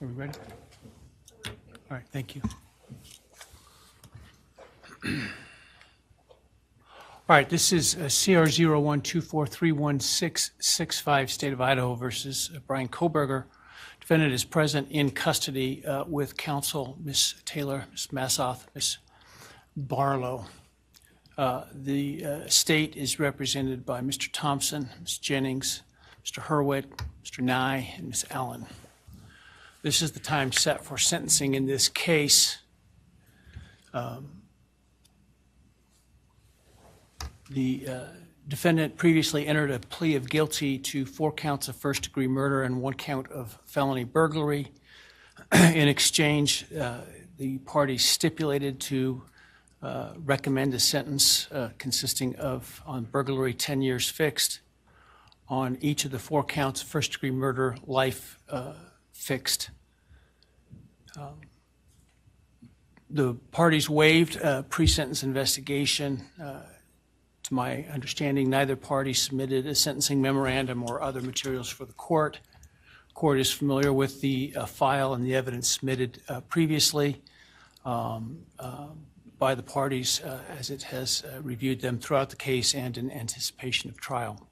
Are we ready? All right, thank you. All right, this is CR 0124316665, State of Idaho versus Bryan Kohberger. Defendant is present in custody with counsel, Ms. Taylor, Ms. Massoth, Ms. Barlow. The state is represented by Mr. Thompson, Ms. Jennings, Mr. Hurwitz, Mr. Nye, and Ms. Allen. This is the time set for sentencing in this case. The defendant previously entered a plea of guilty to 4 counts of first-degree murder and 1 count of felony burglary. In exchange, the parties stipulated to recommend a sentence consisting of, on burglary, 10 years fixed, on each of the 4 counts of first-degree murder, life fixed. The parties waived pre-sentence investigation. To my understanding, neither party submitted a sentencing memorandum or other materials for the court. The court is familiar with the file and the evidence submitted previously by the parties as it has reviewed them throughout the case and in anticipation of trial.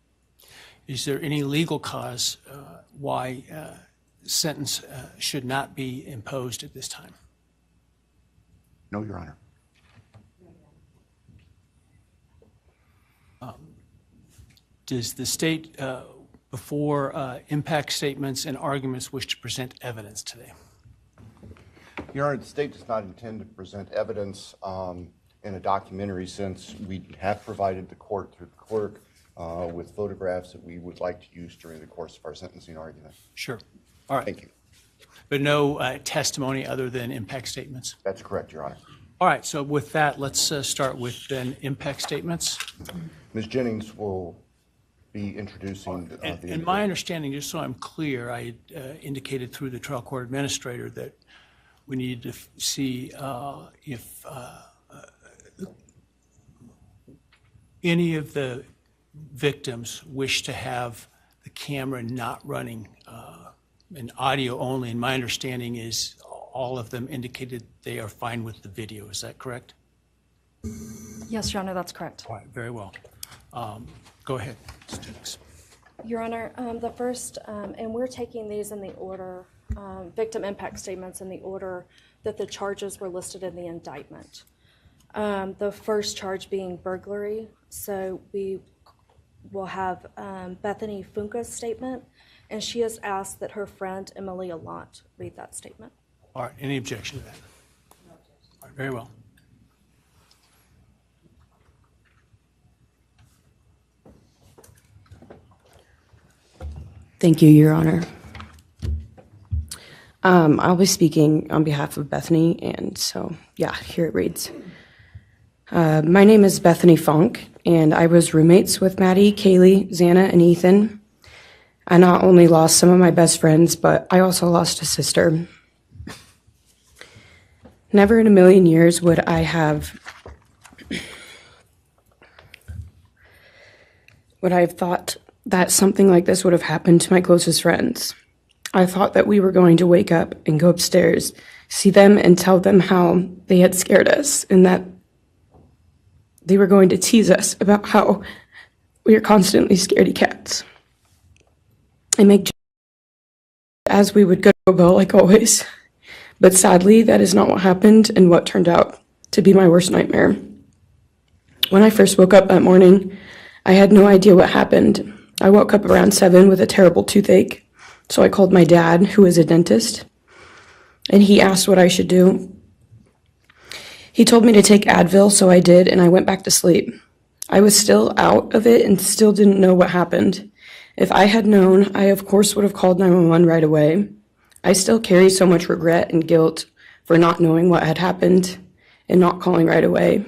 Is there any legal cause why sentence should not be imposed at this time? No, Your Honor. Does the state, before impact statements and arguments, wish to present evidence today? Your Honor, the state does not intend to present evidence in a documentary sense. We have provided the court through the clerk with photographs that we would like to use during the course of our sentencing argument. Sure. All right. Thank you. But no testimony other than impact statements? That's correct, Your Honor. All right. So with that, let's start with then impact statements. Ms. Jennings will be introducing And my understanding, just so I'm clear, I indicated through the trial court administrator that we need to see if any of the victims wish to have the camera not running in audio only. And my understanding is all of them indicated they are fine with the video. Is that correct? Yes, Your Honor, that's correct. All right, very well. Go ahead, Ms. Jennings. Your Honor, the first, and we're taking these in the order, victim impact statements in the order that the charges were listed in the indictment. The first charge being burglary. So we will have Bethany Funke's statement, and she has asked that her friend Emily Allant read that statement. All right, any objection to that? No objection. All right, very well. Thank you, Your Honor. I'll be speaking on behalf of Bethany, and so, yeah, here it reads. My name is Bethany Funke, and I was roommates with Maddie, Kaylee, Xana, and Ethan. I not only lost some of my best friends, but I also lost a sister. Never in a million years would I have thought that something like this would have happened to my closest friends. I thought that we were going to wake up and go upstairs, see them and tell them how they had scared us and that they were going to tease us about how we are constantly scaredy cats. And make jokes as we would go like always. But sadly, that is not what happened and what turned out to be my worst nightmare. When I first woke up that morning, I had no idea what happened. I woke up around 7 with a terrible toothache, so I called my dad, who is a dentist, and he asked what I should do. He told me to take Advil, so I did, and I went back to sleep. I was still out of it and still didn't know what happened. If I had known, I of course would have called 911 right away. I still carry so much regret and guilt for not knowing what had happened and not calling right away,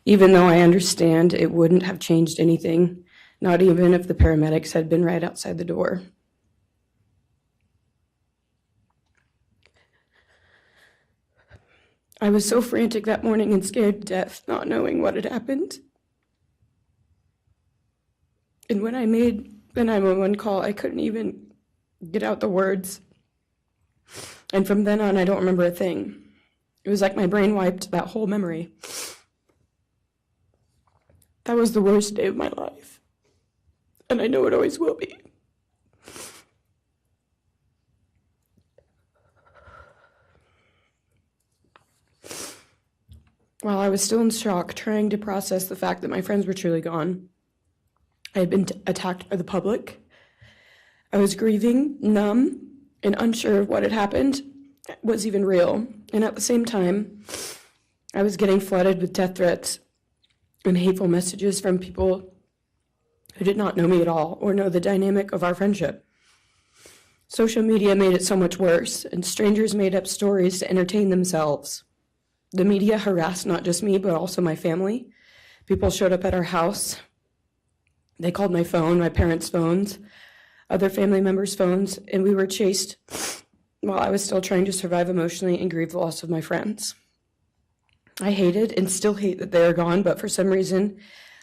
even though I understand it wouldn't have changed anything, not even if the paramedics had been right outside the door. I was so frantic that morning and scared to death, not knowing what had happened. And when I made the 911 call, I couldn't even get out the words. And from then on, I don't remember a thing. It was like my brain wiped that whole memory. That was the worst day of my life. And I know it always will be. While I was still in shock, trying to process the fact that my friends were truly gone, I had been attacked by the public. I was grieving, numb, and unsure of what had happened was even real. And at the same time, I was getting flooded with death threats and hateful messages from people who did not know me at all or know the dynamic of our friendship. Social media made it so much worse, and strangers made up stories to entertain themselves. The media harassed not just me, but also my family. People showed up at our house. They called my phone, my parents' phones, other family members' phones, and we were chased while I was still trying to survive emotionally and grieve the loss of my friends. I hated and still hate that they are gone, but for some reason,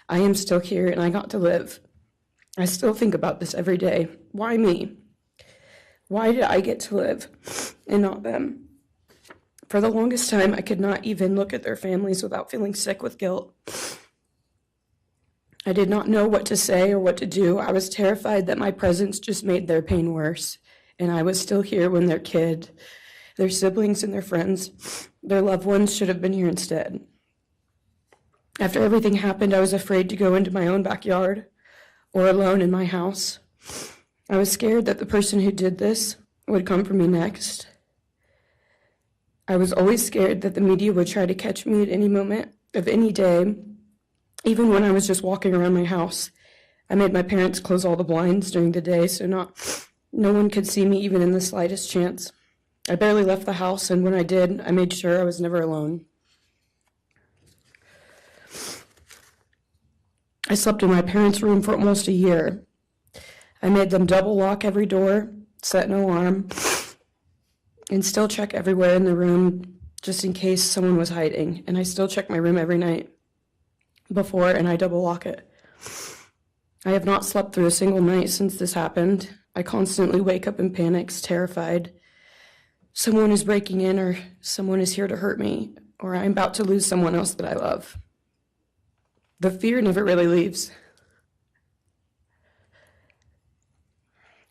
I am still here and I got to live. I still think about this every day. Why me? Why did I get to live and not them? For the longest time, I could not even look at their families without feeling sick with guilt. I did not know what to say or what to do. I was terrified that my presence just made their pain worse, and I was still here when their kid, their siblings, and their friends, their loved ones should have been here instead. After everything happened, I was afraid to go into my own backyard or alone in my house. I was scared that the person who did this would come for me next. I was always scared that the media would try to catch me at any moment of any day, even when I was just walking around my house. I made my parents close all the blinds during the day so no one could see me even in the slightest chance. I barely left the house, and when I did, I made sure I was never alone. I slept in my parents' room for almost a year. I made them double lock every door, set an alarm, and still check everywhere in the room just in case someone was hiding. And I still check my room every night before, and I double lock it. I have not slept through a single night since this happened. I constantly wake up in panics, terrified. Someone is breaking in, or someone is here to hurt me, or I'm about to lose someone else that I love. The fear never really leaves.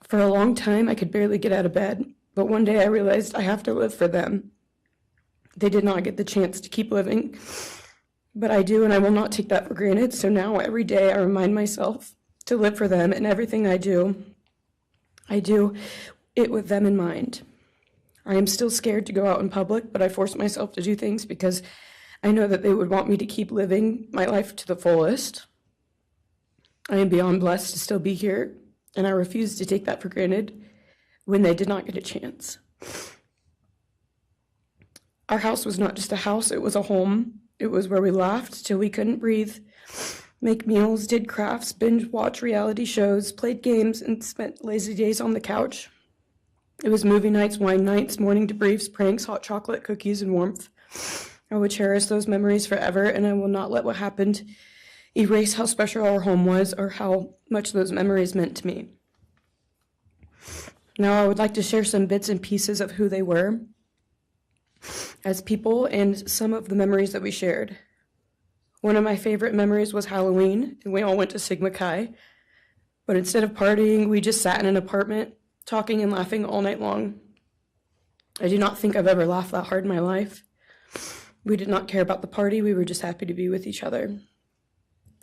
For a long time, I could barely get out of bed. But one day I realized I have to live for them. They did not get the chance to keep living, but I do, and I will not take that for granted. So now every day I remind myself to live for them, and everything I do it with them in mind. I am still scared to go out in public, but I force myself to do things because I know that they would want me to keep living my life to the fullest. I am beyond blessed to still be here, and I refuse to take that for granted when they did not get a chance. Our house was not just a house, it was a home. It was where we laughed till we couldn't breathe, make meals, did crafts, binge watch reality shows, played games, and spent lazy days on the couch. It was movie nights, wine nights, morning debriefs, pranks, hot chocolate, cookies, and warmth. I would cherish those memories forever, and I will not let what happened erase how special our home was or how much those memories meant to me. Now I would like to share some bits and pieces of who they were as people and some of the memories that we shared. One of my favorite memories was Halloween, and we all went to Sigma Chi. But instead of partying, we just sat in an apartment, talking and laughing all night long. I do not think I've ever laughed that hard in my life. We did not care about the party, we were just happy to be with each other.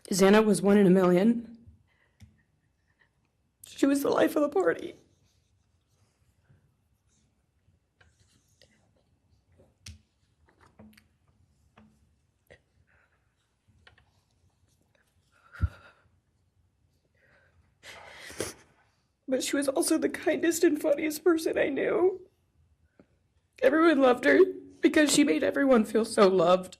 Xana was 1 in a million. She was the life of the party. But she was also the kindest and funniest person I knew. Everyone loved her because she made everyone feel so loved.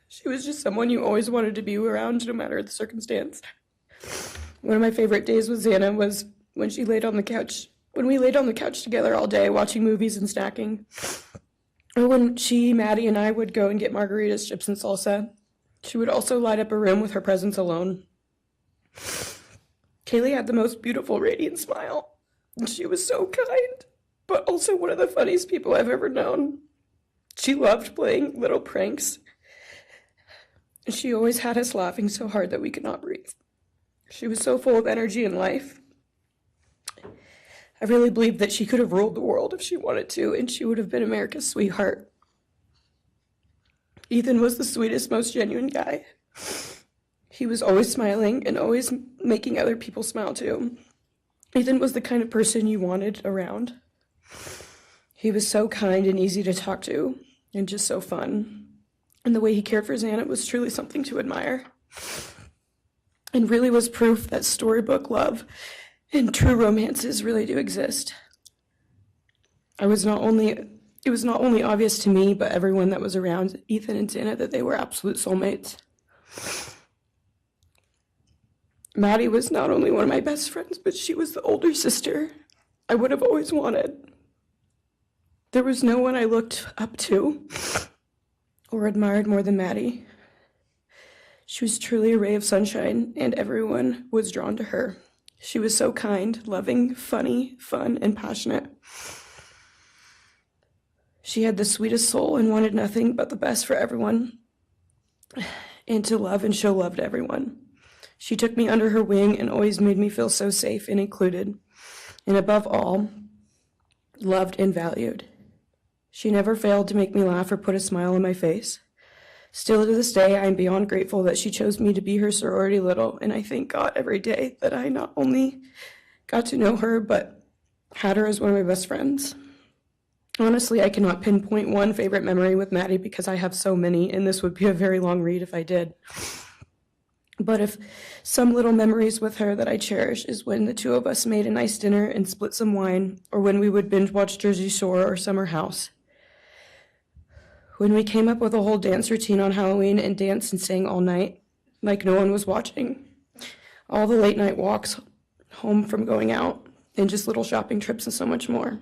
She was just someone you always wanted to be around, no matter the circumstance. One of my favorite days with Xana was when she laid on the couch, when we laid on the couch together all day watching movies and snacking. Or when she, Maddie, and I would go and get margaritas, chips, and salsa. She would also light up a room with her presence alone. Kaylee had the most beautiful, radiant smile. She was so kind, but also one of the funniest people I've ever known. She loved playing little pranks. She always had us laughing so hard that we could not breathe. She was so full of energy and life. I really believe that she could have ruled the world if she wanted to, and she would have been America's sweetheart. Ethan was the sweetest, most genuine guy. He was always smiling and always making other people smile too. Ethan was the kind of person you wanted around. He was so kind and easy to talk to, and just so fun. And the way he cared for Xana was truly something to admire. And really was proof that storybook love and true romances really do exist. It was not only obvious to me, but everyone that was around Ethan and Xana that they were absolute soulmates. Maddie was not only one of my best friends, but she was the older sister I would have always wanted. There was no one I looked up to or admired more than Maddie. She was truly a ray of sunshine, and everyone was drawn to her. She was so kind, loving, funny, fun, and passionate. She had the sweetest soul and wanted nothing but the best for everyone, and to love and show love to everyone. She took me under her wing and always made me feel so safe and included, and above all, loved and valued. She never failed to make me laugh or put a smile on my face. Still to this day, I am beyond grateful that she chose me to be her sorority little, and I thank God every day that I not only got to know her, but had her as one of my best friends. Honestly, I cannot pinpoint one favorite memory with Maddie because I have so many, and this would be a very long read if I did. But if some little memories with her that I cherish is when the two of us made a nice dinner and split some wine, or when we would binge watch Jersey Shore or Summer House. When we came up with a whole dance routine on Halloween and danced and sang all night, like no one was watching. All the late night walks home from going out, and just little shopping trips and so much more.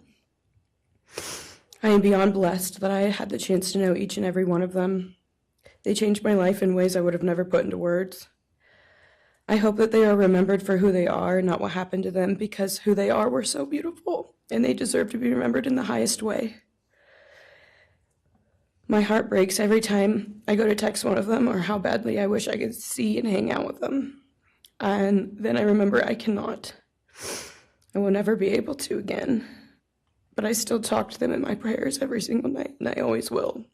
I am beyond blessed that I had the chance to know each and every one of them. They changed my life in ways I would have never put into words. I hope that they are remembered for who they are, not what happened to them, because who they are were so beautiful, and they deserve to be remembered in the highest way. My heart breaks every time I go to text one of them or how badly I wish I could see and hang out with them. And then I remember I cannot. I will never be able to again. But I still talk to them in my prayers every single night, and I always will.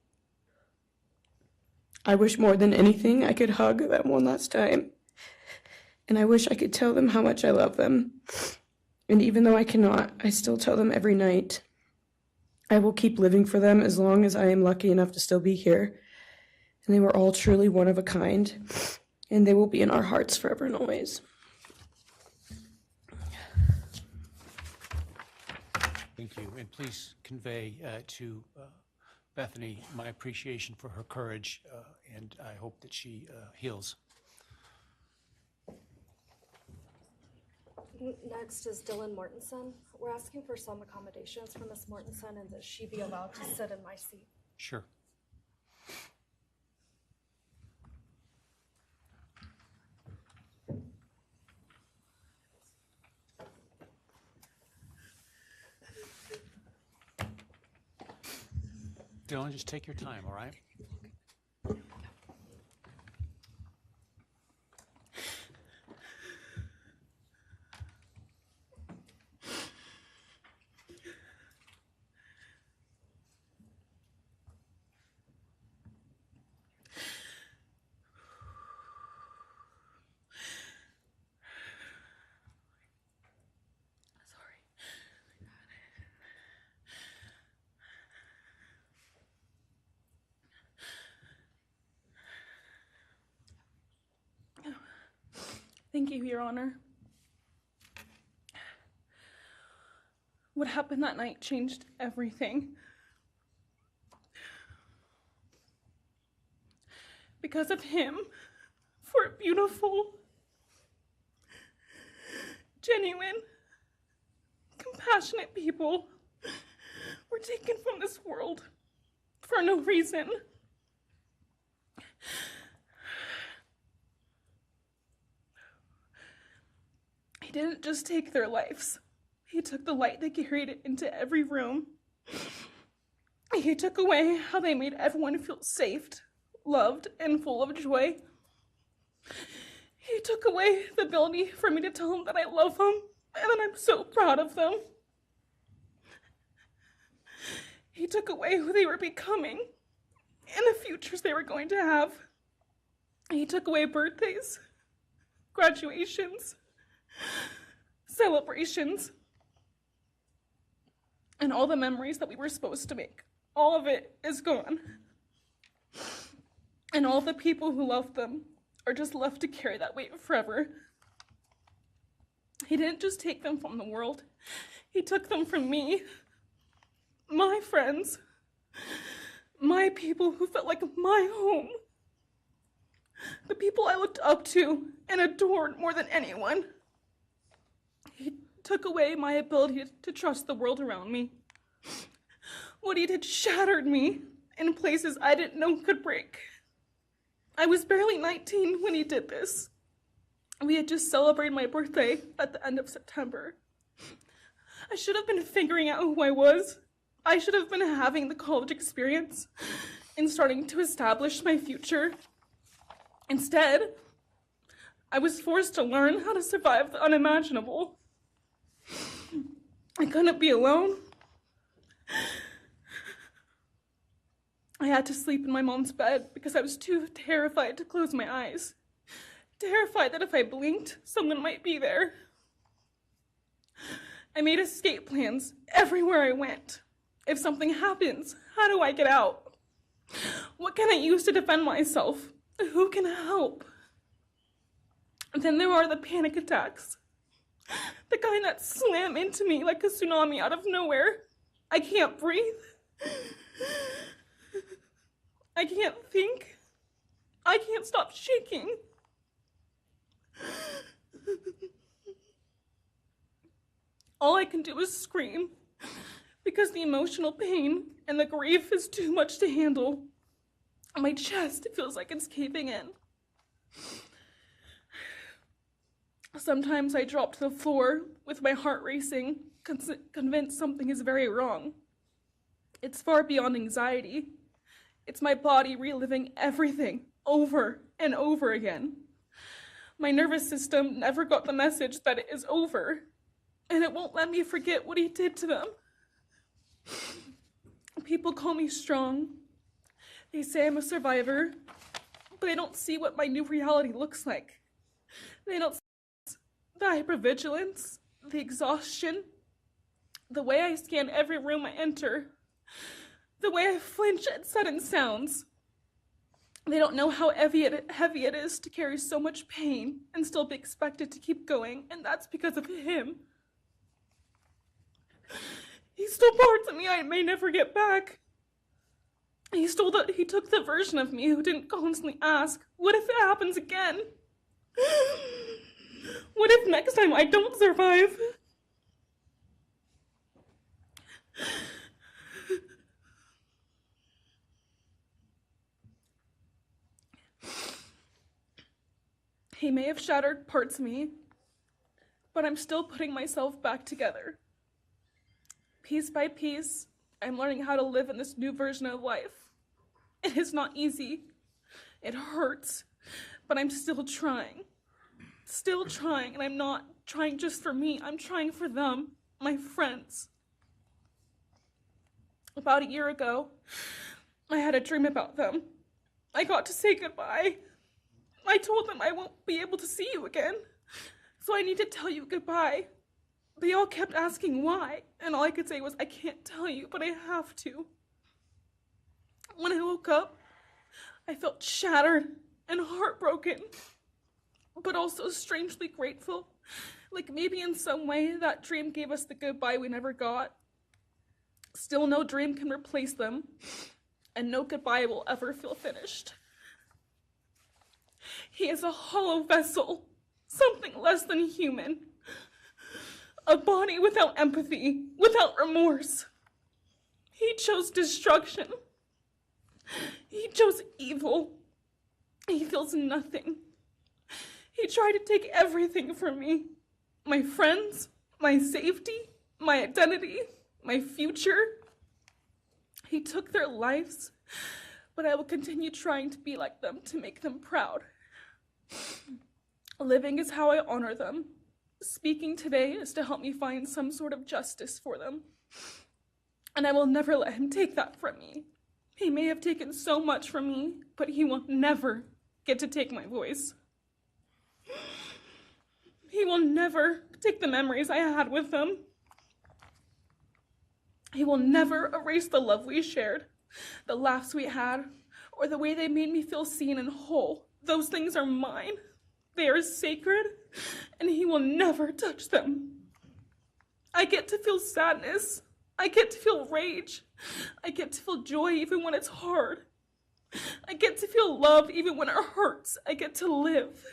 I wish more than anything I could hug them one last time. And I wish I could tell them how much I love them. And even though I cannot, I still tell them every night. I will keep living for them as long as I am lucky enough to still be here. And they were all truly one of a kind, and they will be in our hearts forever and always. Thank you, and please convey to Bethany my appreciation for her courage, and I hope that she heals. Next is Dylan Mortensen. We're asking for some accommodations for Ms. Mortensen and that she be allowed to sit in my seat. Sure. Dylan, just take your time, all right? Thank you, Your Honor. What happened that night changed everything. Because of him, four beautiful, genuine, compassionate people were taken from this world for no reason. He didn't just take their lives. He took the light that carried it into every room. He took away how they made everyone feel safe, loved, and full of joy. He took away the ability for me to tell them that I love them and that I'm so proud of them. He took away who they were becoming and the futures they were going to have. He took away birthdays, graduations, celebrations, and all the memories that we were supposed to make. All of it is gone. And all the people who loved them are just left to carry that weight forever. He didn't just take them from the world. He took them from me, my friends, my people who felt like my home, the people I looked up to and adored more than anyone. He took away my ability to trust the world around me. What he did shattered me in places I didn't know could break. I was barely 19 when he did this. We had just celebrated my birthday at the end of September. I should have been figuring out who I was. I should have been having the college experience and starting to establish my future. Instead, I was forced to learn how to survive the unimaginable. I couldn't be alone. I had to sleep in my mom's bed because I was too terrified to close my eyes. Terrified that if I blinked, someone might be there. I made escape plans everywhere I went. If something happens, how do I get out? What can I use to defend myself? Who can help? And then there are the panic attacks. The kind that slam into me like a tsunami out of nowhere. I can't breathe. I can't think. I can't stop shaking. All I can do is scream because the emotional pain and the grief is too much to handle. My chest feels like it's caving in. Sometimes I drop to the floor with my heart racing, convinced something is very wrong. It's far beyond anxiety. It's my body reliving everything over and over again. My nervous system never got the message that it is over, and it won't let me forget what he did to them. People call me strong. They say I'm a survivor, but they don't see what my new reality looks like. They don't see the hypervigilance, the exhaustion, the way I scan every room I enter, the way I flinch at sudden sounds. They don't know how heavy it is to carry so much pain and still be expected to keep going, and that's because of him. He stole parts of me I may never get back. He took the version of me who didn't constantly ask, what if it happens again? What if next time I don't survive? He may have shattered parts of me, but I'm still putting myself back together. Piece by piece, I'm learning how to live in this new version of life. It is not easy. It hurts, but I'm still trying. Still trying, and I'm not trying just for me. I'm trying for them, my friends. About a year ago, I had a dream about them. I got to say goodbye. I told them I won't be able to see you again, so I need to tell you goodbye. They all kept asking why, and all I could say was, I can't tell you, but I have to. When I woke up, I felt shattered and heartbroken, but also strangely grateful. Like maybe in some way that dream gave us the goodbye we never got. Still, no dream can replace them, and no goodbye will ever feel finished. He is a hollow vessel, something less than human. A body without empathy, without remorse. He chose destruction. He chose evil. He feels nothing. He tried to take everything from me. My friends, my safety, my identity, my future. He took their lives, but I will continue trying to be like them, to make them proud. Living is how I honor them. Speaking today is to help me find some sort of justice for them. And I will never let him take that from me. He may have taken so much from me, but he will never get to take my voice. He will never take the memories I had with him. He will never erase the love we shared, the laughs we had, or the way they made me feel seen and whole. Those things are mine. They are sacred, and he will never touch them. I get to feel sadness. I get to feel rage. I get to feel joy even when it's hard. I get to feel love even when it hurts. I get to live.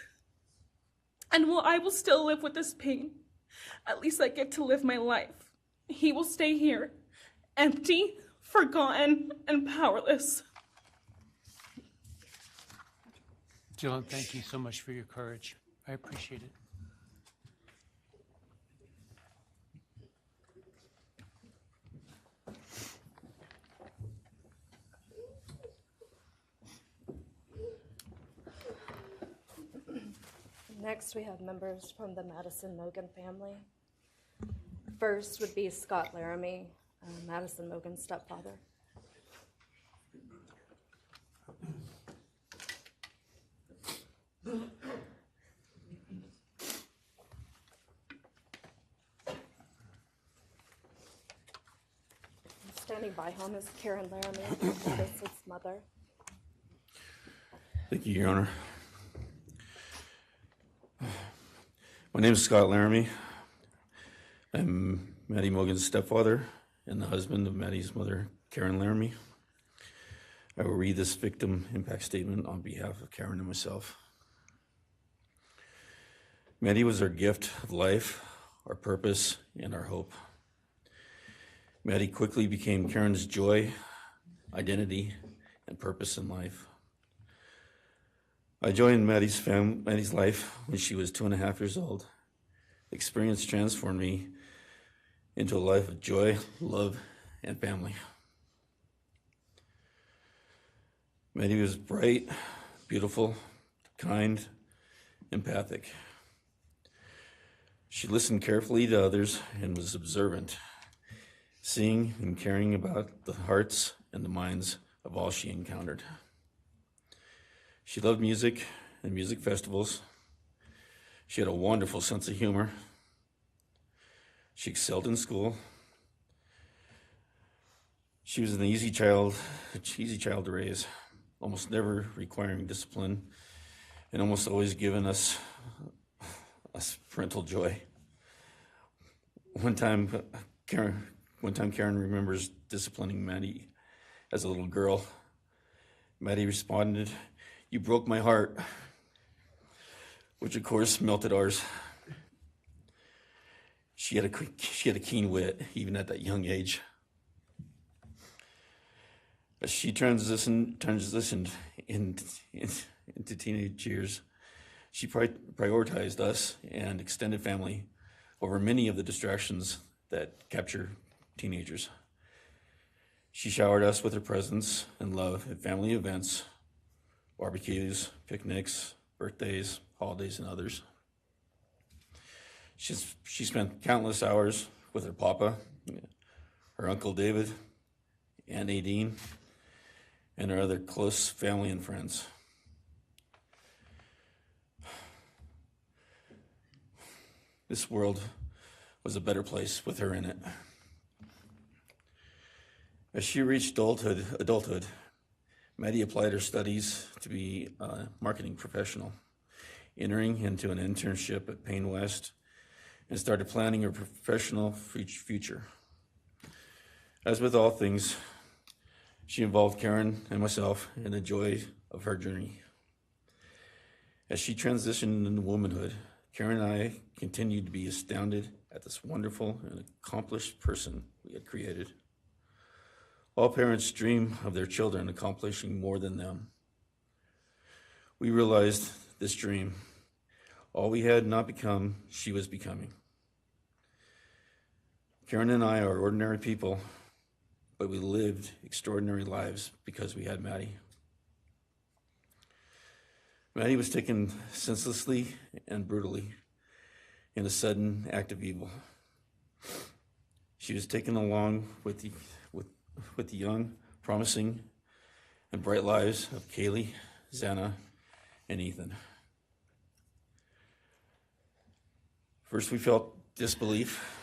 And while I will still live with this pain, at least I get to live my life. He will stay here, empty, forgotten, and powerless. Dylan, thank you so much for your courage. I appreciate it. Next, we have members from the Madison Mogen family. First would be Scott Laramie, Madison Mogen's stepfather. Standing by him is Karen Laramie, Madison's mother. Thank you, Your Honor. My name is Scott Laramie. I'm Maddie Mogen's stepfather and the husband of Maddie's mother, Karen Laramie. I will read this victim impact statement on behalf of Karen and myself. Maddie was our gift of life, our purpose, and our hope. Maddie quickly became Karen's joy, identity, and purpose in life. I joined Maddie's life when she was 2.5 years old. The experience transformed me into a life of joy, love, and family. Maddie was bright, beautiful, kind, empathic. She listened carefully to others and was observant, seeing and caring about the hearts and the minds of all she encountered. She loved music and music festivals. She had a wonderful sense of humor. She excelled in school. She was an easy child to raise, almost never requiring discipline, and almost always giving us parental joy. One time Karen remembers disciplining Maddie as a little girl. Maddie responded, "You broke my heart," which of course melted ours. She had a keen wit, even at that young age. As she transitioned into teenage years, she prioritized us and extended family over many of the distractions that capture teenagers. She showered us with her presence and love at family events, barbecues, picnics, birthdays, holidays, and others. She spent countless hours with her papa, her Uncle David, Aunt Nadine, and her other close family and friends. This world was a better place with her in it. As she reached adulthood, Maddie applied her studies to be a marketing professional, entering into an internship at Payne West, and started planning her professional future. As with all things, she involved Karen and myself in the joy of her journey. As she transitioned into womanhood, Karen and I continued to be astounded at this wonderful and accomplished person we had created. All parents dream of their children accomplishing more than them. We realized this dream, all we had not become, she was becoming. Karen and I are ordinary people, but we lived extraordinary lives because we had Maddie. Maddie was taken senselessly and brutally in a sudden act of evil. She was taken along with the young, promising, and bright lives of Kaylee, Xana, and Ethan. First, we felt disbelief.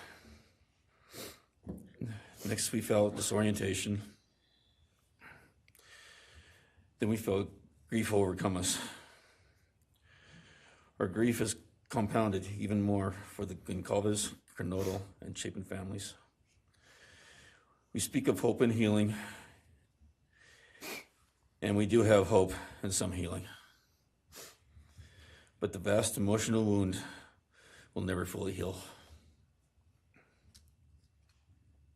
Next, we felt disorientation. Then we felt grief overcome us. Our grief is compounded even more for the Goncalves, Kernodle, and Chapin families. We speak of hope and healing, and we do have hope and some healing. But the vast emotional wound will never fully heal.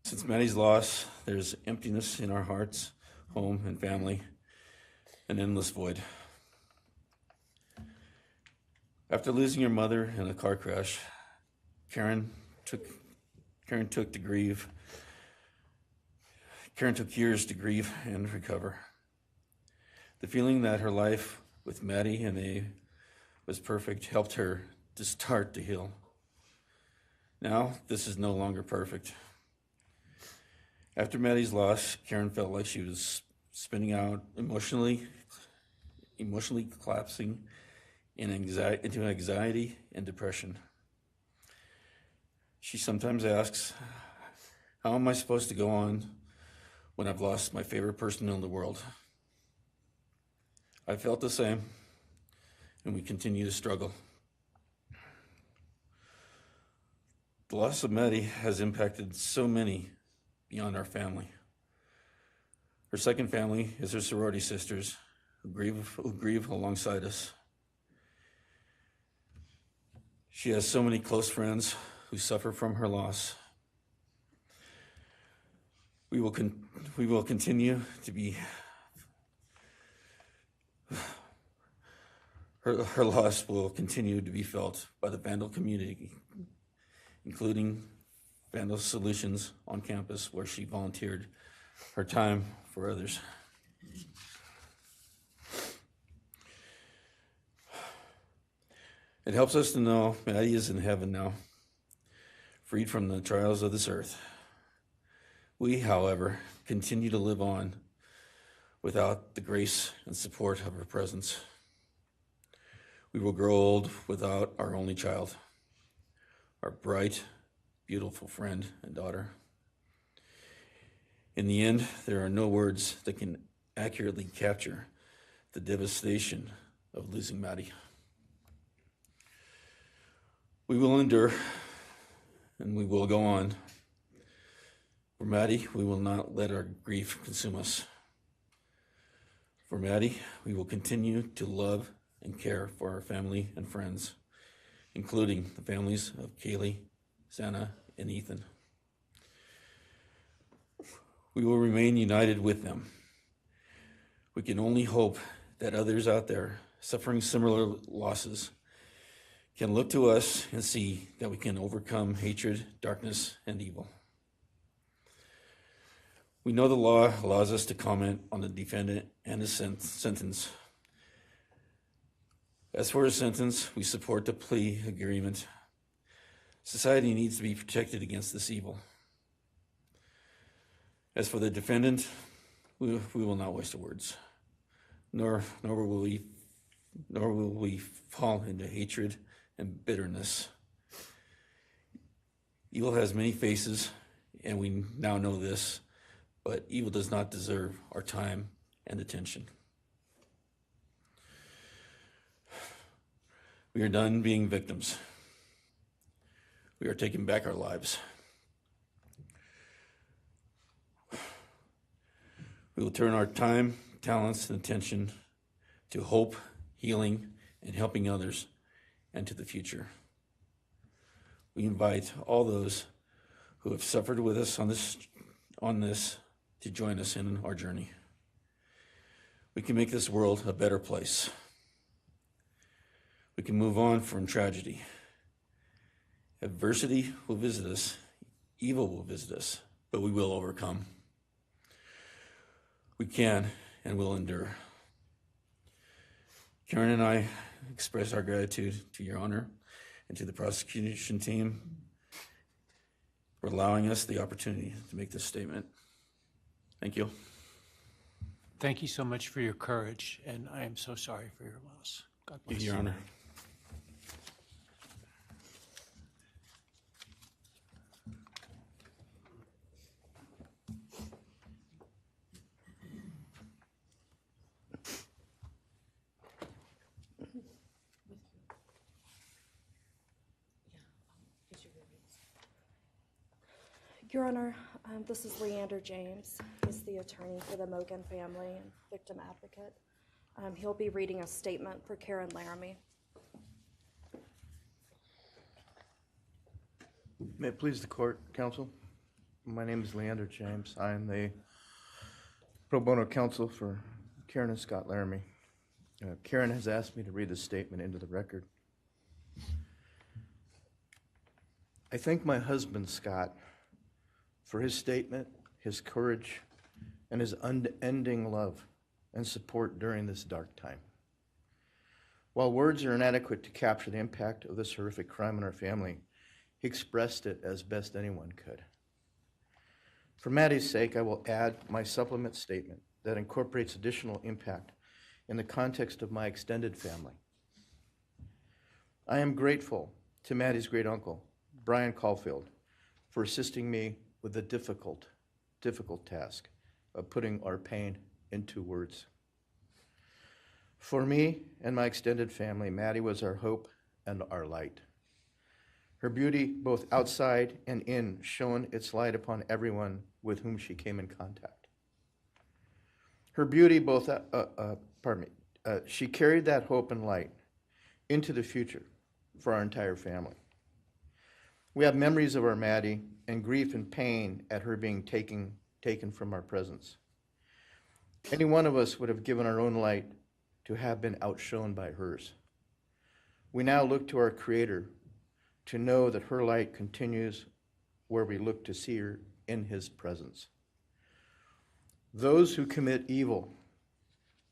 Since Maddie's loss, there's emptiness in our hearts, home, and family, an endless void. After losing her mother in a car crash, Karen took years to grieve and recover. The feeling that her life with Maddie and Abe was perfect helped her to start to heal. Now, this is no longer perfect. After Maddie's loss, Karen felt like she was spinning out, emotionally collapsing into anxiety and depression. She sometimes asks, how am I supposed to go on when I've lost my favorite person in the world? I felt the same, and we continue to struggle. The loss of Maddie has impacted so many beyond our family. Her second family is her sorority sisters who grieve alongside us. She has so many close friends who suffer from her loss. We will continue to be, her loss will continue to be felt by the Vandal community, including Vandal Solutions on campus, where she volunteered her time for others. It helps us to know Maddie is in heaven now, freed from the trials of this earth. We, however, continue to live on without the grace and support of her presence. We will grow old without our only child, our bright, beautiful friend and daughter. In the end, there are no words that can accurately capture the devastation of losing Maddie. We will endure, and we will go on. For Maddie, we will not let our grief consume us. For Maddie, we will continue to love and care for our family and friends, including the families of Kaylee, Xana, and Ethan. We will remain united with them. We can only hope that others out there suffering similar losses can look to us and see that we can overcome hatred, darkness, and evil. We know the law allows us to comment on the defendant and his sentence. As for his sentence, we support the plea agreement. Society needs to be protected against this evil. As for the defendant, we will not waste the words, nor will we fall into hatred and bitterness. Evil has many faces, and we now know this, but evil does not deserve our time and attention. We are done being victims. We are taking back our lives. We will turn our time, talents, and attention to hope, healing, and helping others, and to the future. We invite all those who have suffered with us on this to join us in our journey. We can make this world a better place. We can move on from tragedy. Adversity will visit us, evil will visit us, but we will overcome. We can and will endure. Karen and I express our gratitude to Your Honor and to the prosecution team for allowing us the opportunity to make this statement. Thank you. Thank you so much for your courage, and I am so sorry for your loss. God bless Your you. Honor. Your Honor, this is Leander James. He's the attorney for the Mogen family and victim advocate. He'll be reading a statement for Karen Laramie. May it please the court, counsel. My name is Leander James. I am the pro bono counsel for Karen and Scott Laramie. Karen has asked me to read this statement into the record. I thank my husband, Scott, for his statement, his courage, and his unending love and support during this dark time. While words are inadequate to capture the impact of this horrific crime on our family, he expressed it as best anyone could. For Maddie's sake, I will add my supplement statement that incorporates additional impact in the context of my extended family. I am grateful to Maddie's great uncle, Bryan Kohberger, for assisting me with the difficult task of putting our pain into words. For me and my extended family, Maddie was our hope and our light. Her beauty, both outside and in, shone its light upon everyone with whom she came in contact. Her beauty, she carried that hope and light into the future for our entire family. We have memories of our Maddie and grief and pain at her being taken from our presence. Any one of us would have given our own light to have been outshone by hers. We now look to our Creator to know that her light continues where we look to see her in His presence. Those who commit evil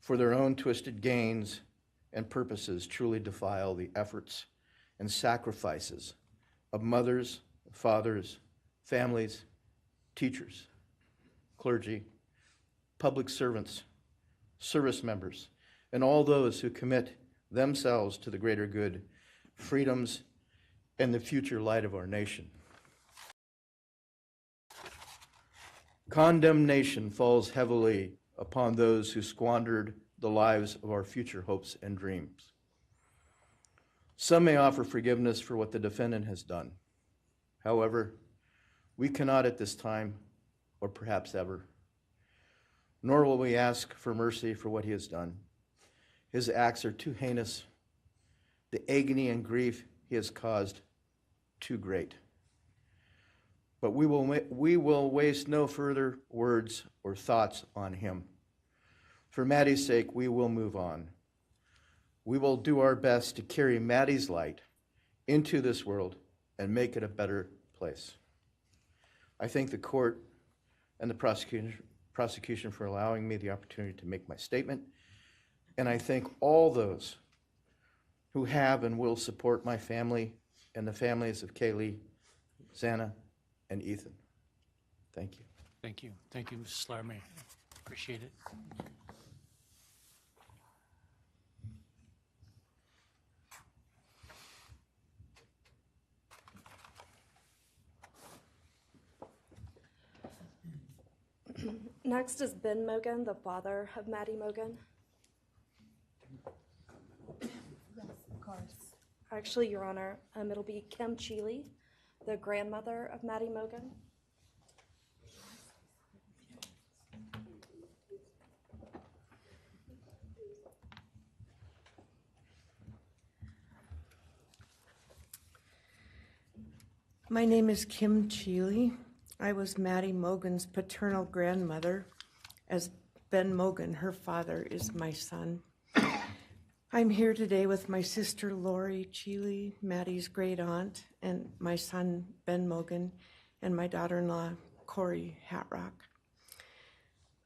for their own twisted gains and purposes truly defile the efforts and sacrifices of mothers, fathers, families, teachers, clergy, public servants, service members, and all those who commit themselves to the greater good, freedoms, and the future light of our nation. Condemnation falls heavily upon those who squandered the lives of our future hopes and dreams. Some may offer forgiveness for what the defendant has done. However, we cannot at this time, or perhaps ever, nor will we ask for mercy for what he has done. His acts are too heinous. The agony and grief he has caused, too great. But we will waste no further words or thoughts on him. For Maddie's sake, we will move on. We will do our best to carry Maddie's light into this world and make it a better place. I thank the court and the prosecution for allowing me the opportunity to make my statement, and I thank all those who have and will support my family and the families of Kaylee, Xana, and Ethan. Thank you. Thank you. Thank you, Mrs. Laramie. Appreciate it. Next is Ben Mogen, the father of Maddie Mogen. Yes, of course. Actually, Your Honor, it'll be Kim Cheeley, the grandmother of Maddie Mogen. My name is Kim Cheeley. I was Maddie Mogen's paternal grandmother, as Ben Mogen, her father, is my son. I'm here today with my sister Lori Cheeley, Maddie's great aunt, and my son Ben Mogen, and my daughter-in-law, Corey Hatrock.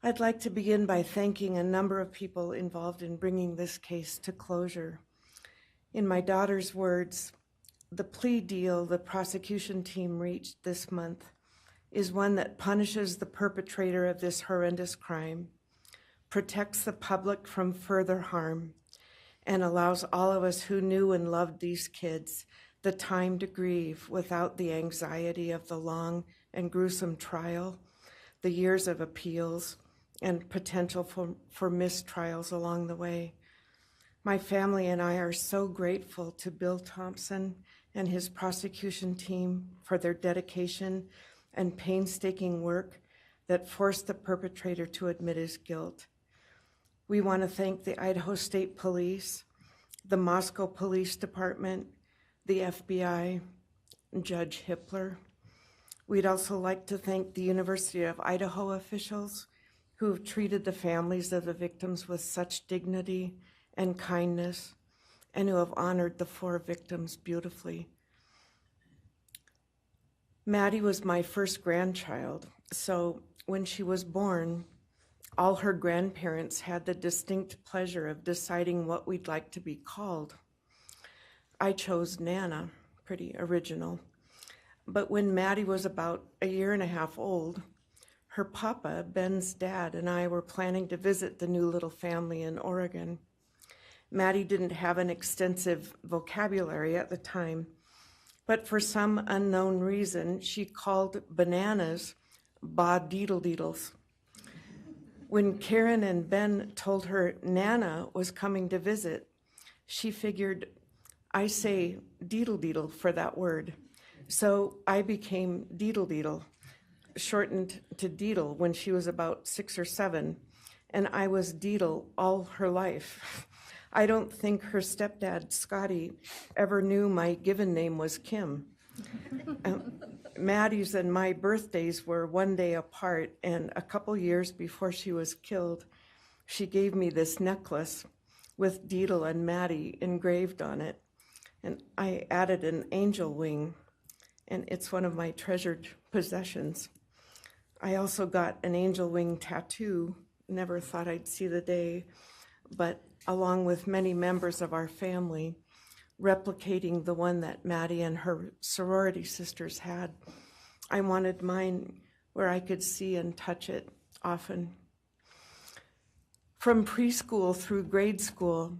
I'd like to begin by thanking a number of people involved in bringing this case to closure. In my daughter's words, the plea deal the prosecution team reached this month is one that punishes the perpetrator of this horrendous crime, protects the public from further harm, and allows all of us who knew and loved these kids the time to grieve without the anxiety of the long and gruesome trial, the years of appeals, and potential for mistrials along the way. My family and I are so grateful to Bill Thompson and his prosecution team for their dedication and painstaking work that forced the perpetrator to admit his guilt. We want to thank the Idaho State Police, the Moscow Police Department, the FBI, and Judge Hippler. We'd also like to thank the University of Idaho officials who have treated the families of the victims with such dignity and kindness, and who have honored the 4 victims beautifully. Maddie was my first grandchild, so when she was born, all her grandparents had the distinct pleasure of deciding what we'd like to be called. I chose Nana, pretty original. But when Maddie was about 1.5 years old, her papa, Ben's dad, and I were planning to visit the new little family in Oregon. Maddie didn't have an extensive vocabulary at the time, but for some unknown reason, she called bananas ba-deedle-deedles. When Karen and Ben told her Nana was coming to visit, she figured, I say deedle-deedle for that word. So I became deedle-deedle, shortened to Deedle when she was about 6 or 7, and I was Deedle all her life. I don't think her stepdad, Scotty, ever knew my given name was Kim. Maddie's and my birthdays were 1 day apart, and a couple years before she was killed, she gave me this necklace with Deedle and Maddie engraved on it, and I added an angel wing, and it's one of my treasured possessions. I also got an angel wing tattoo, never thought I'd see the day, but along with many members of our family, replicating the one that Maddie and her sorority sisters had. I wanted mine where I could see and touch it often. From preschool through grade school,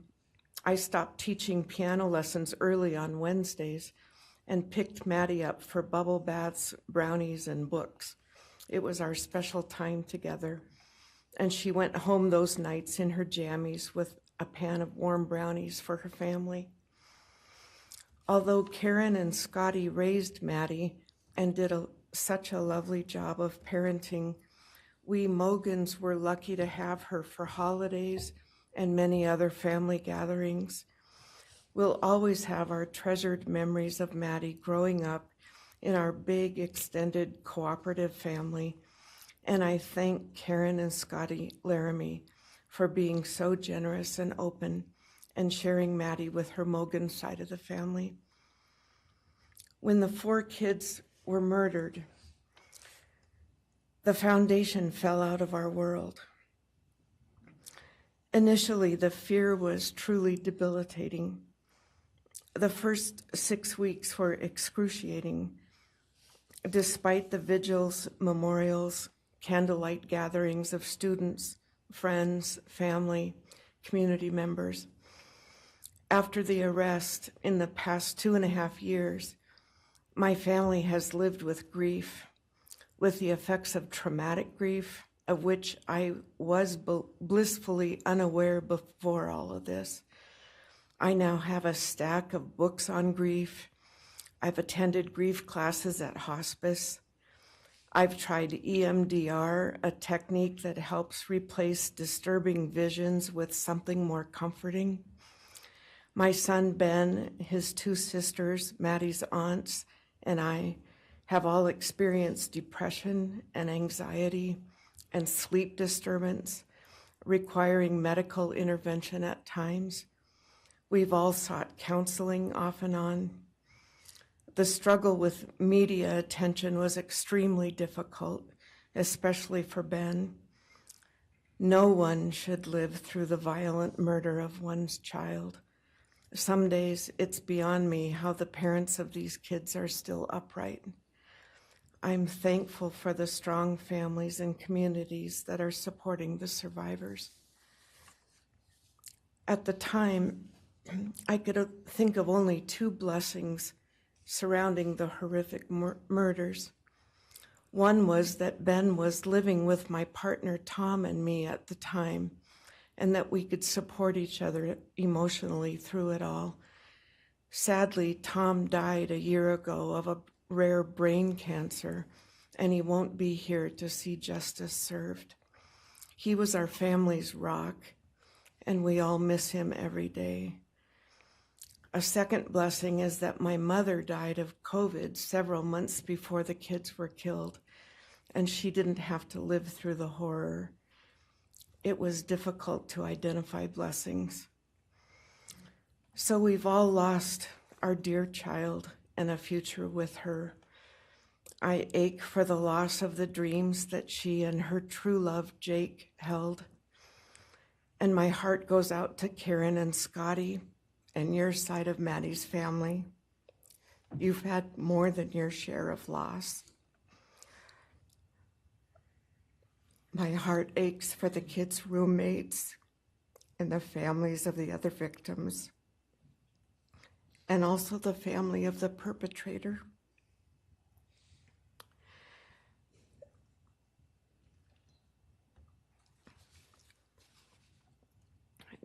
I stopped teaching piano lessons early on Wednesdays and picked Maddie up for bubble baths, brownies, and books. It was our special time together, and she went home those nights in her jammies with a pan of warm brownies for her family. Although Karen and Scotty raised Maddie and did such a lovely job of parenting, we Mogens were lucky to have her for holidays and many other family gatherings. We'll always have our treasured memories of Maddie growing up in our big, extended, cooperative family, and I thank Karen and Scotty Laramie for being so generous and open and sharing Maddie with her Mogen side of the family. When the 4 kids were murdered, the foundation fell out of our world. Initially, the fear was truly debilitating. The first 6 weeks were excruciating. Despite the vigils, memorials, candlelight gatherings of students, friends, family, community members. After the arrest in the past 2.5 years, my family has lived with grief, with the effects of traumatic grief, of which I was blissfully unaware before all of this. I now have a stack of books on grief. I've attended grief classes at hospice. I've tried EMDR, a technique that helps replace disturbing visions with something more comforting. My son Ben, his 2 sisters, Maddie's aunts, and I have all experienced depression and anxiety and sleep disturbance, requiring medical intervention at times. We've all sought counseling off and on. The struggle with media attention was extremely difficult, especially for Ben. No one should live through the violent murder of one's child. Some days it's beyond me how the parents of these kids are still upright. I'm thankful for the strong families and communities that are supporting the survivors. At the time, I could think of only two blessings surrounding the horrific murders. One was that Ben was living with my partner Tom and me at the time, and that we could support each other emotionally through it all. Sadly, Tom died a year ago of a rare brain cancer, and he won't be here to see justice served. He was our family's rock, and we all miss him every day. A second blessing is that my mother died of COVID several months before the kids were killed, and she didn't have to live through the horror. It was difficult to identify blessings. So we've all lost our dear child and a future with her. I ache for the loss of the dreams that she and her true love, Jake, held. And my heart goes out to Karen and Scotty and your side of Maddie's family. You've had more than your share of loss. My heart aches for the kids' roommates and the families of the other victims, and also the family of the perpetrator.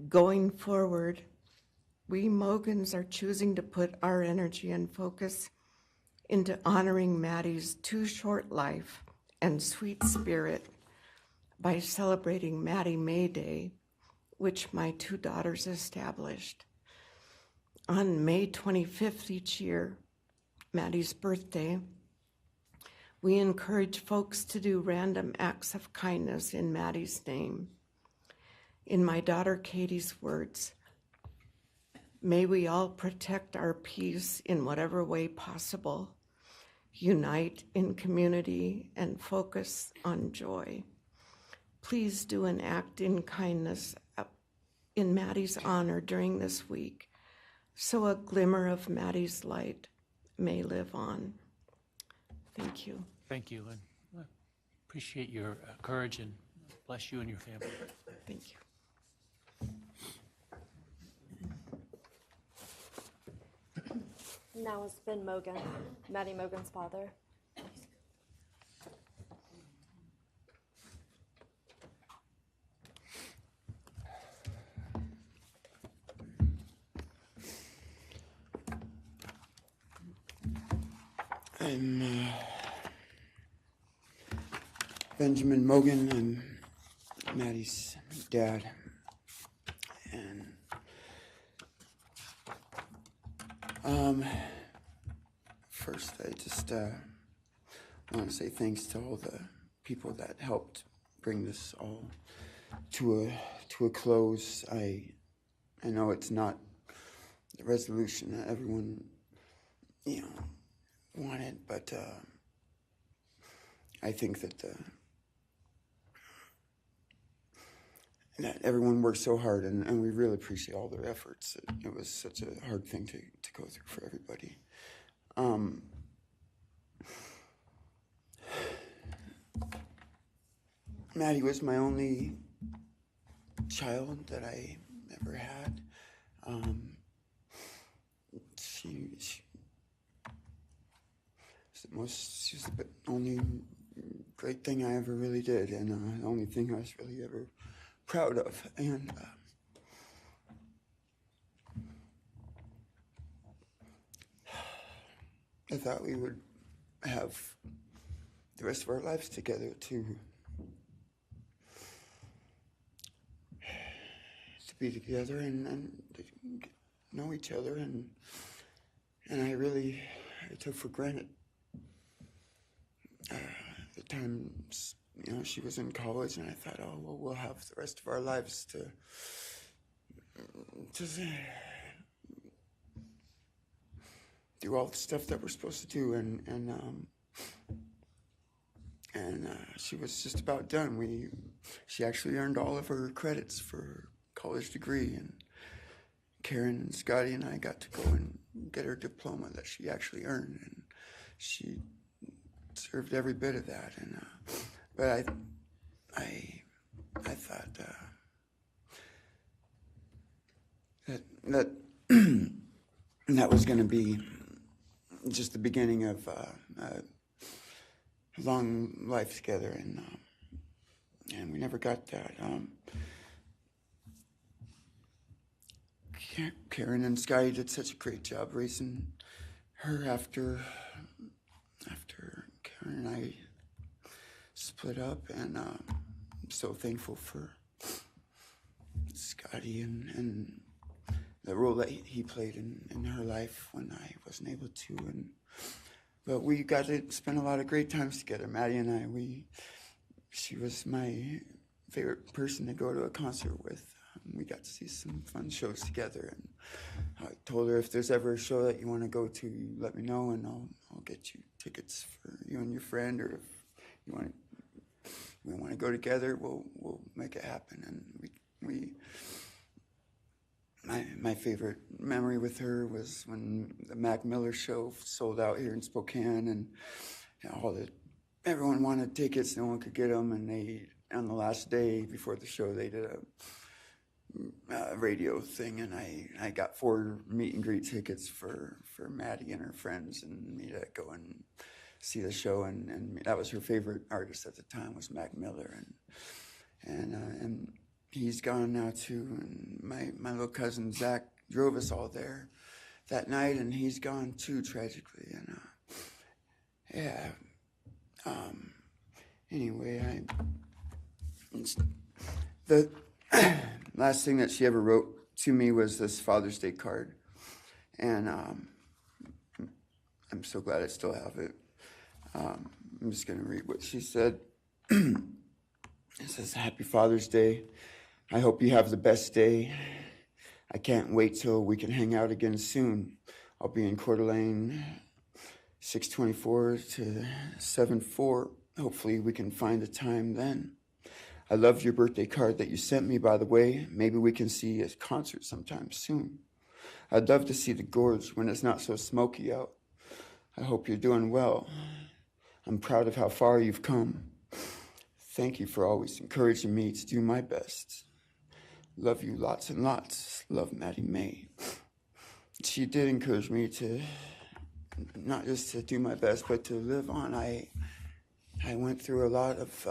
Going forward, we Mogens are choosing to put our energy and focus into honoring Maddie's too short life and sweet spirit by celebrating Maddie May Day, which my two daughters established. On May 25th each year, Maddie's birthday, we encourage folks to do random acts of kindness in Maddie's name. In my daughter Katie's words, may we all protect our peace in whatever way possible, unite in community, and focus on joy. Please do an act in kindness in Maddie's honor during this week, so a glimmer of Maddie's light may live on. Thank you. Thank you, and I appreciate your courage, and bless you and your family. Thank you. Now is Ben Mogen, Maddie Mogen's father. I'm Benjamin Mogen. I'm Maddie's dad. And first I just want to say thanks to all the people that helped bring this all to a close. I know it's not the resolution that everyone, wanted, but I think that that everyone worked so hard, and we really appreciate all their efforts. It was such a hard thing to go through for everybody. Maddie was my only child that I ever had. She was the only great thing I ever really did, and the only thing I was really ever proud of. And I thought we would have the rest of our lives together to be together and to know each other, and I took for granted the times, she was in college, and I thought, oh, well, we'll have the rest of our lives to do all the stuff that we're supposed to do, and she was just about done. She actually earned all of her credits for her college degree, and Karen and Scotty and I got to go and get her diploma that she actually earned, and she deserved every bit of that. And but I thought that that was going to be just the beginning of a long life together, and we never got that. Karen and Scotty did such a great job raising her after Karen and I split up, and I'm so thankful for Scotty and the role that he played in her life when I wasn't able to. But we got to spend a lot of great times together, Maddie and I. She was my favorite person to go to a concert with. We got to see some fun shows together, and I told her, if there's ever a show that you want to go to, let me know, and I'll get you tickets for you and your friend, or if we want to go together, we'll make it happen. And my favorite memory with her was when the Mac Miller show sold out here in Spokane, and everyone wanted tickets, no one could get them, and on the last day before the show, they did a radio thing, and I got 4 meet and greet tickets for Maddie and her friends and me to go and see the show, and that was her favorite artist at the time, was Mac Miller, and he's gone now too, and my little cousin Zach drove us all there that night, and he's gone too, tragically, and anyway, the last thing that she ever wrote to me was this Father's Day card, and I'm so glad I still have it. I'm just going to read what she said. It says, "Happy Father's Day. I hope you have the best day. I can't wait till we can hang out again soon. I'll be in Coeur d'Alene, 624 to 74. Hopefully we can find a time then. I loved your birthday card that you sent me, by the way. Maybe we can see a concert sometime soon. I'd love to see the gorge when it's not so smoky out. I hope you're doing well. I'm proud of how far you've come. Thank you for always encouraging me to do my best. Love you lots and lots. Love, Maddie May." She did encourage me to not just to do my best, but to live on. I went through a lot of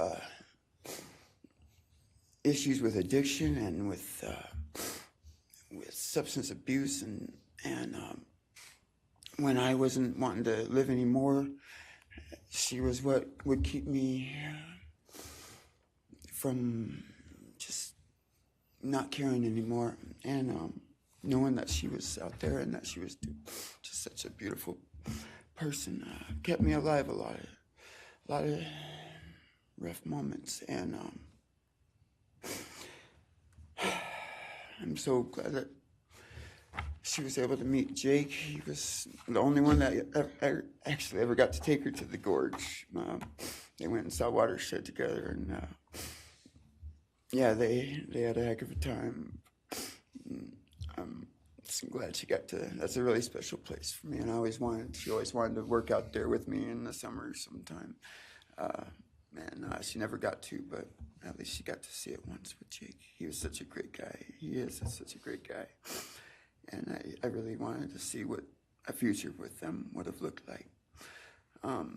issues with addiction and with substance abuse, and when I wasn't wanting to live anymore, she was what would keep me from just not caring anymore, and knowing that she was out there and that she was just such a beautiful person kept me alive a lot of rough moments, and I'm so glad that she was able to meet Jake. He was the only one that actually ever got to take her to the gorge. They went and saw Watershed together, and yeah, they had a heck of a time. I'm glad she got to. That's a really special place for me, and she always wanted to work out there with me in the summer sometime. She never got to, but at least she got to see it once with Jake. He was such a great guy. He is such a great guy. And I really wanted to see what a future with them would have looked like. I'll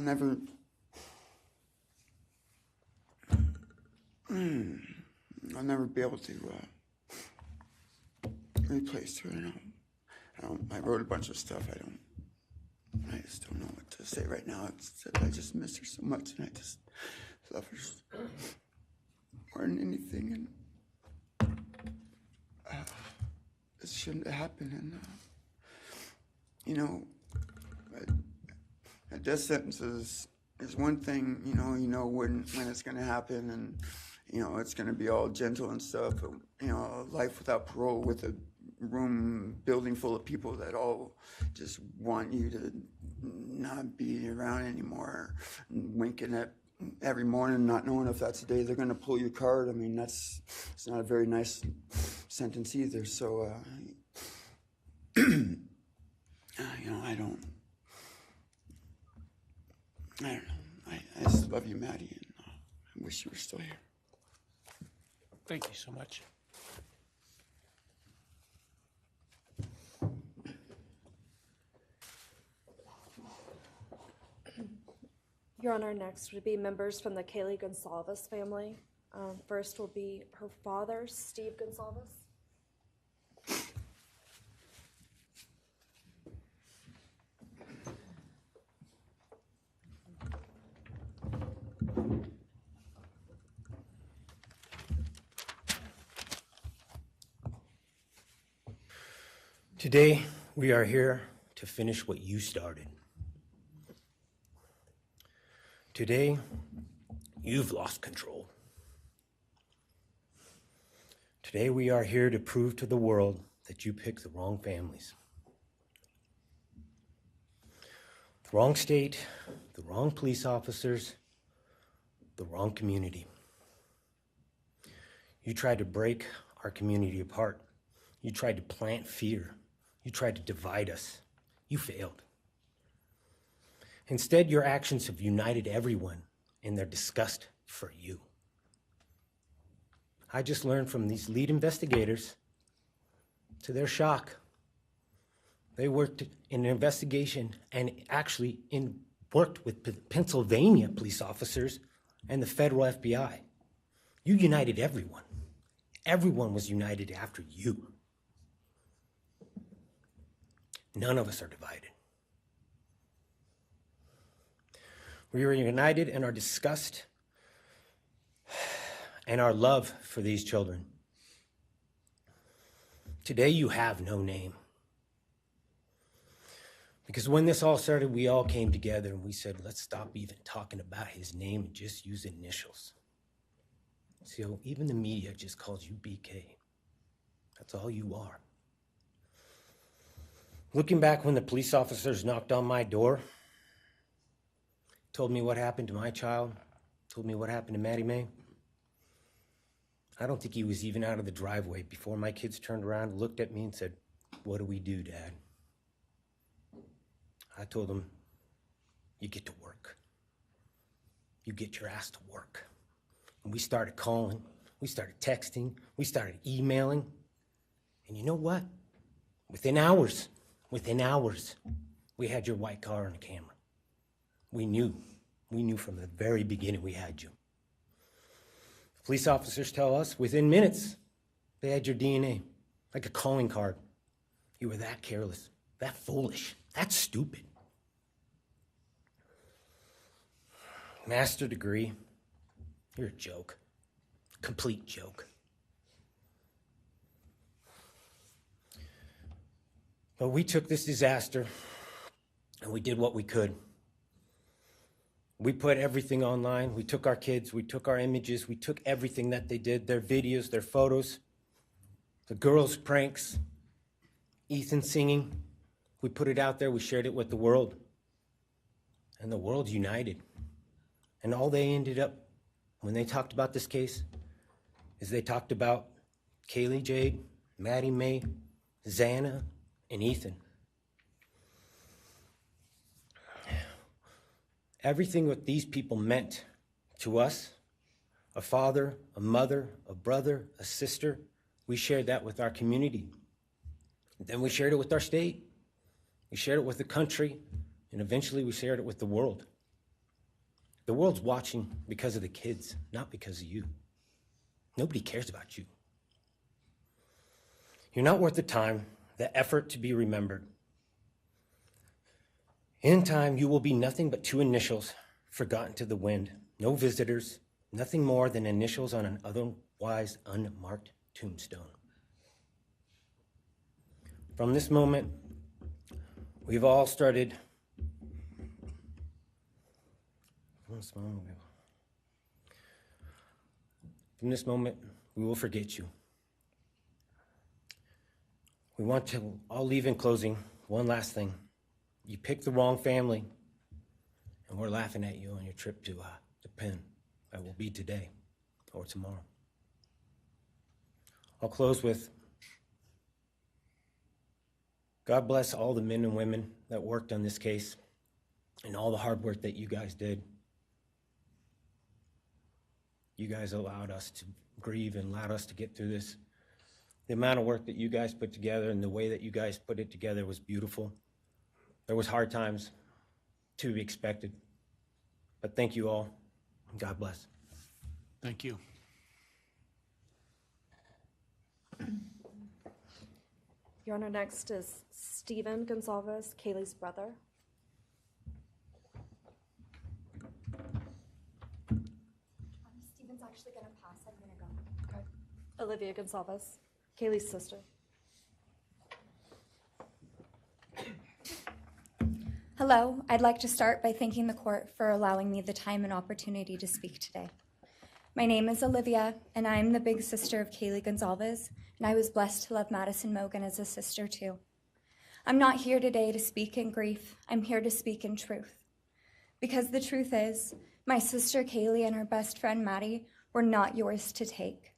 never be able to replace her. I wrote a bunch of stuff. I just don't know what to say right now. I just miss her so much, and I just love her more than anything. And it shouldn't have happened. And a death sentence is one thing, you know when it's going to happen, and it's going to be all gentle and stuff. But, life without parole, with a building full of people that all just want you to not be around anymore, winking at every morning, not knowing if that's the day they're going to pull your card. I mean, it's not a very nice sentence either. So, I don't know. I just love you, Maddie, and I wish you were still here. Thank you so much. Your Honor, next would be members from the Kaylee Goncalves family. First will be her father, Steve Goncalves. Today, we are here to finish what you started. Today, you've lost control. Today, we are here to prove to the world that you picked the wrong families. The wrong state, the wrong police officers, the wrong community. You tried to break our community apart. You tried to plant fear. You tried to divide us. You failed. Instead, your actions have united everyone in their disgust for you. I just learned from these lead investigators, to their shock, they worked in an investigation and actually worked with Pennsylvania police officers and the federal FBI. You united everyone. Everyone was united after you. None of us are divided. We are united in our disgust and our love for these children. Today you have no name. Because when this all started, we all came together and we said, let's stop even talking about his name and just use initials. So even the media just calls you BK. That's all you are. Looking back when the police officers knocked on my door, told me what happened to my child, told me what happened to Maddie Mae, I don't think he was even out of the driveway before my kids turned around, looked at me and said, what do we do, Dad? I told them, you get to work. You get your ass to work. And we started calling, we started texting, we started emailing. And you know what? Within hours, we had your white car on the camera. We knew from the very beginning we had you. Police officers tell us within minutes they had your DNA, like a calling card. You were that careless, that foolish, that stupid. Master degree, you're a joke, complete joke. But we took this disaster and we did what we could. We put everything online. We took our kids, we took our images, we took everything that they did, their videos, their photos, the girls' pranks, Ethan singing. We put it out there, we shared it with the world. And the world united. And all they ended up, when they talked about this case, is they talked about Kaylee Jade, Maddie Mae, Xana, and Ethan. Everything what these people meant to us, a father, a mother, a brother, a sister, we shared that with our community. Then we shared it with our state. We shared it with the country, and eventually we shared it with the world. The world's watching because of the kids, not because of you. Nobody cares about you. You're not worth the time, the effort to be remembered. In time, you will be nothing but two initials forgotten to the wind. No visitors, nothing more than initials on an otherwise unmarked tombstone. From this moment, we've all started From this moment, we will forget you. We want to all leave in closing. One last thing. You picked the wrong family, and we're laughing at you on your trip to the pen. That will be today or tomorrow. I'll close with, God bless all the men and women that worked on this case and all the hard work that you guys did. You guys allowed us to grieve and allowed us to get through this. The amount of work that you guys put together and the way that you guys put it together was beautiful. There was hard times to be expected, but thank you all. God bless. Thank you. Your Honor, next is Stephen Goncalves, Kaylee's brother. Stephen's actually gonna pass. I'm gonna go. Okay. Olivia Goncalves, Kaylee's sister. Hello, I'd like to start by thanking the court for allowing me the time and opportunity to speak today. My name is Olivia, and I'm the big sister of Kaylee Goncalves, and I was blessed to love Madison Mogen as a sister too. I'm not here today to speak in grief, I'm here to speak in truth. Because the truth is, my sister Kaylee and her best friend Maddie were not yours to take.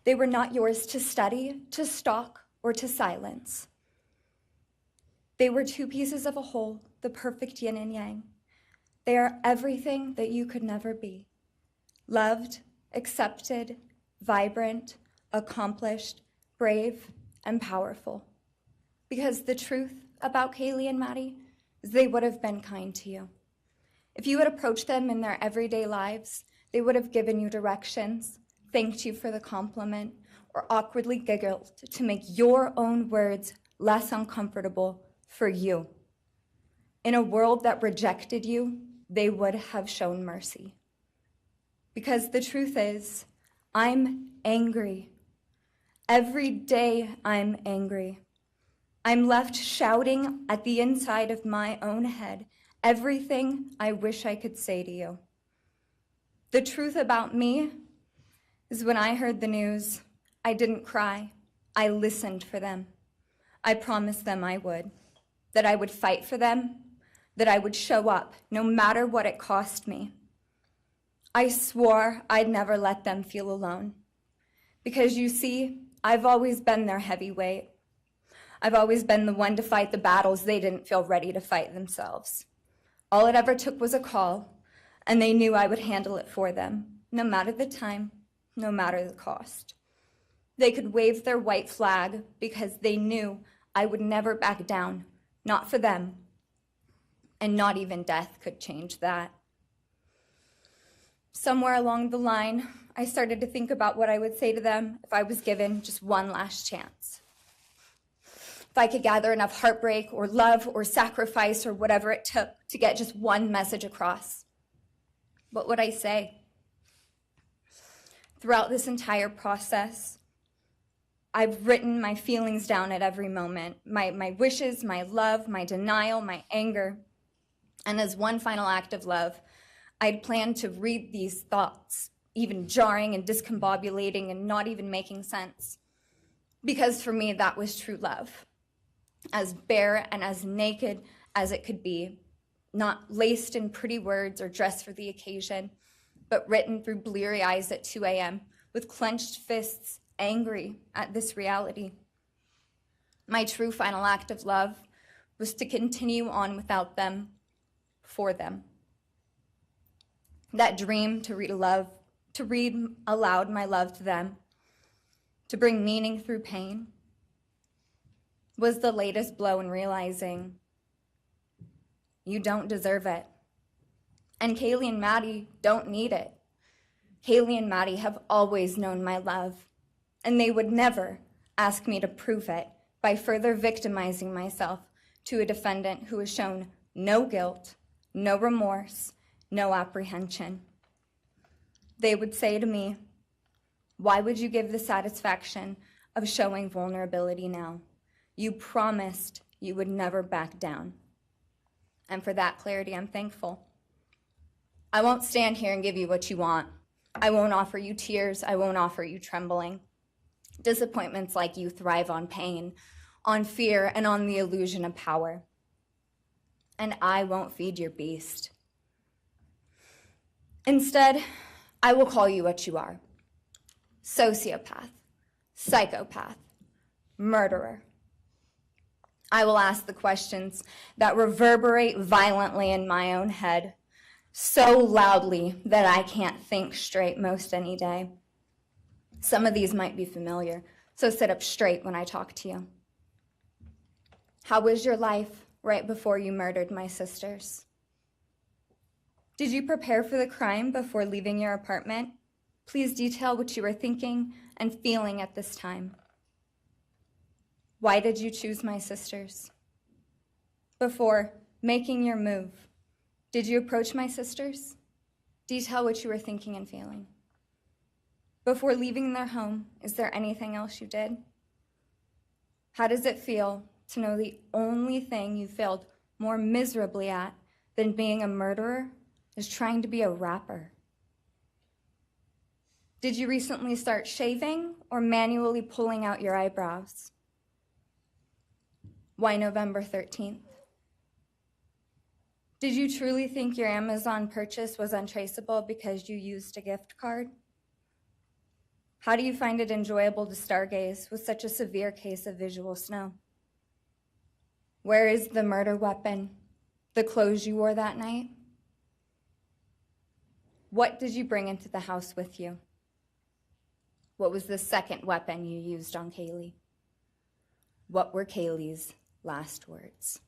They were not yours to study, to stalk, or to silence. They were two pieces of a whole, the perfect yin and yang. They are everything that you could never be. Loved, accepted, vibrant, accomplished, brave, and powerful. Because the truth about Kaylee and Maddie is they would have been kind to you. If you had approached them in their everyday lives, they would have given you directions, thanked you for the compliment, or awkwardly giggled to make your own words less uncomfortable for you. In a world that rejected you, they would have shown mercy. Because the truth is, I'm angry. Every day I'm angry. I'm left shouting at the inside of my own head everything I wish I could say to you. The truth about me is when I heard the news, I didn't cry. I listened for them. I promised them I would, that I would fight for them, that I would show up no matter what it cost me. I swore I'd never let them feel alone. Because you see, I've always been their heavyweight. I've always been the one to fight the battles they didn't feel ready to fight themselves. All it ever took was a call, and they knew I would handle it for them, no matter the time, no matter the cost. They could wave their white flag because they knew I would never back down, not for them, and not even death could change that. Somewhere along the line, I started to think about what I would say to them if I was given just one last chance. If I could gather enough heartbreak or love or sacrifice or whatever it took to get just one message across, what would I say? Throughout this entire process, I've written my feelings down at every moment, my wishes, my love, my denial, my anger. And as one final act of love, I'd planned to read these thoughts, even jarring and discombobulating and not even making sense. Because for me, that was true love. As bare and as naked as it could be, not laced in pretty words or dressed for the occasion, but written through bleary eyes at 2 a.m. with clenched fists, angry at this reality. My true final act of love was to continue on without them, for them. That dream to read aloud my love to them, to bring meaning through pain, was the latest blow in realizing you don't deserve it. And Kaylee and Maddie don't need it. Kaylee and Maddie have always known my love, and they would never ask me to prove it by further victimizing myself to a defendant who has shown no guilt, no remorse, no apprehension. They would say to me, why would you give the satisfaction of showing vulnerability now? You promised you would never back down. And for that clarity, I'm thankful. I won't stand here and give you what you want. I won't offer you tears. I won't offer you trembling. Disappointments like you thrive on pain, on fear, and on the illusion of power. And I won't feed your beast. Instead, I will call you what you are: sociopath, psychopath, murderer. I will ask the questions that reverberate violently in my own head, so loudly that I can't think straight most any day. Some of these might be familiar, so sit up straight when I talk to you. How was your life right before you murdered my sisters? Did you prepare for the crime before leaving your apartment? Please detail what you were thinking and feeling at this time. Why did you choose my sisters? Before making your move, did you approach my sisters? Detail what you were thinking and feeling. Before leaving their home, is there anything else you did? How does it feel to know the only thing you failed more miserably at than being a murderer is trying to be a rapper? Did you recently start shaving or manually pulling out your eyebrows? Why November 13th? Did you truly think your Amazon purchase was untraceable because you used a gift card? How do you find it enjoyable to stargaze with such a severe case of visual snow? Where is the murder weapon, the clothes you wore that night? What did you bring into the house with you? What was the second weapon you used on Kaylee? What were Kaylee's last words?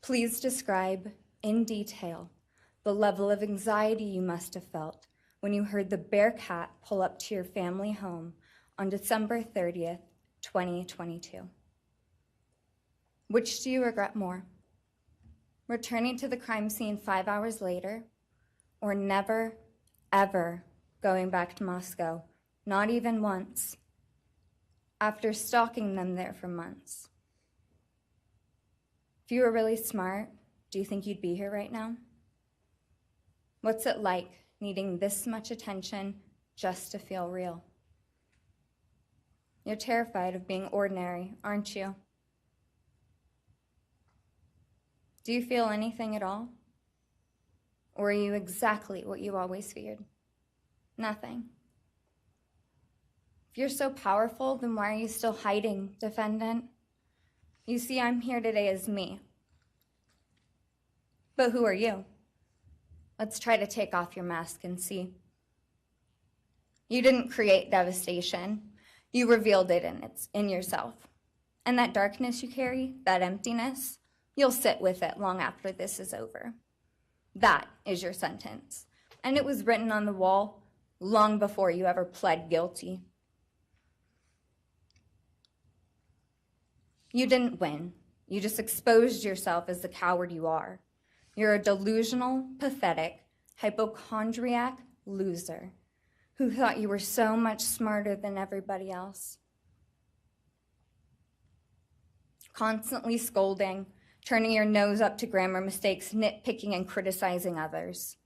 Please describe in detail the level of anxiety you must have felt when you heard the Bearcat pull up to your family home on December 30th, 2022. Which do you regret more? Returning to the crime scene 5 hours later, or never, ever going back to Moscow, not even once, after stalking them there for months? If you were really smart, do you think you'd be here right now? What's it like needing this much attention just to feel real? You're terrified of being ordinary, aren't you? Do you feel anything at all? Or are you exactly what you always feared? Nothing. If you're so powerful, then why are you still hiding, defendant? You see, I'm here today as me. But who are you? Let's try to take off your mask and see. You didn't create devastation. You revealed it in yourself. And that darkness you carry, that emptiness, you'll sit with it long after this is over. That is your sentence. And it was written on the wall long before you ever pled guilty. You didn't win. You just exposed yourself as the coward you are. You're a delusional, pathetic, hypochondriac loser who thought you were so much smarter than everybody else. Constantly scolding, turning your nose up to grammar mistakes, nitpicking and criticizing others.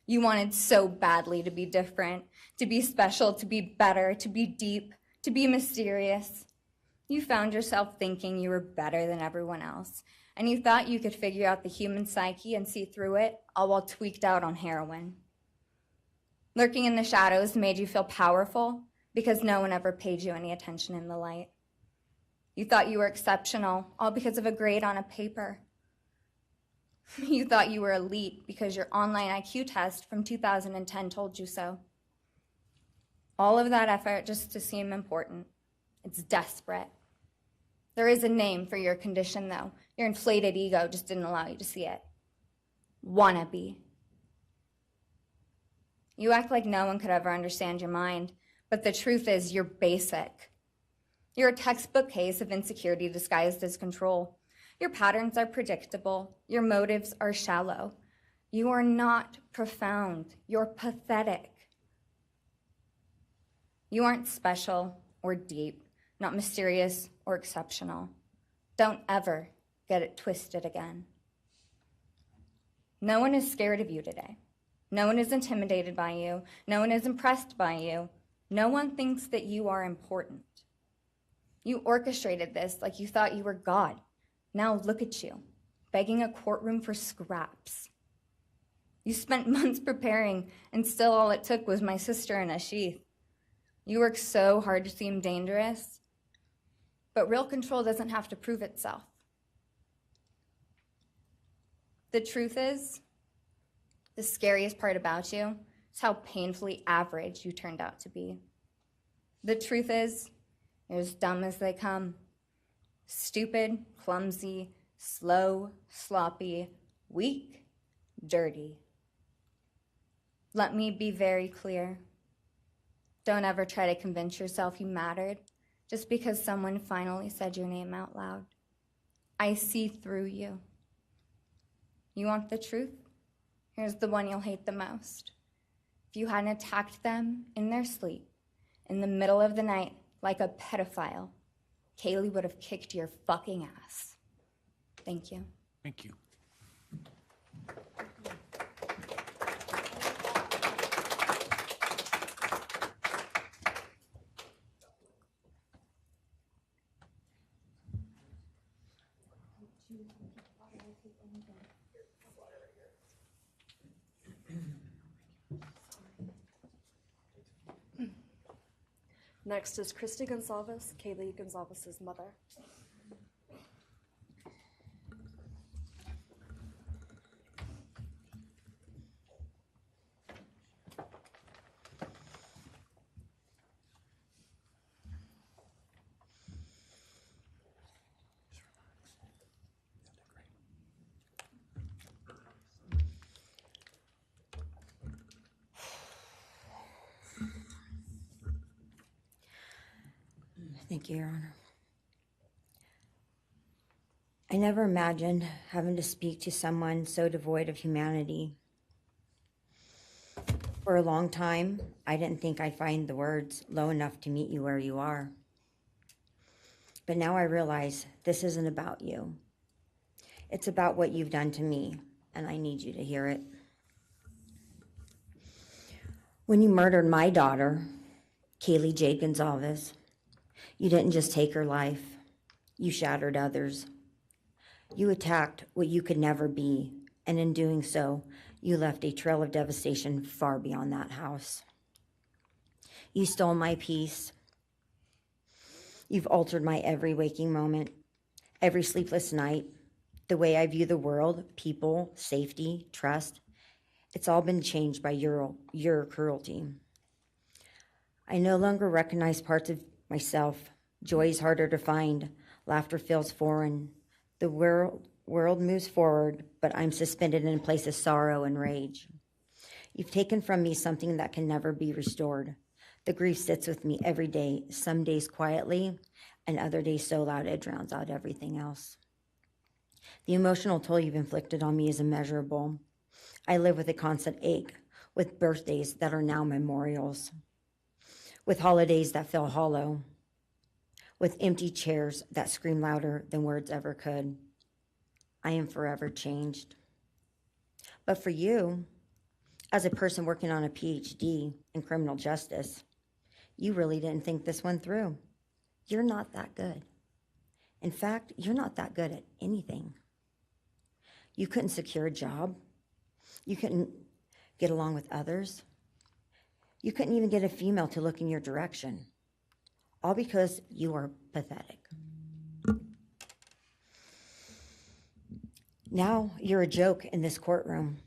You wanted so badly to be different, to be special, to be better, to be deep, to be mysterious. You found yourself thinking you were better than everyone else, and you thought you could figure out the human psyche and see through it, all while tweaked out on heroin. Lurking in the shadows made you feel powerful because no one ever paid you any attention in the light. You thought you were exceptional, all because of a grade on a paper. You thought you were elite because your online IQ test from 2010 told you so. All of that effort just to seem important. It's desperate. There is a name for your condition, though. Your inflated ego just didn't allow you to see it. Wannabe. You act like no one could ever understand your mind, but the truth is you're basic. You're a textbook case of insecurity disguised as control. Your patterns are predictable. Your motives are shallow. You are not profound. You're pathetic. You aren't special or deep, not mysterious or exceptional. Don't ever get it twisted again. No one is scared of you today. No one is intimidated by you. No one is impressed by you. No one thinks that you are important. You orchestrated this like you thought you were God. Now look at you, begging a courtroom for scraps. You spent months preparing, and still all it took was my sister in a sheath. You work so hard to seem dangerous, but real control doesn't have to prove itself. The truth is, the scariest part about you is how painfully average you turned out to be. The truth is, you're as dumb as they come. Stupid, clumsy, slow, sloppy, weak, dirty. Let me be very clear. Don't ever try to convince yourself you mattered just because someone finally said your name out loud. I see through you. You want the truth? Here's the one you'll hate the most. If you hadn't attacked them in their sleep, in the middle of the night, like a pedophile, Kaylee would have kicked your fucking ass. Thank you. Thank you. Next is Christy Goncalves, Kaylee Goncalves' mother. Thank you, Your Honor. I never imagined having to speak to someone so devoid of humanity. For a long time, I didn't think I'd find the words low enough to meet you where you are. But now I realize this isn't about you. It's about what you've done to me, and I need you to hear it. When you murdered my daughter, Kaylee Jade Goncalves, you didn't just take her life, you shattered others. You attacked what you could never be, and in doing so, you left a trail of devastation far beyond that house. You stole my peace. You've altered my every waking moment, every sleepless night, the way I view the world, people, safety, trust. It's all been changed by your cruelty. I no longer recognize parts of myself. Joy is harder to find. Laughter feels foreign. The world moves forward, but I'm suspended in a place of sorrow and rage. You've taken from me something that can never be restored. The grief sits with me every day, some days quietly, and other days so loud it drowns out everything else. The emotional toll you've inflicted on me is immeasurable. I live with a constant ache, with birthdays that are now memorials, with holidays that feel hollow, with empty chairs that scream louder than words ever could. I am forever changed. But for you, as a person working on a PhD in criminal justice, you really didn't think this one through. You're not that good. In fact, you're not that good at anything. You couldn't secure a job. You couldn't get along with others. You couldn't even get a female to look in your direction. All because you are pathetic. Now you're a joke in this courtroom.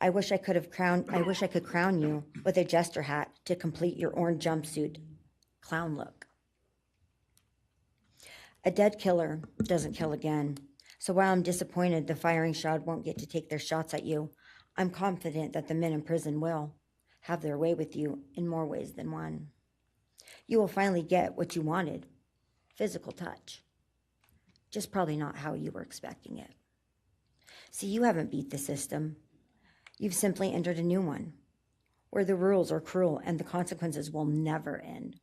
I wish I could crown you with a jester hat to complete your orange jumpsuit clown look. A dead killer doesn't kill again. So while I'm disappointed the firing squad won't get to take their shots at you, I'm confident that the men in prison will have their way with you in more ways than one. You will finally get what you wanted, physical touch. Just probably not how you were expecting it. See, you haven't beat the system. You've simply entered a new one, where the rules are cruel and the consequences will never end.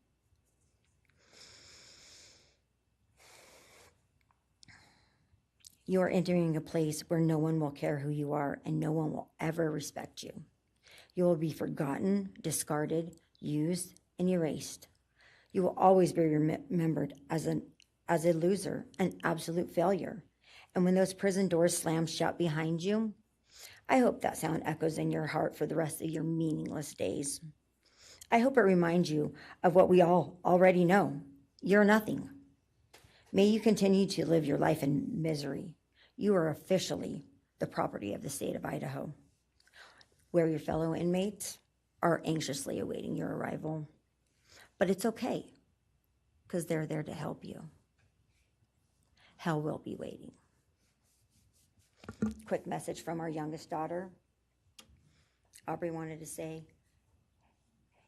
You are entering a place where no one will care who you are and no one will ever respect you. You will be forgotten, discarded, used, and erased. You will always be remembered as a loser, an absolute failure. And when those prison doors slam shut behind you, I hope that sound echoes in your heart for the rest of your meaningless days. I hope it reminds you of what we all already know. You're nothing. May you continue to live your life in misery. You are officially the property of the state of Idaho, where your fellow inmates are anxiously awaiting your arrival. But it's okay, because they're there to help you. Hell will be waiting. Quick message from our youngest daughter. Aubrey wanted to say,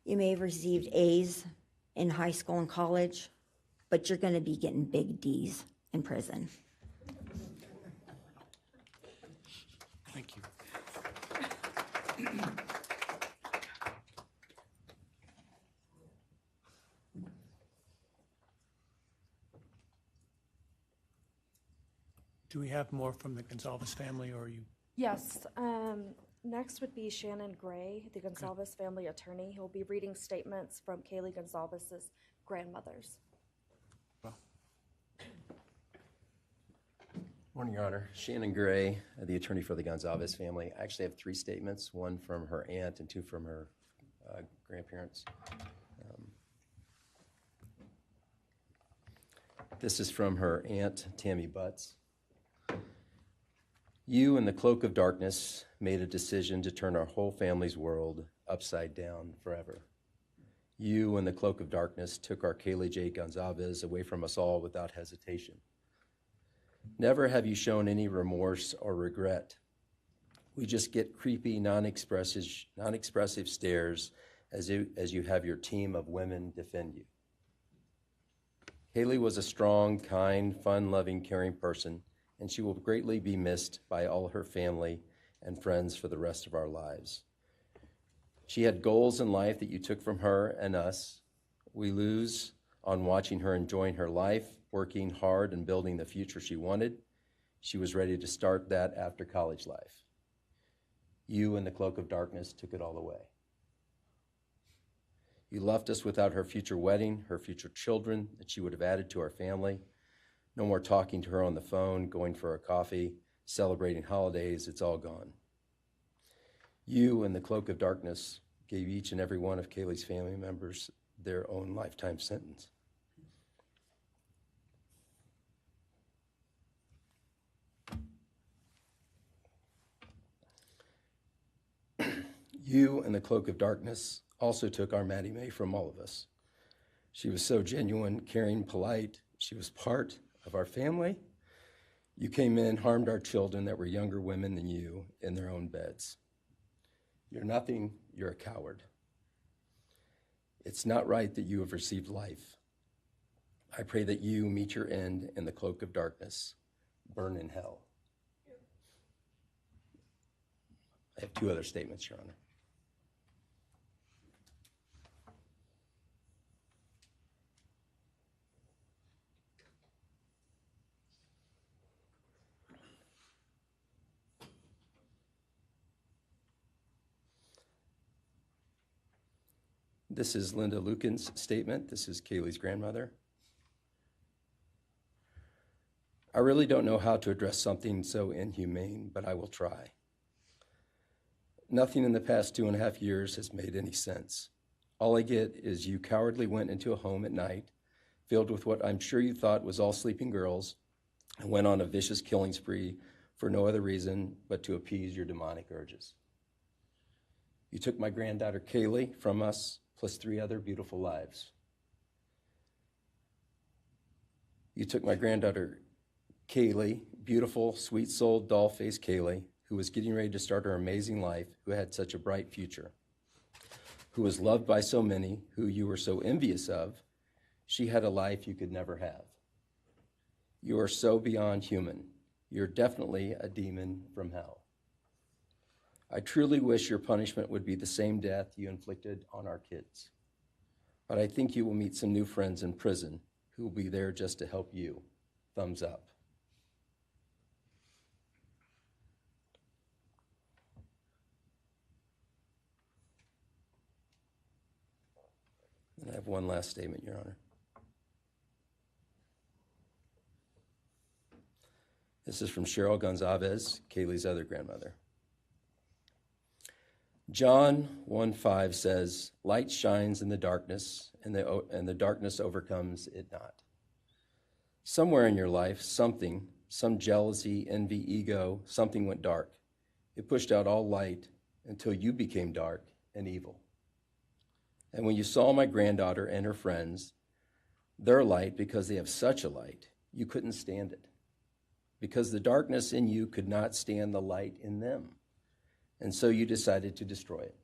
you may have received A's in high school and college, but you're going to be getting big D's in prison. Thank you. Do we have more from the Goncalves family, or are you? Yes. Next would be Shannon Gray, the Goncalves family attorney. He'll be reading statements from Kaylee Goncalves' grandmothers. Well, Morning, Your Honor. Shannon Gray, the attorney for the Goncalves family. I actually have 3 statements, one from her aunt and 2 from her grandparents. This is from her aunt, Tammy Butts. You, in the cloak of darkness, made a decision to turn our whole family's world upside down forever. You, in the cloak of darkness, took our Kaylee J. Goncalves away from us all without hesitation. Never have you shown any remorse or regret. We just get creepy, non-expressive stares as you have your team of women defend you. Kaylee was a strong, kind, fun-loving, caring person, and she will greatly be missed by all her family and friends for the rest of our lives. She had goals in life that you took from her and us. We lose on watching her enjoying her life, working hard and building the future she wanted. She was ready to start that after college life. You, in the cloak of darkness, took it all away. You left us without her future wedding, her future children that she would have added to our family. No more talking to her on the phone, going for a coffee, celebrating holidays. It's all gone. You, in the cloak of darkness, gave each and every one of Kaylee's family members their own lifetime sentence. You, in the cloak of darkness, also took our Maddie Mae from all of us. She was so genuine, caring, polite. She was part of our family. You came in, harmed our children that were younger women than you in their own beds. You're nothing, you're a coward. It's not right that you have received life. I pray that you meet your end in the cloak of darkness, burn in hell. I have 2 other statements, Your Honor. This is Linda Lucan's statement. This is Kaylee's grandmother. I really don't know how to address something so inhumane, but I will try. Nothing in the past 2.5 years has made any sense. All I get is you cowardly went into a home at night, filled with what I'm sure you thought was all sleeping girls, and went on a vicious killing spree for no other reason but to appease your demonic urges. You took my granddaughter Kaylee from us, plus 3 other beautiful lives. You took my granddaughter Kaylee, beautiful, sweet-souled, doll-faced Kaylee, who was getting ready to start her amazing life, who had such a bright future, who was loved by so many, who you were so envious of. She had a life you could never have. You are so beyond human. You're definitely a demon from hell. I truly wish your punishment would be the same death you inflicted on our kids. But I think you will meet some new friends in prison who will be there just to help you. Thumbs up. I have one last statement, Your Honor. This is from Cheryl Goncalves, Kaylee's other grandmother. John 1:5 says, "Light shines in the darkness, and the darkness overcomes it not." Somewhere in your life, some jealousy, envy, ego, something went dark. It pushed out all light until you became dark and evil. And when you saw my granddaughter and her friends, their light, because they have such a light, you couldn't stand it. Because the darkness in you could not stand the light in them. And so you decided to destroy it.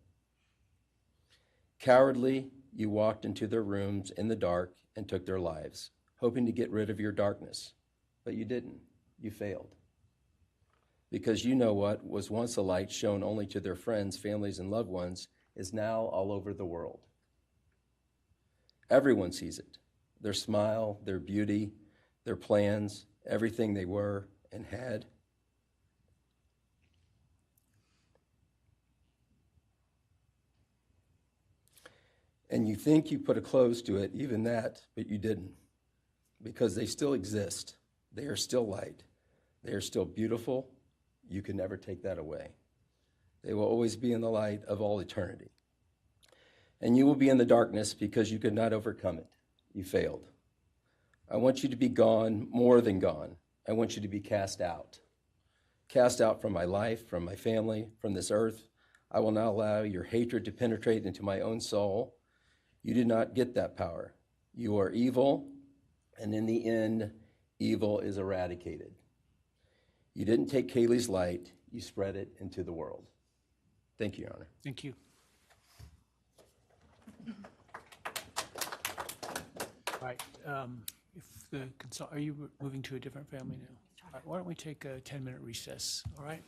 Cowardly, you walked into their rooms in the dark and took their lives, hoping to get rid of your darkness. But you didn't. You failed. Because you know what was once a light shown only to their friends, families, and loved ones is now all over the world. Everyone sees it. Their smile, their beauty, their plans, everything they were and had. And you think you put a close to it, even that, but you didn't. Because they still exist. They are still light. They are still beautiful. You can never take that away. They will always be in the light of all eternity. And you will be in the darkness because you could not overcome it. You failed. I want you to be gone, more than gone. I want you to be cast out. Cast out from my life, from my family, from this earth. I will not allow your hatred to penetrate into my own soul. You did not get that power. You are evil, and in the end, evil is eradicated. You didn't take Kaylee's light, you spread it into the world. Thank you, Your Honor. Thank you. All right. Are you moving to a different family now? All right, why don't we take a 10-minute recess, all right?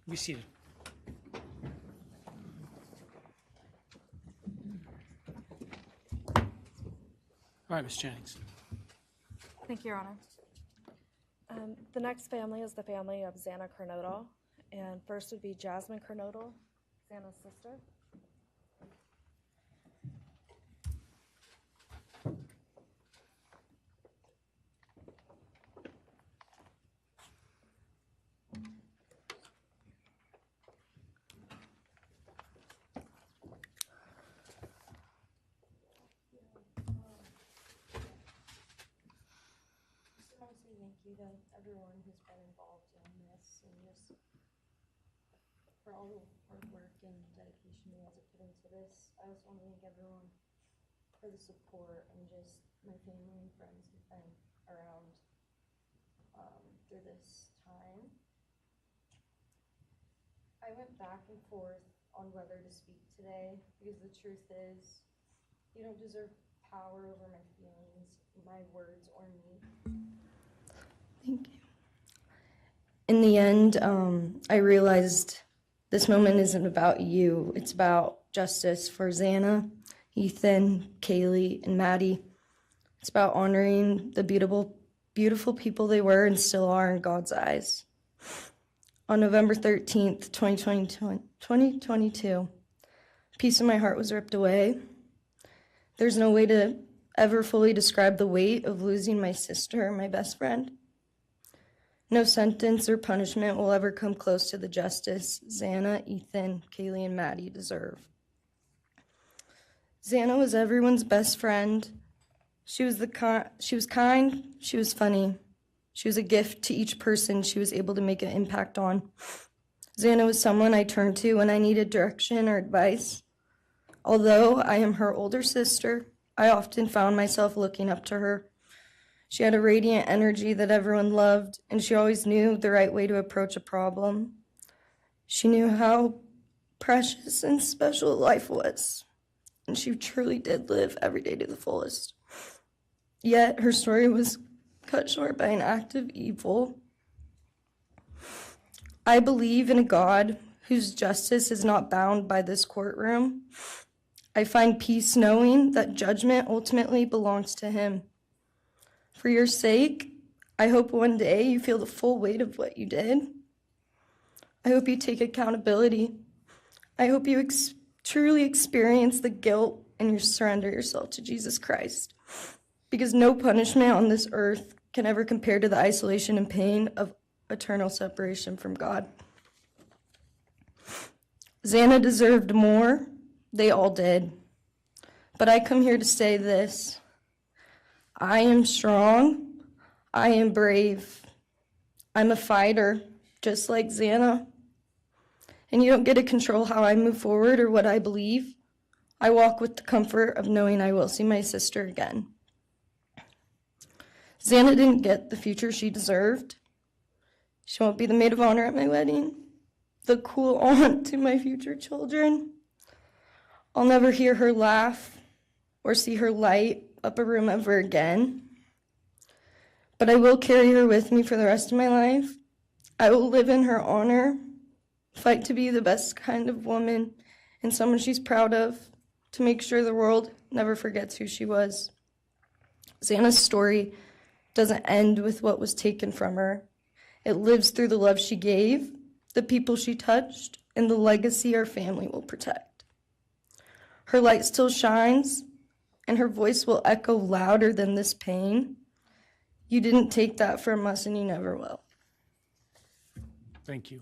Be seated. All right, Ms. Jennings. Thank you, Your Honor. The next family is the family of Xana Kernodle, and first would be Jasmine Kernodle, Xana's sister. Thank you to everyone who's been involved in this and just for all the hard work and dedication you guys have put into this. I also want to thank everyone for the support and just my family and friends who've been around through this time. I went back and forth on whether to speak today because the truth is you don't deserve power over my feelings, my words, or me. Thank you. In the end, I realized this moment isn't about you. It's about justice for Xana, Ethan, Kaylee, and Maddie. It's about honoring the beautiful people they were and still are in God's eyes. On November 13th, 2022, a piece of my heart was ripped away. There's no way to ever fully describe the weight of losing my sister, my best friend. No sentence or punishment will ever come close to the justice Xana, Ethan, Kaylee, and Maddie deserve. Xana was everyone's best friend. She was kind, she was funny. She was a gift to each person she was able to make an impact on. Xana was someone I turned to when I needed direction or advice. Although I am her older sister, I often found myself looking up to her. She had a radiant energy that everyone loved, and she always knew the right way to approach a problem. She knew how precious and special life was, and she truly did live every day to the fullest. Yet her story was cut short by an act of evil. I believe in a God whose justice is not bound by this courtroom. I find peace knowing that judgment ultimately belongs to him. For your sake, I hope one day you feel the full weight of what you did. I hope you take accountability. I hope you truly experience the guilt and you surrender yourself to Jesus Christ. Because no punishment on this earth can ever compare to the isolation and pain of eternal separation from God. Xana deserved more. They all did. But I come here to say this. I am strong. I am brave. I'm a fighter, just like Xana. And you don't get to control how I move forward or what I believe. I walk with the comfort of knowing I will see my sister again. Xana didn't get the future she deserved. She won't be the maid of honor at my wedding, the cool aunt to my future children. I'll never hear her laugh or see her light up a room ever again. But I will carry her with me for the rest of my life. I will live in her honor, fight to be the best kind of woman and someone she's proud of, to make sure the world never forgets who she was. Xana's story doesn't end with what was taken from her. It lives through the love she gave, the people she touched, and the legacy our family will protect. Her light still shines, and her voice will echo louder than this pain. You didn't take that from us, and you never will. Thank you.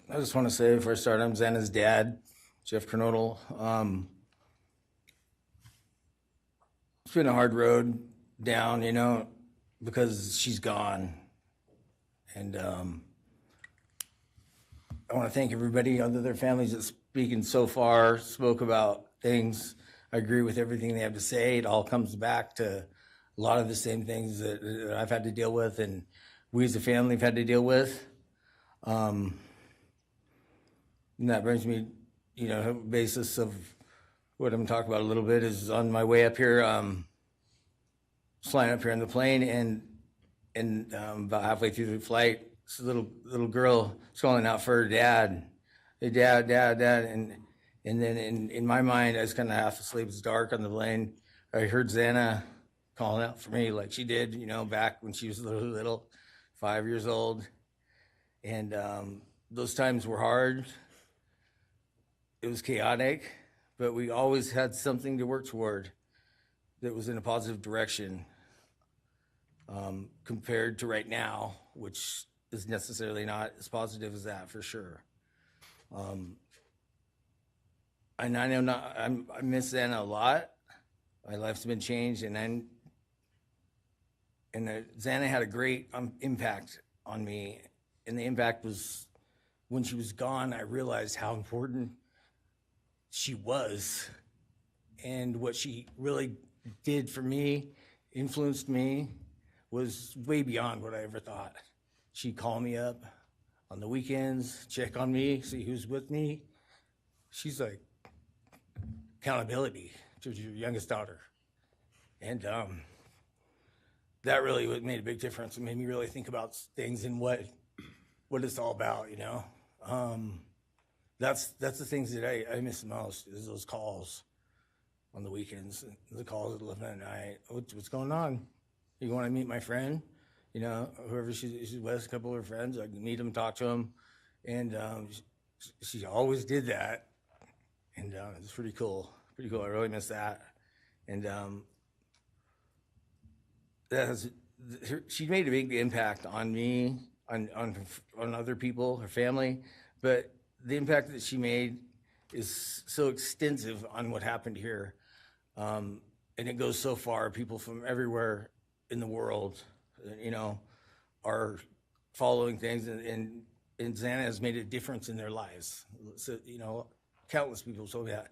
I just want to say before I start, I'm Xana's dad, Jeff Kernodle. It's been a hard road down, because she's gone. And I want to thank everybody, other their families that's speaking so far, spoke about things. I agree with everything they have to say. It all comes back to a lot of the same things that I've had to deal with and we as a family have had to deal with. And that brings me, basis of what I'm talking about a little bit is on my way up here, flying up here in the plane, and about halfway through the flight, this little girl is calling out for her dad. Hey, dad, and then in my mind, I was kind of half asleep. It's dark on the plane. I heard Xana calling out for me like she did, back when she was little, 5 years old. And those times were hard. It was chaotic, but we always had something to work toward that was in a positive direction, compared to right now, which is necessarily not as positive as that for sure. And I know I miss Xana a lot. My life's been changed, and Xana had a great impact on me. And the impact was when she was gone, I realized how important she was and what she really did for me, influenced me, was way beyond what I ever thought. She'd call me up on the weekends, check on me, see who's with me. She's like accountability to your youngest daughter. And that really made a big difference. It made me really think about things and what it's all about, That's the things that I miss the most, is those calls on the weekends, the calls at 11 at night. What's going on? You want to meet my friend? Whoever she's with, a couple of her friends, I can meet them, talk to them. And she always did that. And it's pretty cool. I really miss that. And she made a big impact on me, on other people, her family. But the impact that she made is so extensive on what happened here. And it goes so far. People from everywhere in the world, are following things, and Xana has made a difference in their lives. So, countless people told me that.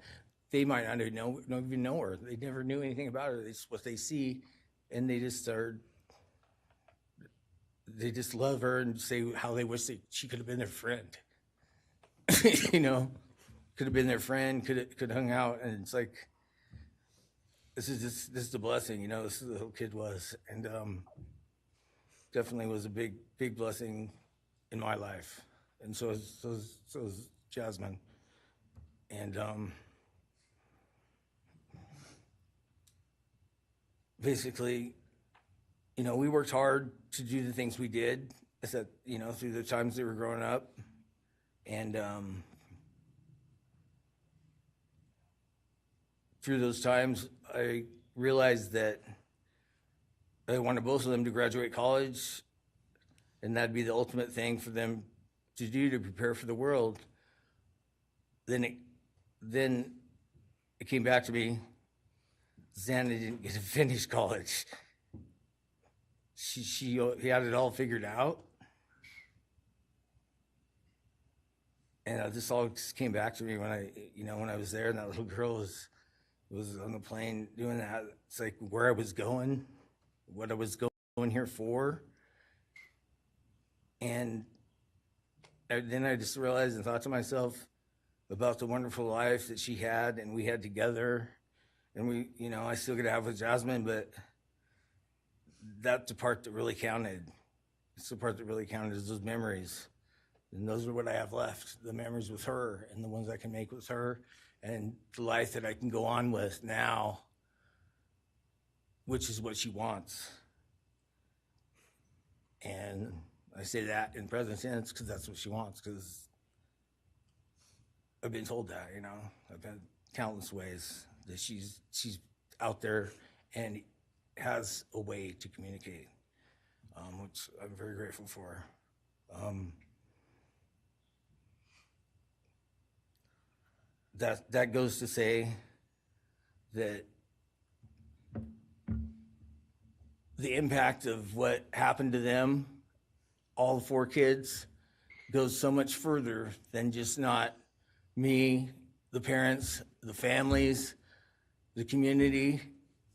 They might not even know her. They never knew anything about her. It's what they see, and they just love her and say how they wish she could have been their friend. Could have been their friend, could hung out, and it's like, this is a blessing, this is the little kid was, and definitely was a big blessing in my life, and so is Jasmine, and basically, we worked hard to do the things we did, through the times they were growing up, and through those times, I realized that I wanted both of them to graduate college, and that'd be the ultimate thing for them to do to prepare for the world. Then it came back to me, Xana didn't get to finish college. He had it all figured out. And this all just came back to me when I was there, and that little girl was on the plane doing that. It's like where I was going, what I was going here for. And then I just realized and thought to myself about the wonderful life that she had and we had together. And I still get to have with Jasmine, but that's the part that really counted. It's the part that really counted, is those memories. And those are what I have left, the memories with her and the ones I can make with her, and the life that I can go on with now, which is what she wants. And I say that in present tense because that's what she wants, because I've been told that, I've been countless ways that she's out there and has a way to communicate, which I'm very grateful for. That goes to say that the impact of what happened to them, all 4 kids, goes so much further than just not me, the parents, the families, the community.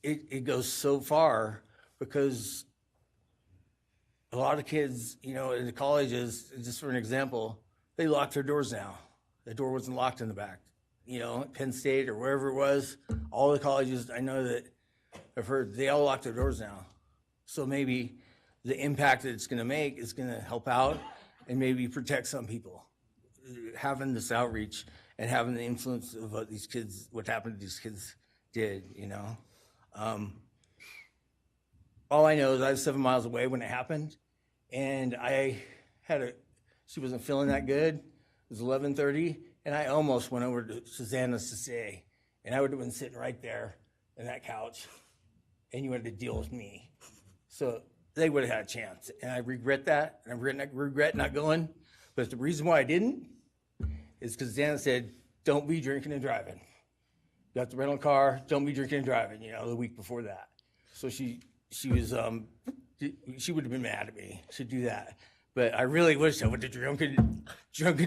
It goes so far, because a lot of kids, in the colleges, just for an example, they lock their doors now. The door wasn't locked in the back. at Penn State or wherever it was, all the colleges, I know that I've heard they all lock their doors now. So maybe the impact that it's going to make is going to help out and maybe protect some people. Having this outreach and having the influence of what happened to these kids did, all I know is I was 7 miles away when it happened, and she wasn't feeling that good. It was 11:30, and I almost went over to Susanna's to say, and I would have been sitting right there on that couch, and you had to deal with me. So they would have had a chance, and I regret that, and I regret not going. But the reason why I didn't is because Susanna said, don't be drinking and driving. You got the rental car, don't be drinking and driving, the week before that. So she would have been mad at me to do that. But I really wish I would have drunk and drove,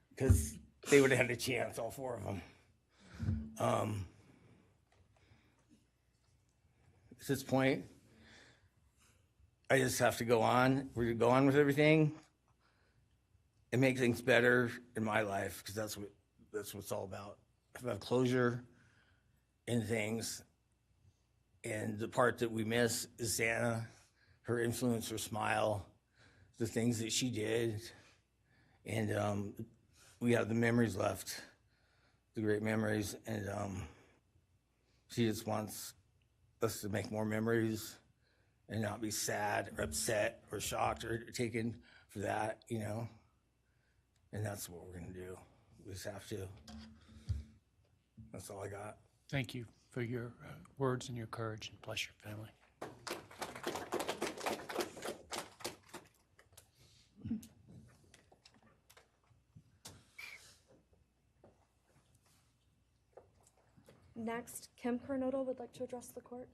because they would have had a chance, all four of them. At this point, I just have to go on. We're going to go on with everything and make things better in my life, because that's what it's all about. If I have closure in things, and the part that we miss is Xana, her influence, her smile, the things that she did, and we have the memories left, the great memories, and she just wants us to make more memories and not be sad or upset or shocked or taken for that, and that's what we're going to do. We just have to. That's all I got. Thank you for your words and your courage, and bless your family. Next, Kim Kernodle would like to address the court.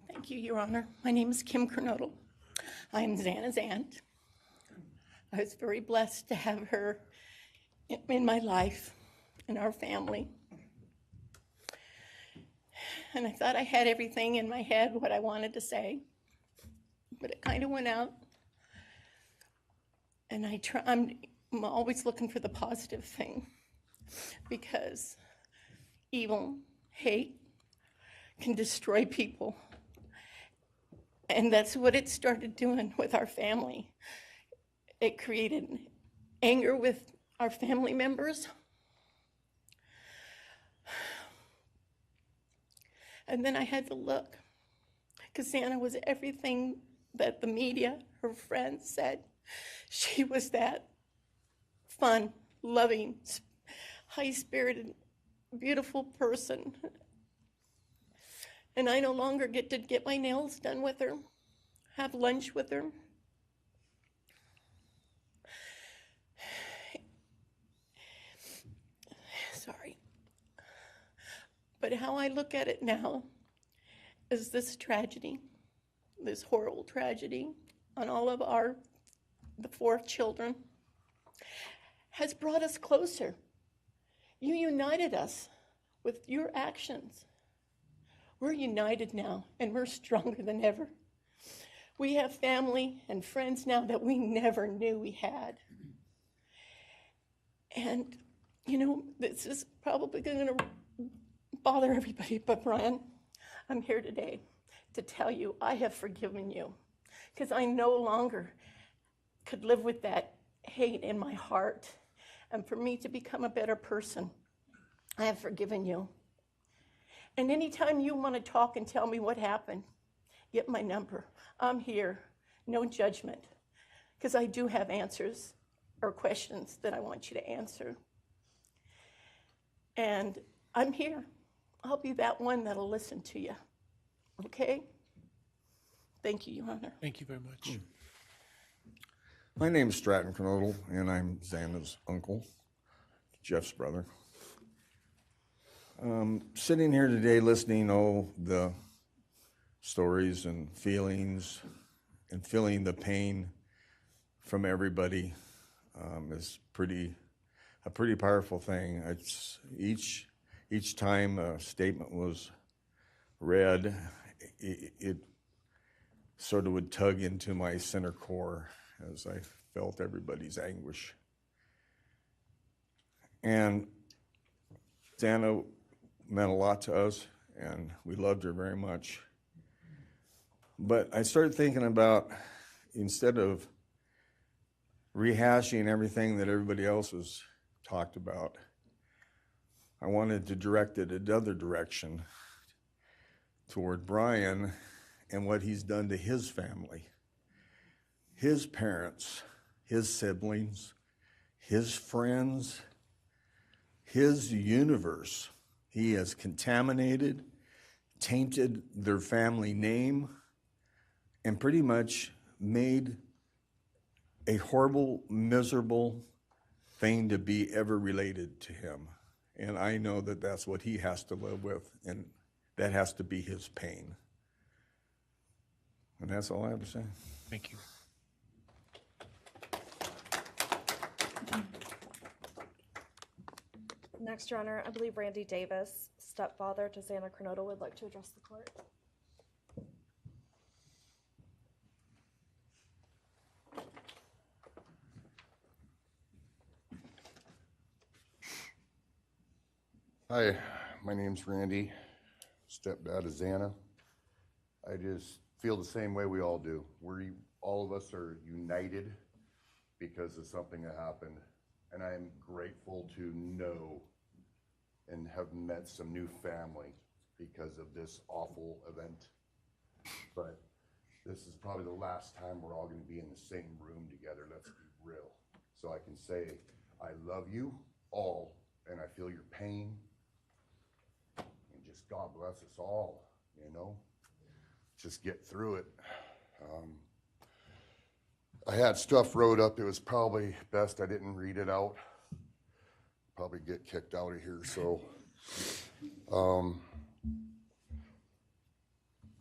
Thank you, Your Honor. My name is Kim Kernodle. I am Xana's aunt. I was very blessed to have her in my life, in our family. And I thought I had everything in my head, what I wanted to say, but it kind of went out. And I'm always looking for the positive thing, because evil, hate can destroy people. And that's what it started doing with our family. It created anger with our family members. And then I had to look, because Xana was everything that the media, her friends said. She was that fun, loving, high-spirited, beautiful person. And I no longer get to get my nails done with her, have lunch with her. Sorry. But how I look at it now is this tragedy, this horrible tragedy on all of the 4 children, has brought us closer. You united us with your actions. We're united now, and we're stronger than ever. We have family and friends now that we never knew we had. And, this is probably going to bother everybody, but Bryan, I'm here today to tell you I have forgiven you, because I no longer could live with that hate in my heart. And for me to become a better person, I have forgiven you. And anytime you want to talk and tell me what happened, get my number. I'm here, no judgment, because I do have answers or questions that I want you to answer. And I'm here. I'll be that one that'll listen to you. Okay? Thank you, Your Honor. Thank you very much. My name is Stratton Kernodle, and I'm Xana's uncle, Jeff's brother. Sitting here today listening to all the stories and feelings and feeling the pain from everybody is a pretty powerful thing. It's each time a statement was read, it sort of would tug into my center core as I felt everybody's anguish. And Xana meant a lot to us, and we loved her very much. But I started thinking about, instead of rehashing everything that everybody else has talked about, I wanted to direct it another direction toward Bryan and what he's done to his family, his parents, his siblings, his friends, his universe. He has contaminated, tainted their family name, and pretty much made a horrible, miserable thing to be ever related to him. And I know that that's what he has to live with, and that has to be his pain. And that's all I have to say. Thank you. Next, Your Honor, I believe Randy Davis, stepfather to Xana Kernodle, would like to address the court. Hi, my name's Randy, stepdad of Xana. I just feel the same way we all do. All of us are united because of something that happened, and I am grateful to know and have met some new family because of this awful event. But this is probably the last time we're all going to be in the same room together, let's be real. So I can say, I love you all, and I feel your pain. And just God bless us all, you know? Just get through it. I had stuff wrote up. It was probably best I didn't read it out. Probably get kicked out of here, so.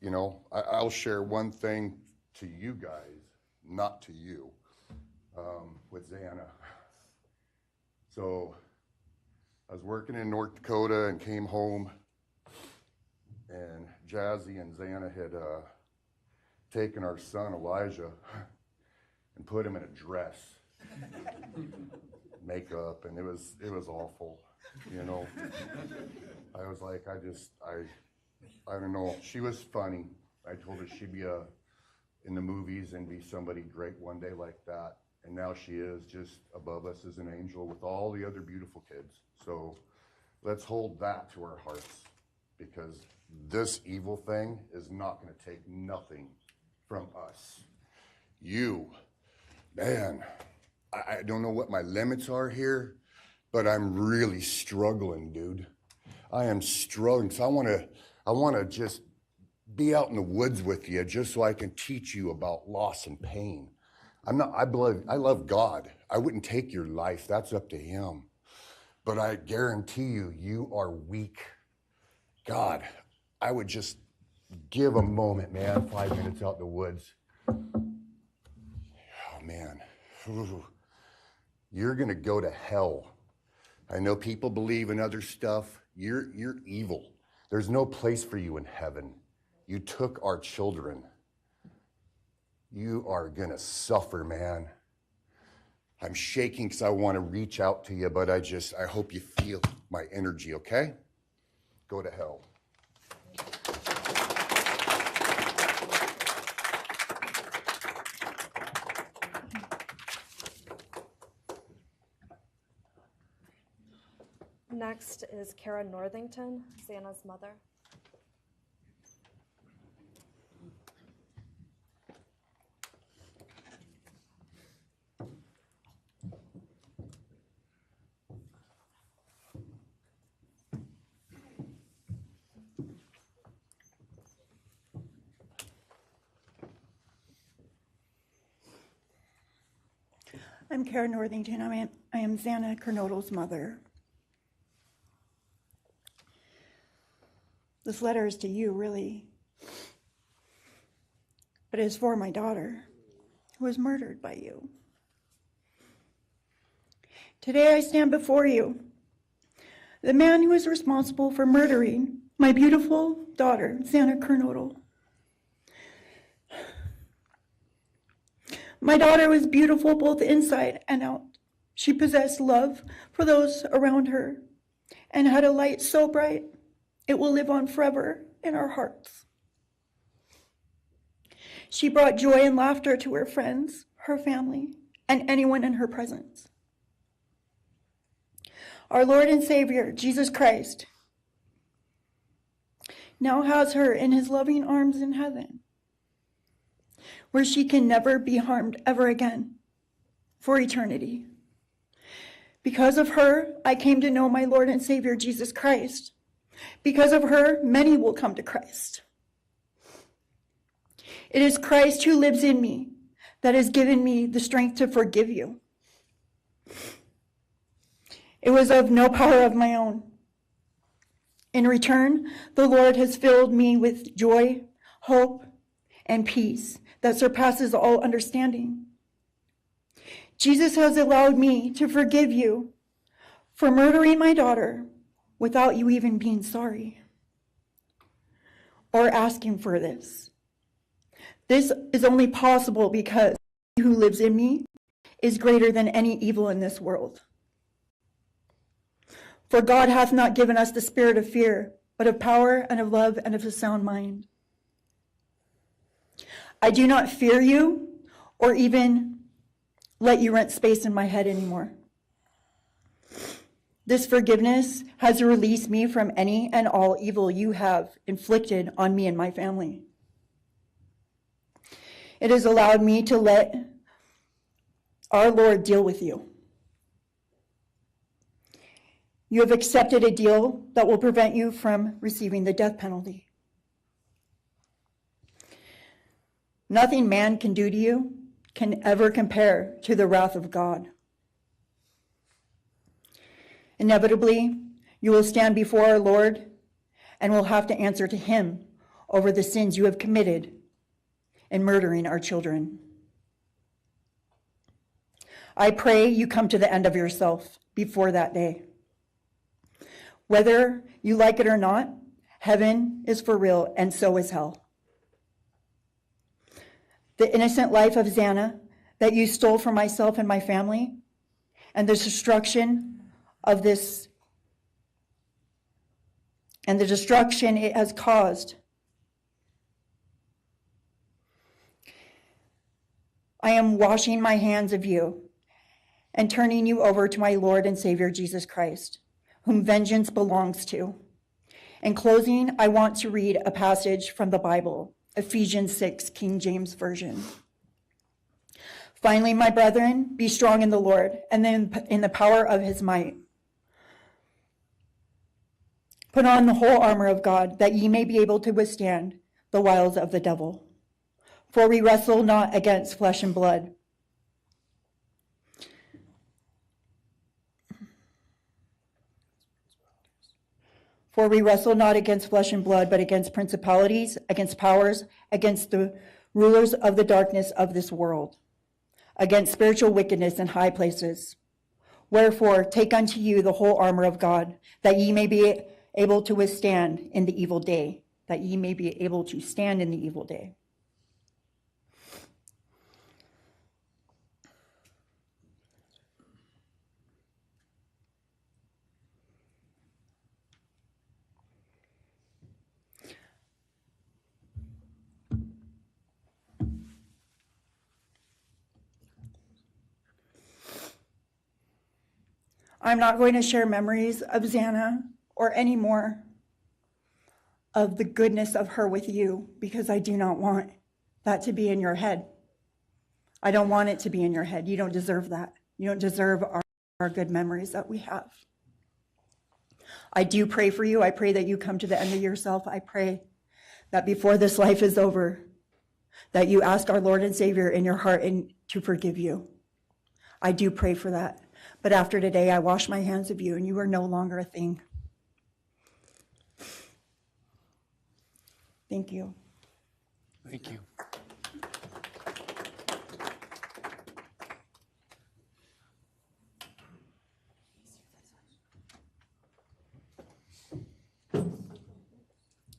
You know, I'll share one thing to you guys, not to you, with Xana. So I was working in North Dakota and came home, and Jazzy and Xana had taken our son Elijah and put him in a dress, makeup, and it was awful, you know. I was like, I don't know. She was funny. I told her she'd be in the movies and be somebody great one day like that. And now she is just above us as an angel with all the other beautiful kids. So let's hold that to our hearts, because this evil thing is not going to take nothing from us. You, man, I don't know what my limits are here, but I'm really struggling, dude. I am struggling. So I want to just be out in the woods with you, just so I can teach you about loss and pain. I love God. I wouldn't take your life. That's up to him. But I guarantee you, you are weak. God, I would just give a moment, man, 5 minutes out in the woods. Oh, man. Ooh. You're going to go to hell. I know people believe in other stuff. You're evil. There's no place for you in heaven. You took our children. You are going to suffer, man. I'm shaking because I want to reach out to you, but I hope you feel my energy, okay? Go to hell. Next is Kara Northington, Xana's mother. I'm Kara Northington. I am Xana Kernodle's mother. This letter is to you, really. But it is for my daughter, who was murdered by you. Today I stand before you, the man who is responsible for murdering my beautiful daughter, Xana Kernodle. My daughter was beautiful both inside and out. She possessed love for those around her and had a light so bright it will live on forever in our hearts. She brought joy and laughter to her friends, her family, and anyone in her presence. Our Lord and Savior, Jesus Christ, now has her in his loving arms in heaven, where she can never be harmed ever again for eternity. Because of her, I came to know my Lord and Savior, Jesus Christ. Because of her, many will come to Christ. It is Christ who lives in me that has given me the strength to forgive you. It was of no power of my own. In return, the Lord has filled me with joy, hope, and peace that surpasses all understanding. Jesus has allowed me to forgive you for murdering my daughter without you even being sorry or asking for this. This is only possible because he who lives in me is greater than any evil in this world. For God hath not given us the spirit of fear, but of power and of love and of a sound mind. I do not fear you or even let you rent space in my head anymore. This forgiveness has released me from any and all evil you have inflicted on me and my family. It has allowed me to let our Lord deal with you. You have accepted a deal that will prevent you from receiving the death penalty. Nothing man can do to you can ever compare to the wrath of God. Inevitably, you will stand before our Lord and will have to answer to him over the sins you have committed in murdering our children. I pray you come to the end of yourself before that day. Whether you like it or not, heaven is for real, and so is hell. The innocent life of Xana that you stole from myself and my family, and the destruction it has caused. I am washing my hands of you and turning you over to my Lord and Savior, Jesus Christ, whom vengeance belongs to. In closing, I want to read a passage from the Bible, Ephesians 6, King James Version. Finally, my brethren, be strong in the Lord and then in the power of his might. Put on the whole armor of God, that ye may be able to withstand the wiles of the devil. For we wrestle not against flesh and blood, but against principalities, against powers, against the rulers of the darkness of this world, against spiritual wickedness in high places. Wherefore, take unto you the whole armor of God, that ye may be able to withstand in the evil day, that ye may be able to stand in the evil day. I'm not going to share memories of Xana or any more of the goodness of her with you, because I do not want that to be in your head. I don't want it to be in your head. You don't deserve that. You don't deserve our good memories that we have. I do pray for you. I pray that you come to the end of yourself. I pray that before this life is over, that you ask our Lord and Savior in your heart and to forgive you. I do pray for that. But after today, I wash my hands of you, and you are no longer a thing. Thank you. Thank you.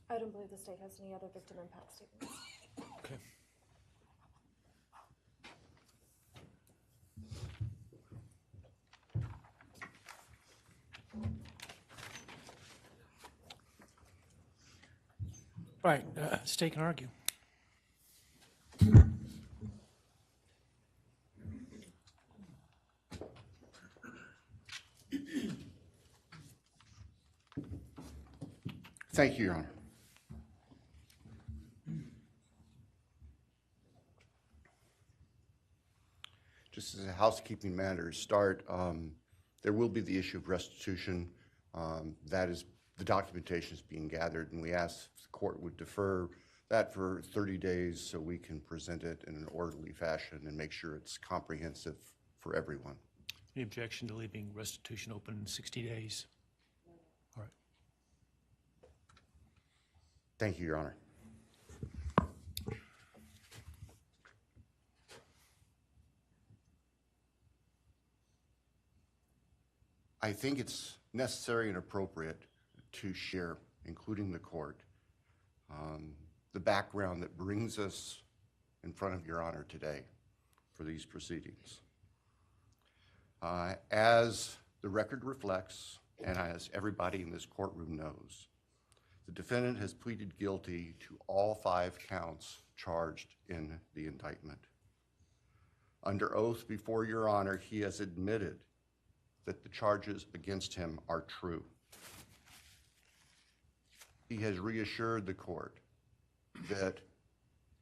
I don't believe the state has any other victim impact statements. Okay. Right, state can argue. Thank you, Your Honor. Just as a housekeeping matter to start, there will be the issue of restitution. That is, the documentation is being gathered, and we ask the court would defer that for 30 days so we can present it in an orderly fashion and make sure it's comprehensive for everyone. Any objection to leaving restitution open in 60 days? All right. Thank you, Your Honor. I think it's necessary and appropriate to share, including the court, the background that brings us in front of Your Honor today for these proceedings. As the record reflects, and as everybody in this courtroom knows, the defendant has pleaded guilty to all 5 counts charged in the indictment. Under oath before Your Honor, he has admitted that the charges against him are true. He has reassured the court that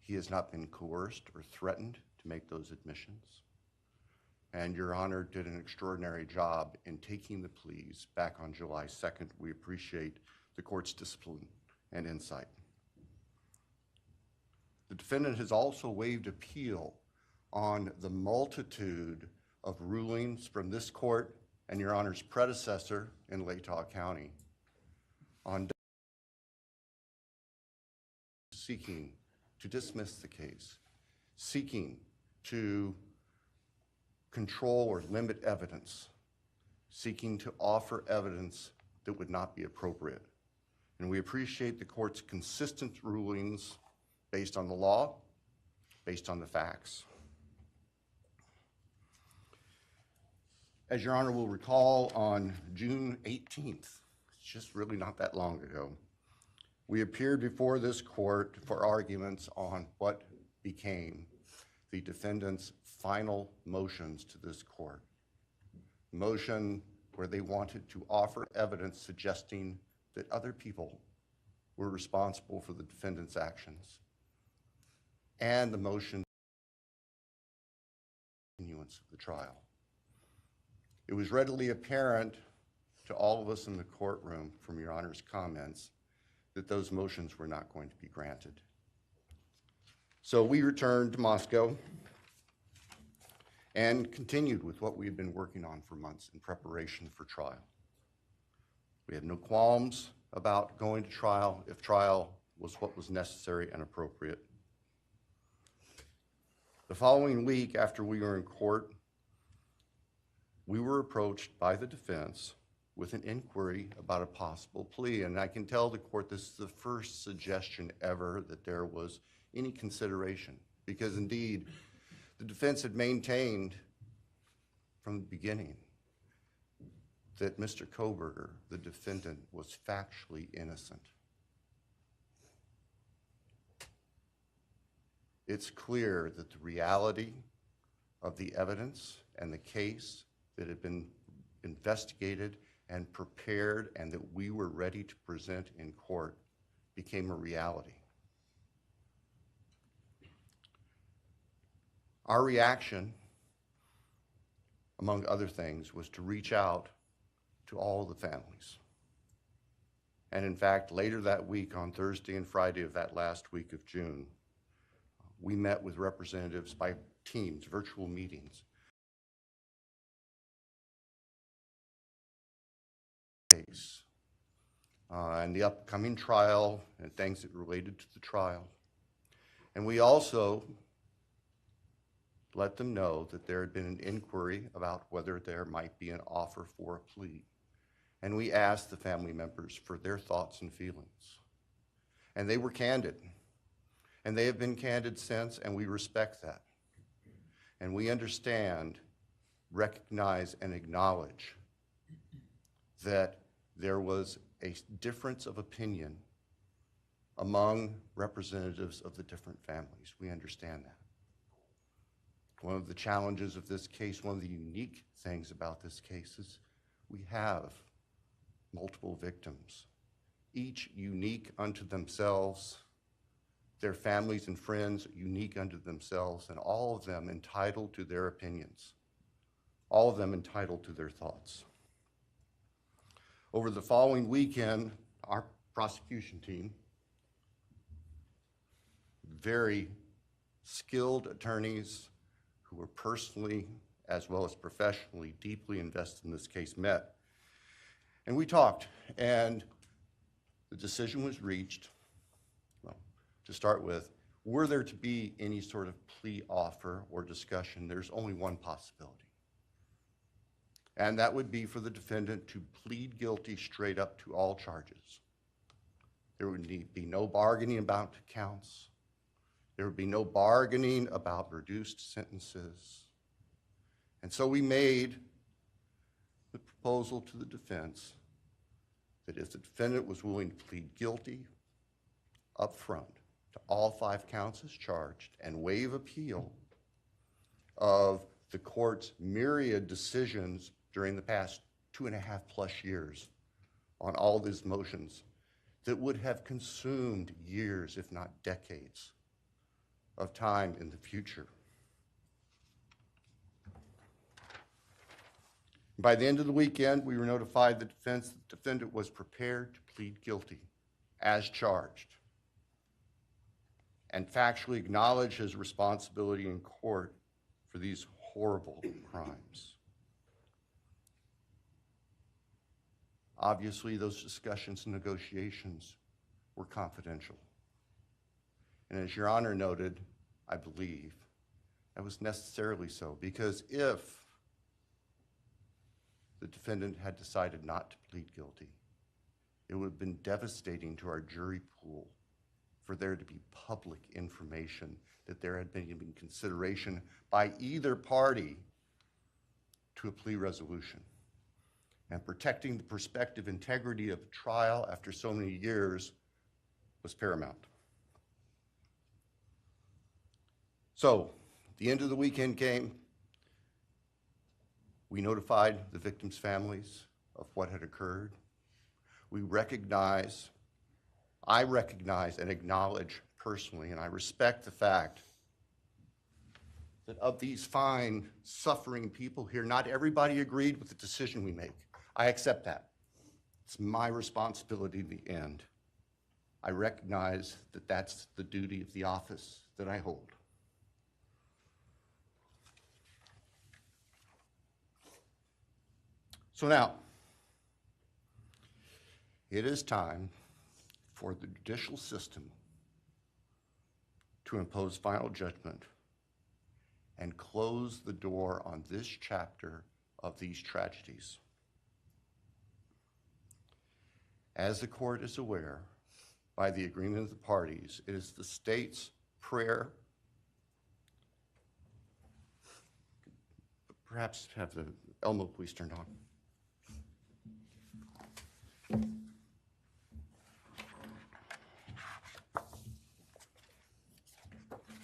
he has not been coerced or threatened to make those admissions. And Your Honor did an extraordinary job in taking the pleas back on July 2nd. We appreciate the court's discipline and insight. The defendant has also waived appeal on the multitude of rulings from this court and Your Honor's predecessor in Latah County on seeking to dismiss the case, seeking to control or limit evidence, seeking to offer evidence that would not be appropriate. And we appreciate the court's consistent rulings based on the law, based on the facts. As Your Honor will recall, on June 18th, it's just really not that long ago, we appeared before this court for arguments on what became the defendant's final motions to this court. Motion where they wanted to offer evidence suggesting that other people were responsible for the defendant's actions, and the motion continuance of the trial. It was readily apparent to all of us in the courtroom from Your Honor's comments that those motions were not going to be granted. So we returned to Moscow and continued with what we had been working on for months in preparation for trial. We had no qualms about going to trial if trial was what was necessary and appropriate. The following week after we were in court, we were approached by the defense with an inquiry about a possible plea. And I can tell the court this is the first suggestion ever that there was any consideration, because indeed, the defense had maintained from the beginning that Mr. Kohberger, the defendant, was factually innocent. It's clear that the reality of the evidence and the case that had been investigated and prepared and that we were ready to present in court became a reality. Our reaction, among other things, was to reach out to all the families. And in fact, later that week, on Thursday and Friday of that last week of June, we met with representatives by teams, virtual meetings. and the upcoming trial and things that related to the trial. And we also let them know that there had been an inquiry about whether there might be an offer for a plea. And we asked the family members for their thoughts and feelings. And they were candid. And they have been candid since, and we respect that. And we understand, recognize, and acknowledge that there was a difference of opinion among representatives of the different families. We understand that. One of the challenges of this case, one of the unique things about this case is we have multiple victims, each unique unto themselves, their families and friends unique unto themselves, and all of them entitled to their opinions, all of them entitled to their thoughts. Over the following weekend, our prosecution team, very skilled attorneys who were personally as well as professionally deeply invested in this case, met. And we talked, and the decision was reached. Well, to start with, were there to be any sort of plea offer or discussion, there's only one possibility. And that would be for the defendant to plead guilty straight up to all charges. There would be no bargaining about counts. There would be no bargaining about reduced sentences. And so we made the proposal to the defense that if the defendant was willing to plead guilty up front to all 5 counts as charged and waive appeal of the court's myriad decisions during the past 2.5+ years on all these motions that would have consumed years, if not decades, of time in the future. By the end of the weekend, we were notified the defendant was prepared to plead guilty as charged and factually acknowledge his responsibility in court for these horrible crimes. Obviously, those discussions and negotiations were confidential. And as Your Honor noted, I believe, that was necessarily so, because if the defendant had decided not to plead guilty, it would have been devastating to our jury pool for there to be public information that there had been consideration by either party to a plea resolution. And protecting the prospective integrity of the trial after so many years was paramount. So, the end of the weekend came. We notified the victims' families of what had occurred. I recognize and acknowledge personally, and I respect the fact that of these fine, suffering people here, not everybody agreed with the decision we make. I accept that. It's my responsibility in the end. I recognize that that's the duty of the office that I hold. So now, it is time for the judicial system to impose final judgment and close the door on this chapter of these tragedies. As the court is aware, by the agreement of the parties, it is the state's prayer. Perhaps have the Elmo police turned on.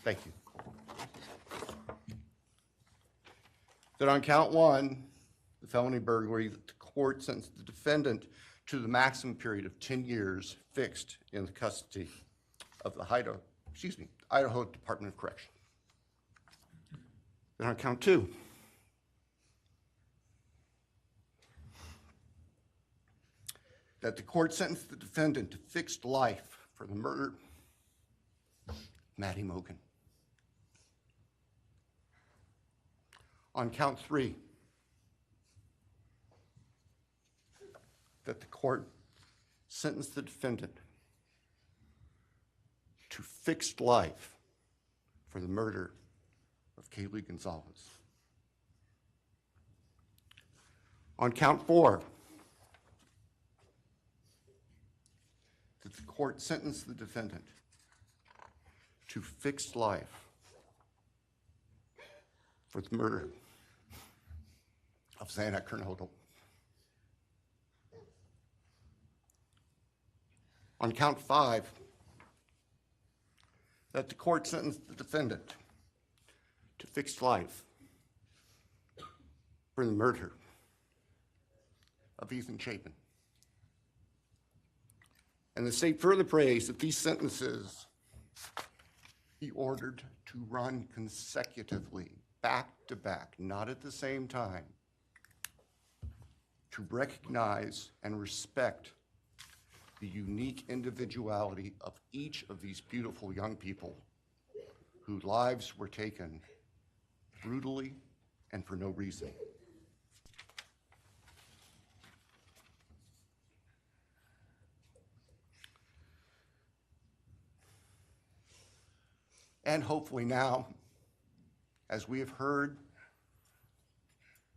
Thank you. That on count 1, the felony burglary, that the court sentenced the defendant to the maximum period of 10 years fixed in the custody of the Idaho Department of Correction. Then on count 2, that the court sentenced the defendant to fixed life for the murder of Maddie Mogen. On count 3, that the court sentenced the defendant to fixed life for the murder of Kaylee Goncalves. On count 4, that the court sentenced the defendant to fixed life for the murder of Xana Kernodle. On count 5, that the court sentenced the defendant to fixed life for the murder of Ethan Chapin. And the state further prays that these sentences be ordered to run consecutively, back to back, not at the same time, to recognize and respect the unique individuality of each of these beautiful young people whose lives were taken brutally and for no reason. And hopefully now, as we have heard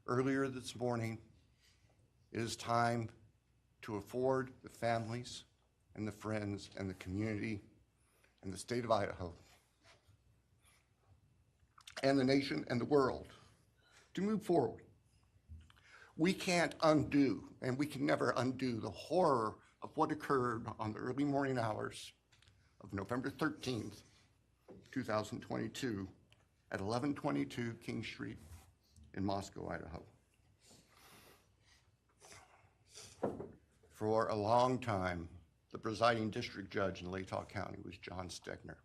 earlier this morning, it is time to afford the families and the friends and the community and the state of Idaho and the nation and the world to move forward. We can't undo, and we can never undo, the horror of what occurred on the early morning hours of November 13th, 2022 at 1122 King Street in Moscow, Idaho. For a long time, the presiding district judge in Latah County was John Stegner,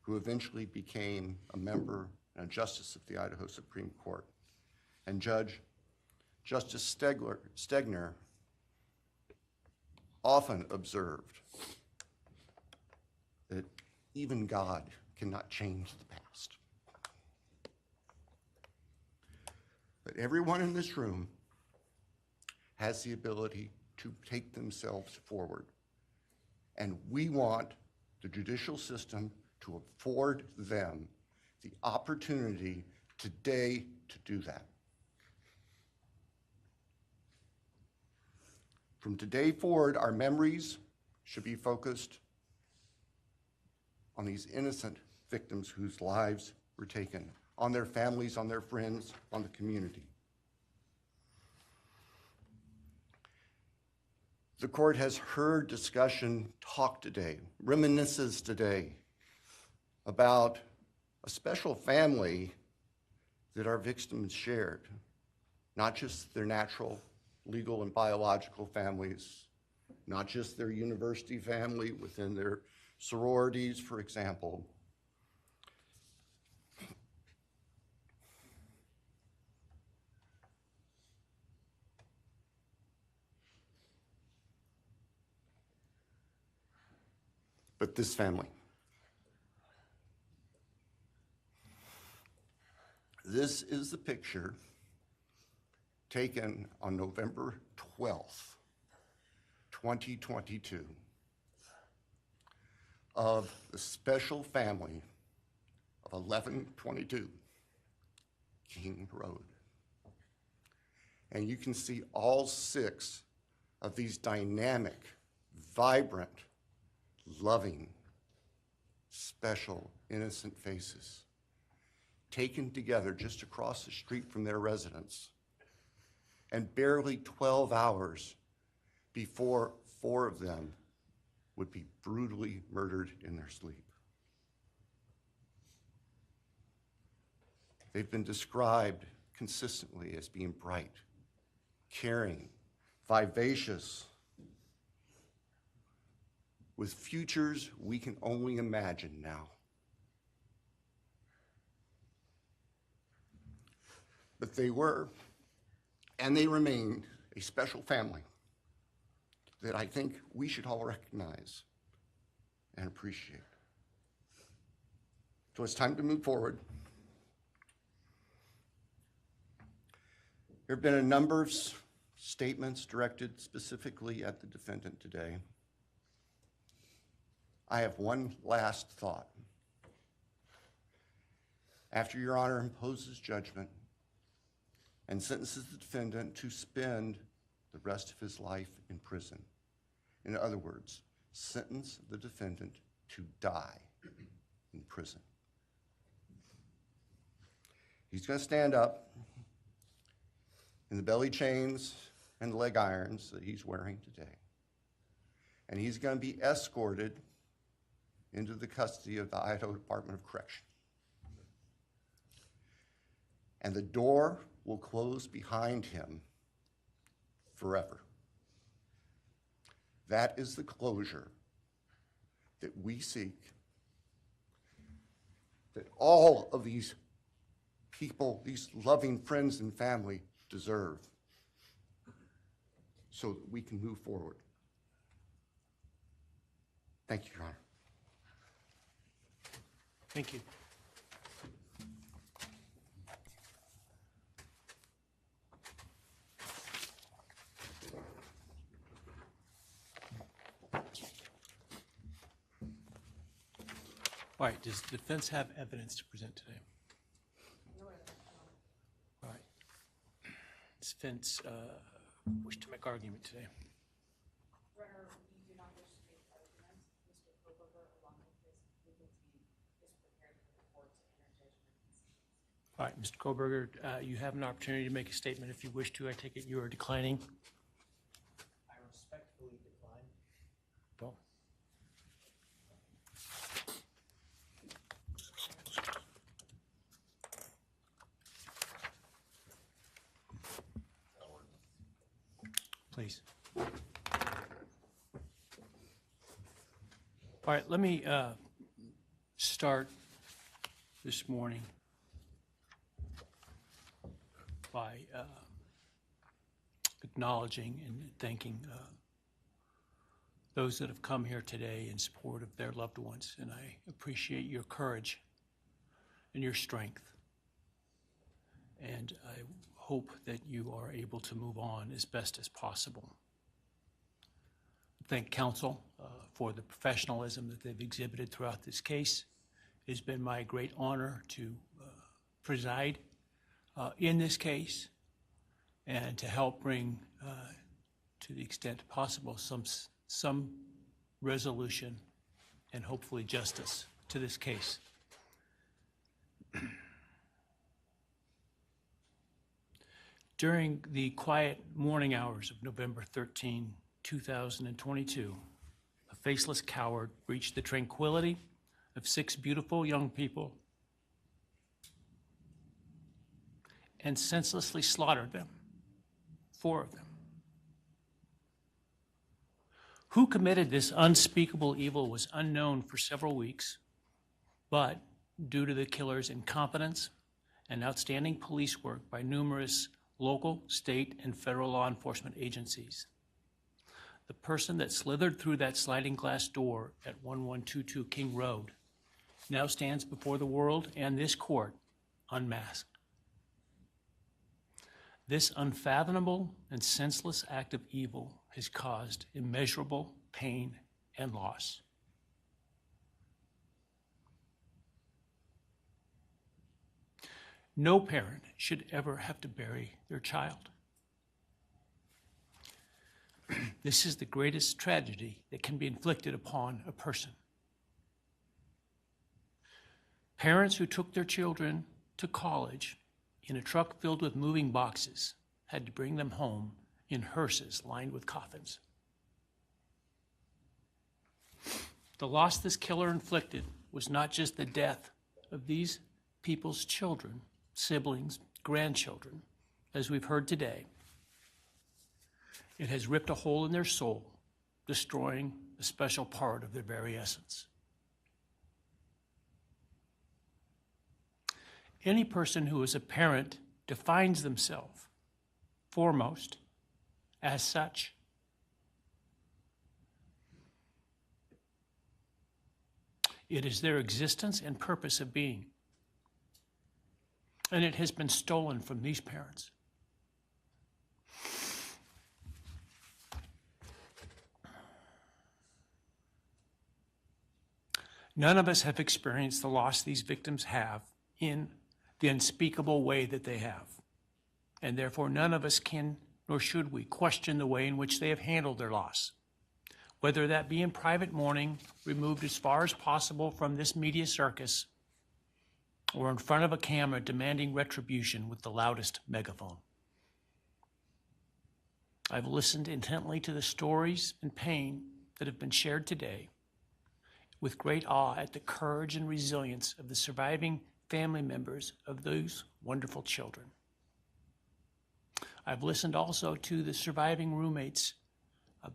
who eventually became a member and a justice of the Idaho Supreme Court. And Justice Stegner often observed that even God cannot change the past. But everyone in this room has the ability to take themselves forward. And we want the judicial system to afford them the opportunity today to do that. From today forward, our memories should be focused on these innocent victims whose lives were taken, on their families, on their friends, on the community. The court has heard discussion, talk today, reminiscences today about a special family that our victims shared, not just their natural, legal, and biological families, not just their university family within their sororities, for example. But this family. This is the picture taken on November 12th, 2022, of the special family of 1122 King Road. And you can see all 6 of these dynamic, vibrant, loving, special, innocent faces taken together just across the street from their residence, and barely 12 hours before 4 of them would be brutally murdered in their sleep. They've been described consistently as being bright, caring, vivacious, with futures we can only imagine now. But they were, and they remain, a special family that I think we should all recognize and appreciate. So it's time to move forward. There have been a number of statements directed specifically at the defendant today, I have one last thought. After Your Honor imposes judgment and sentences the defendant to spend the rest of his life in prison, in other words, sentence the defendant to die in prison, he's going to stand up in the belly chains and leg irons that he's wearing today, and he's going to be escorted into the custody of the Idaho Department of Correction. And the door will close behind him forever. That is the closure that we seek, that all of these people, these loving friends and family deserve, so that we can move forward. Thank you, Your Honor. Thank you. All right, does the defense have evidence to present today? All right. Does the defense wish to make argument today? We do not wish to make arguments. Mr. Kohberger, along with his legal team, is prepared for the court to enter judgment. All right, Mr. Kohberger, you have an opportunity to make a statement if you wish to. I take it you are declining. I respectfully decline. Well. Please. All right, let me start this morning by acknowledging and thanking those that have come here today in support of their loved ones, and I appreciate your courage and your strength, and I hope that you are able to move on as best as possible. Thank counsel for the professionalism that they've exhibited throughout this case. It has been my great honor to preside in this case and to help bring, to the extent possible, some resolution and hopefully justice to this case. During the quiet morning hours of November 13, 2022, a faceless coward breached the tranquility of 6 beautiful young people and senselessly slaughtered them, 4 of them. Who committed this unspeakable evil was unknown for several weeks, but due to the killer's incompetence and outstanding police work by numerous local, state, and federal law enforcement agencies, the person that slithered through that sliding glass door at 1122 King Road now stands before the world and this court unmasked. This unfathomable and senseless act of evil has caused immeasurable pain and loss. No parent should ever have to bury their child. This is the greatest tragedy that can be inflicted upon a person. Parents who took their children to college in a truck filled with moving boxes had to bring them home in hearses lined with coffins. The loss this killer inflicted was not just the death of these people's children, siblings, grandchildren, as we've heard today. It has ripped a hole in their soul, destroying a special part of their very essence. Any person who is a parent defines themselves foremost as such. It is their existence and purpose of being. And it has been stolen from these parents. None of us have experienced the loss these victims have in the unspeakable way that they have. And therefore, none of us can, nor should we, question the way in which they have handled their loss. Whether that be in private mourning, removed as far as possible from this media circus, or in front of a camera demanding retribution with the loudest megaphone. I've listened intently to the stories and pain that have been shared today, with great awe at the courage and resilience of the surviving family members of those wonderful children. I've listened also to the surviving roommates,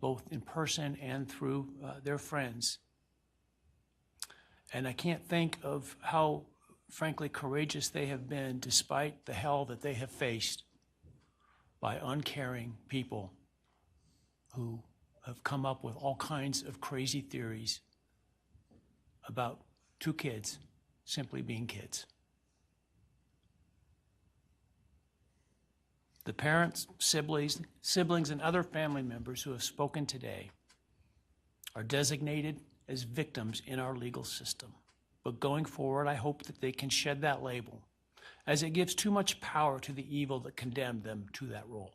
both in person and through their friends. And I can't think of how, frankly, courageous they have been despite the hell that they have faced by uncaring people who have come up with all kinds of crazy theories about two kids simply being kids. The parents, siblings, and other family members who have spoken today are designated as victims in our legal system. But going forward, I hope that they can shed that label, as it gives too much power to the evil that condemned them to that role.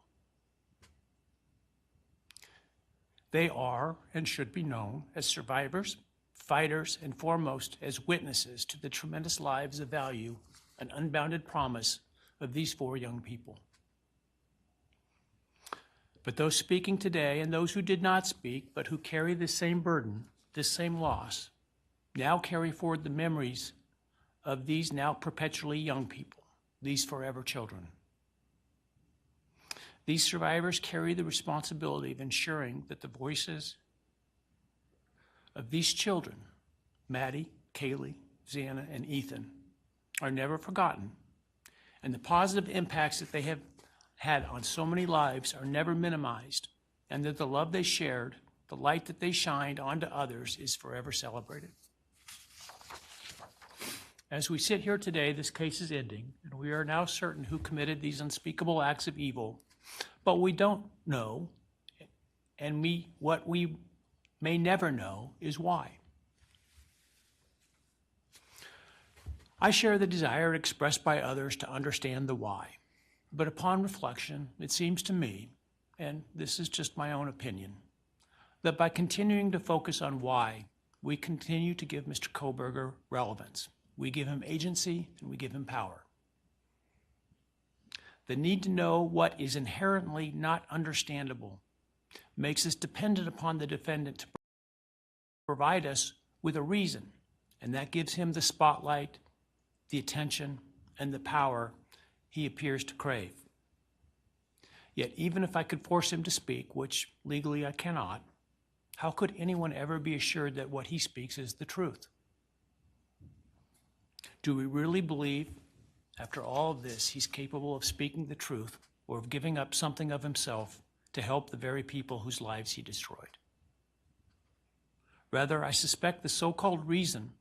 They are and should be known as survivors, fighters, and foremost as witnesses to the tremendous lives of value and unbounded promise of these four young people. But those speaking today and those who did not speak, but who carry the same burden, this same loss, now carry forward the memories of these now perpetually young people, these forever children. These survivors carry the responsibility of ensuring that the voices of these children, Maddie, Kaylee, Xana, and Ethan, are never forgotten, and the positive impacts that they have had on so many lives are never minimized, and that the love they shared, the light that they shined onto others, is forever celebrated. As we sit here today, this case is ending, and we are now certain who committed these unspeakable acts of evil, but we don't know, and what we may never know is why. I share the desire expressed by others to understand the why. But upon reflection, it seems to me, and this is just my own opinion, that by continuing to focus on why, we continue to give Mr. Kohberger relevance. We give him agency and we give him power. The need to know what is inherently not understandable makes us dependent upon the defendant to provide us with a reason, and that gives him the spotlight, the attention, and the power he appears to crave. Yet even if I could force him to speak, which legally I cannot, how could anyone ever be assured that what he speaks is the truth? Do we really believe, after all of this, he's capable of speaking the truth or of giving up something of himself to help the very people whose lives he destroyed? Rather, I suspect the so-called reason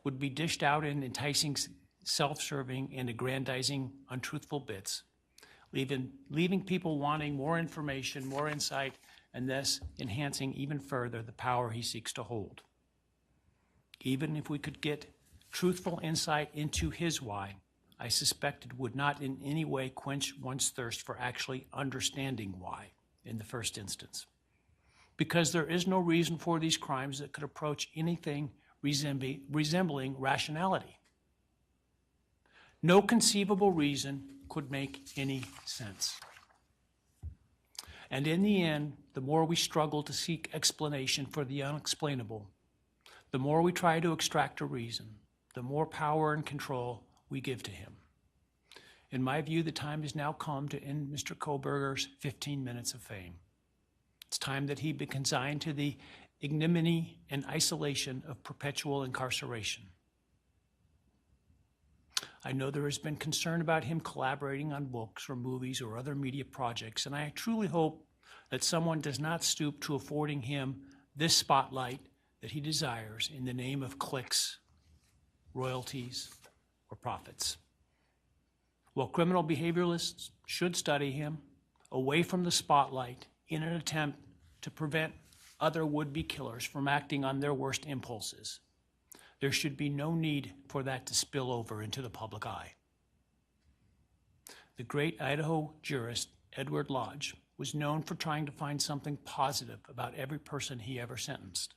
would be dished out in enticing, self-serving, and aggrandizing untruthful bits, leaving people wanting more information, more insight, and thus enhancing even further the power he seeks to hold. Even if we could get truthful insight into his why, I suspect it would not in any way quench one's thirst for actually understanding why in the first instance. Because there is no reason for these crimes that could approach anything resembling rationality. No conceivable reason could make any sense. And in the end, the more we struggle to seek explanation for the unexplainable, the more we try to extract a reason, the more power and control we give to him. In my view, the time has now come to end Mr. Kohberger's 15 minutes of fame. It's time that he be consigned to the ignominy and isolation of perpetual incarceration. I know there has been concern about him collaborating on books or movies or other media projects, and I truly hope that someone does not stoop to affording him this spotlight that he desires in the name of clicks, royalties, or profits. While criminal behavioralists should study him away from the spotlight in an attempt to prevent other would-be killers from acting on their worst impulses, There should be no need for that to spill over into the public eye. The great Idaho jurist Edward Lodge was known for trying to find something positive about every person he ever sentenced.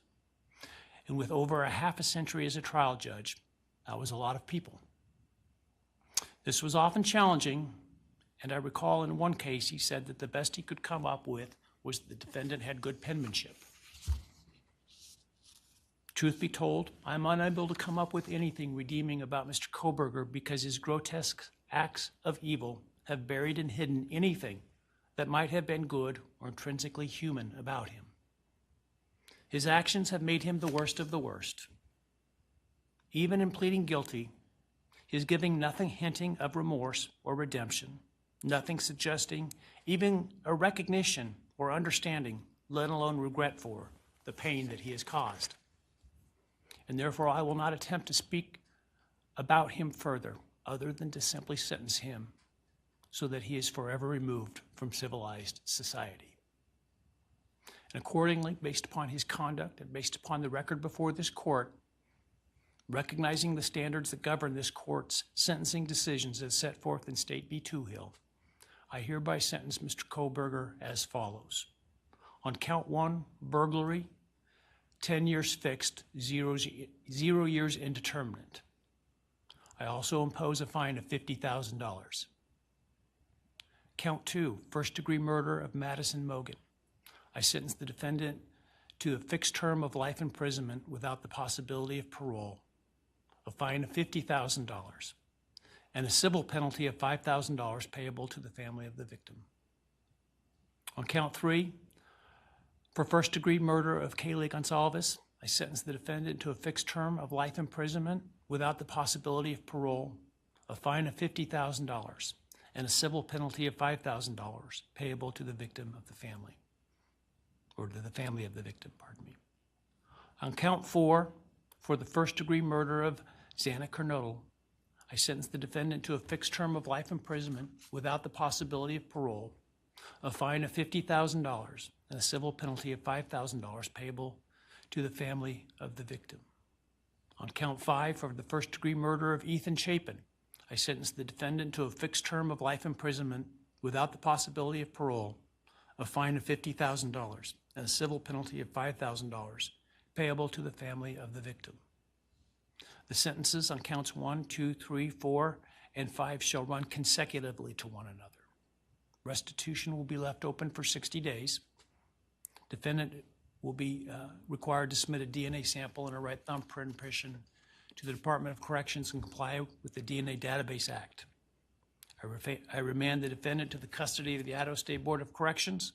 And with over a half a century as a trial judge, that was a lot of people. This was often challenging, and I recall in one case he said that the best he could come up with was the defendant had good penmanship. Truth be told, I'm unable to come up with anything redeeming about Mr. Kohberger because his grotesque acts of evil have buried and hidden anything that might have been good or intrinsically human about him. His actions have made him the worst of the worst. Even in pleading guilty, he is giving nothing hinting of remorse or redemption, nothing suggesting even a recognition or understanding, let alone regret for the pain that he has caused. And therefore I will not attempt to speak about him further, other than to simply sentence him so that he is forever removed from civilized society. And accordingly, based upon his conduct and based upon the record before this court, recognizing the standards that govern this court's sentencing decisions as set forth in State v. Toohill, I hereby sentence Mr. Kohberger as follows. On count 1, burglary, 10 years fixed, 0 years indeterminate. I also impose a fine of $50,000. Count 2, first-degree murder of Madison Mogen. I sentence the defendant to a fixed term of life imprisonment without the possibility of parole, a fine of $50,000, and a civil penalty of $5,000 payable to the family of the victim. On count 3, for first-degree murder of Kaylee Goncalves, I sentence the defendant to a fixed term of life imprisonment without the possibility of parole, a fine of $50,000, and a civil penalty of $5,000 payable to the victim of the family, or to the family of the victim, pardon me. On count 4, for the first-degree murder of Xana Kernodle, I sentence the defendant to a fixed term of life imprisonment without the possibility of parole, a fine of $50,000, and a civil penalty of $5,000 payable to the family of the victim. On count 5, for the first-degree murder of Ethan Chapin, I sentence the defendant to a fixed term of life imprisonment without the possibility of parole, a fine of $50,000, and a civil penalty of $5,000 payable to the family of the victim. The sentences on counts 1, 2, 3, 4, and 5 shall run consecutively to one another. Restitution will be left open for 60 days. Defendant will be required to submit a DNA sample and a right thumbprint impression to the Department of Corrections and comply with the DNA Database Act. I remand the defendant to the custody of the Idaho State Board of Corrections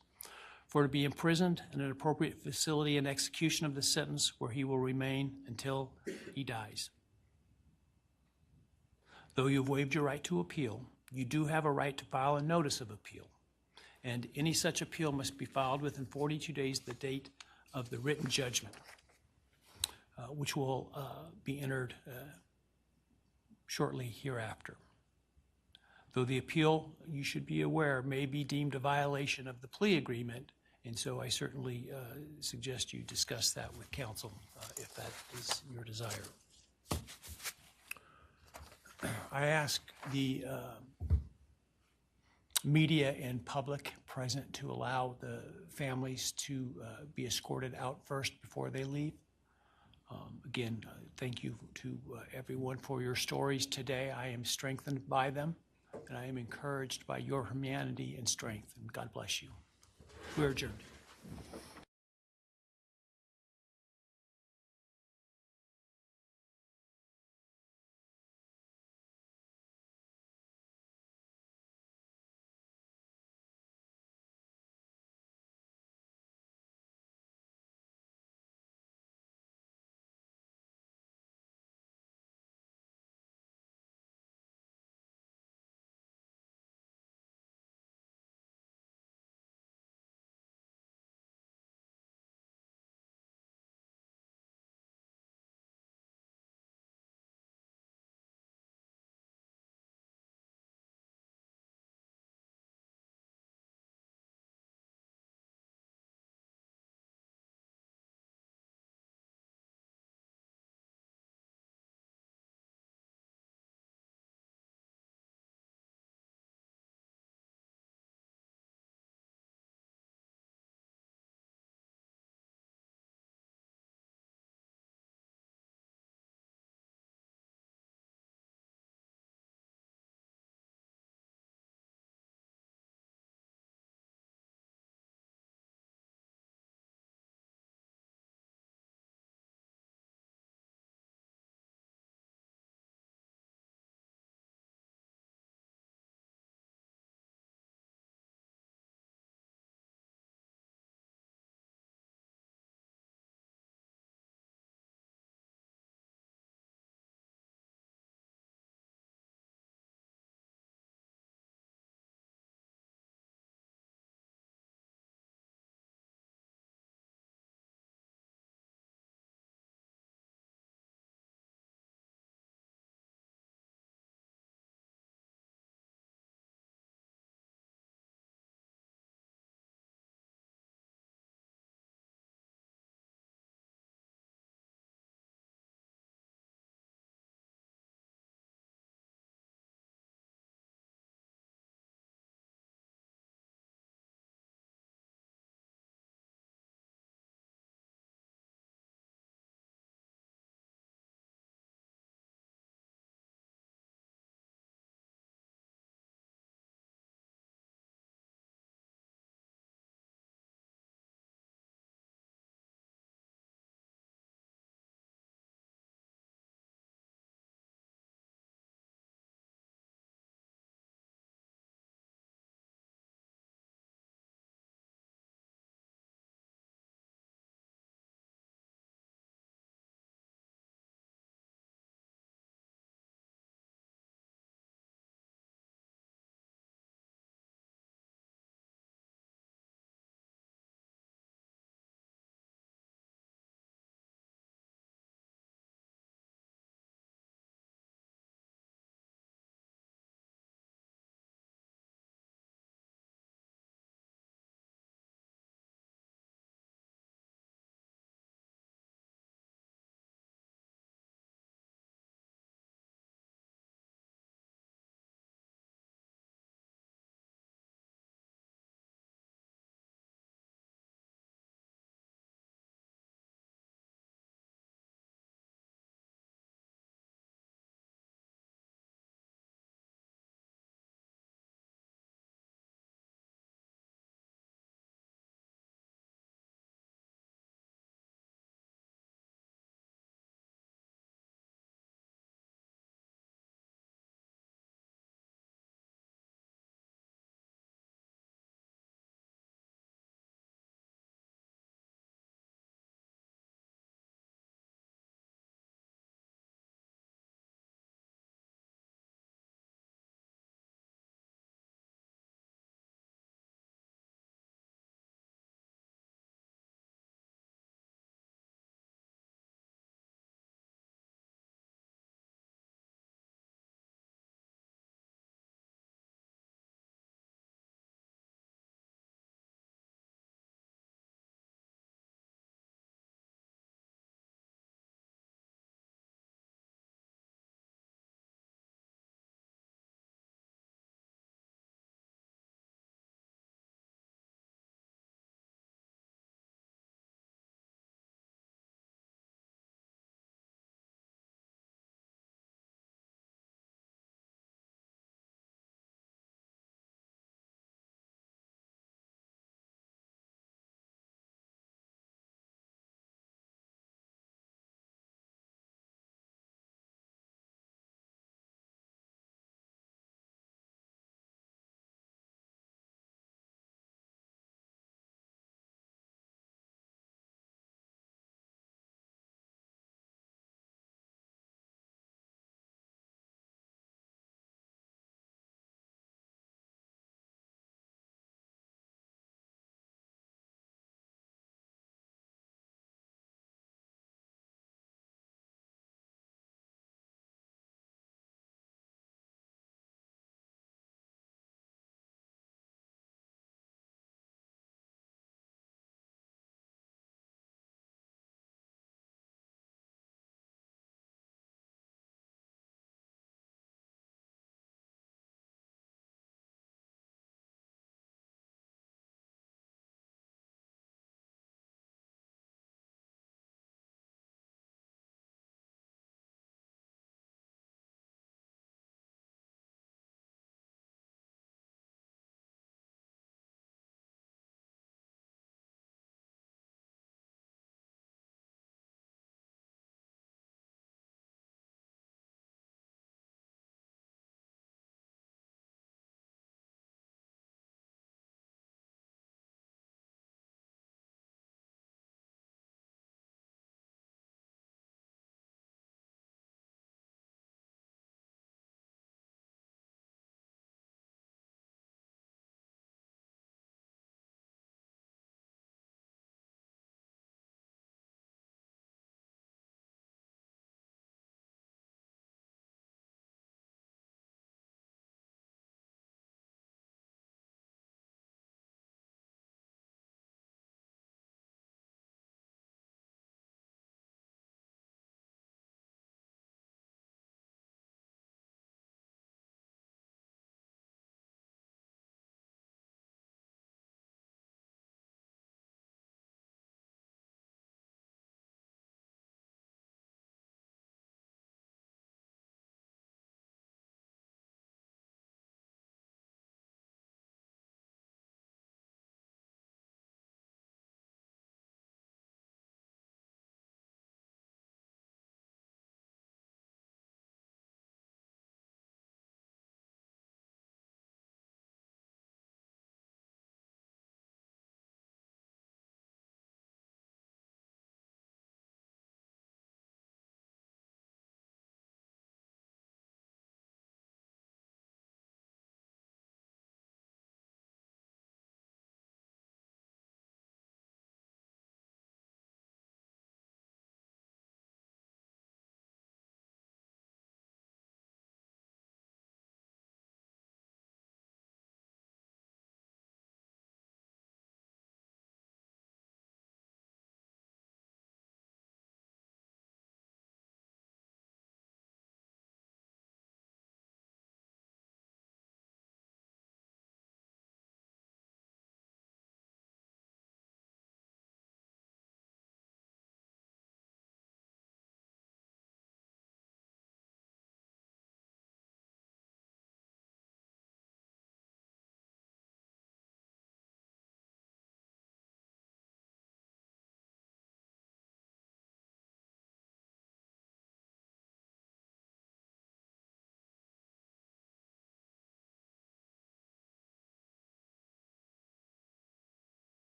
for to be imprisoned in an appropriate facility and execution of the sentence where he will remain until he dies. Though you have waived your right to appeal, you do have a right to file a notice of appeal, and any such appeal must be filed within 42 days of the date of the written judgment, which will be entered shortly hereafter. Though the appeal, you should be aware, may be deemed a violation of the plea agreement, and so I certainly suggest you discuss that with counsel if that is your desire. I ask the media and public present to allow the families to be escorted out first before they leave. Again, thank you to everyone for your stories today. I am strengthened by them, and I am encouraged by your humanity and strength, and God bless you. We're adjourned.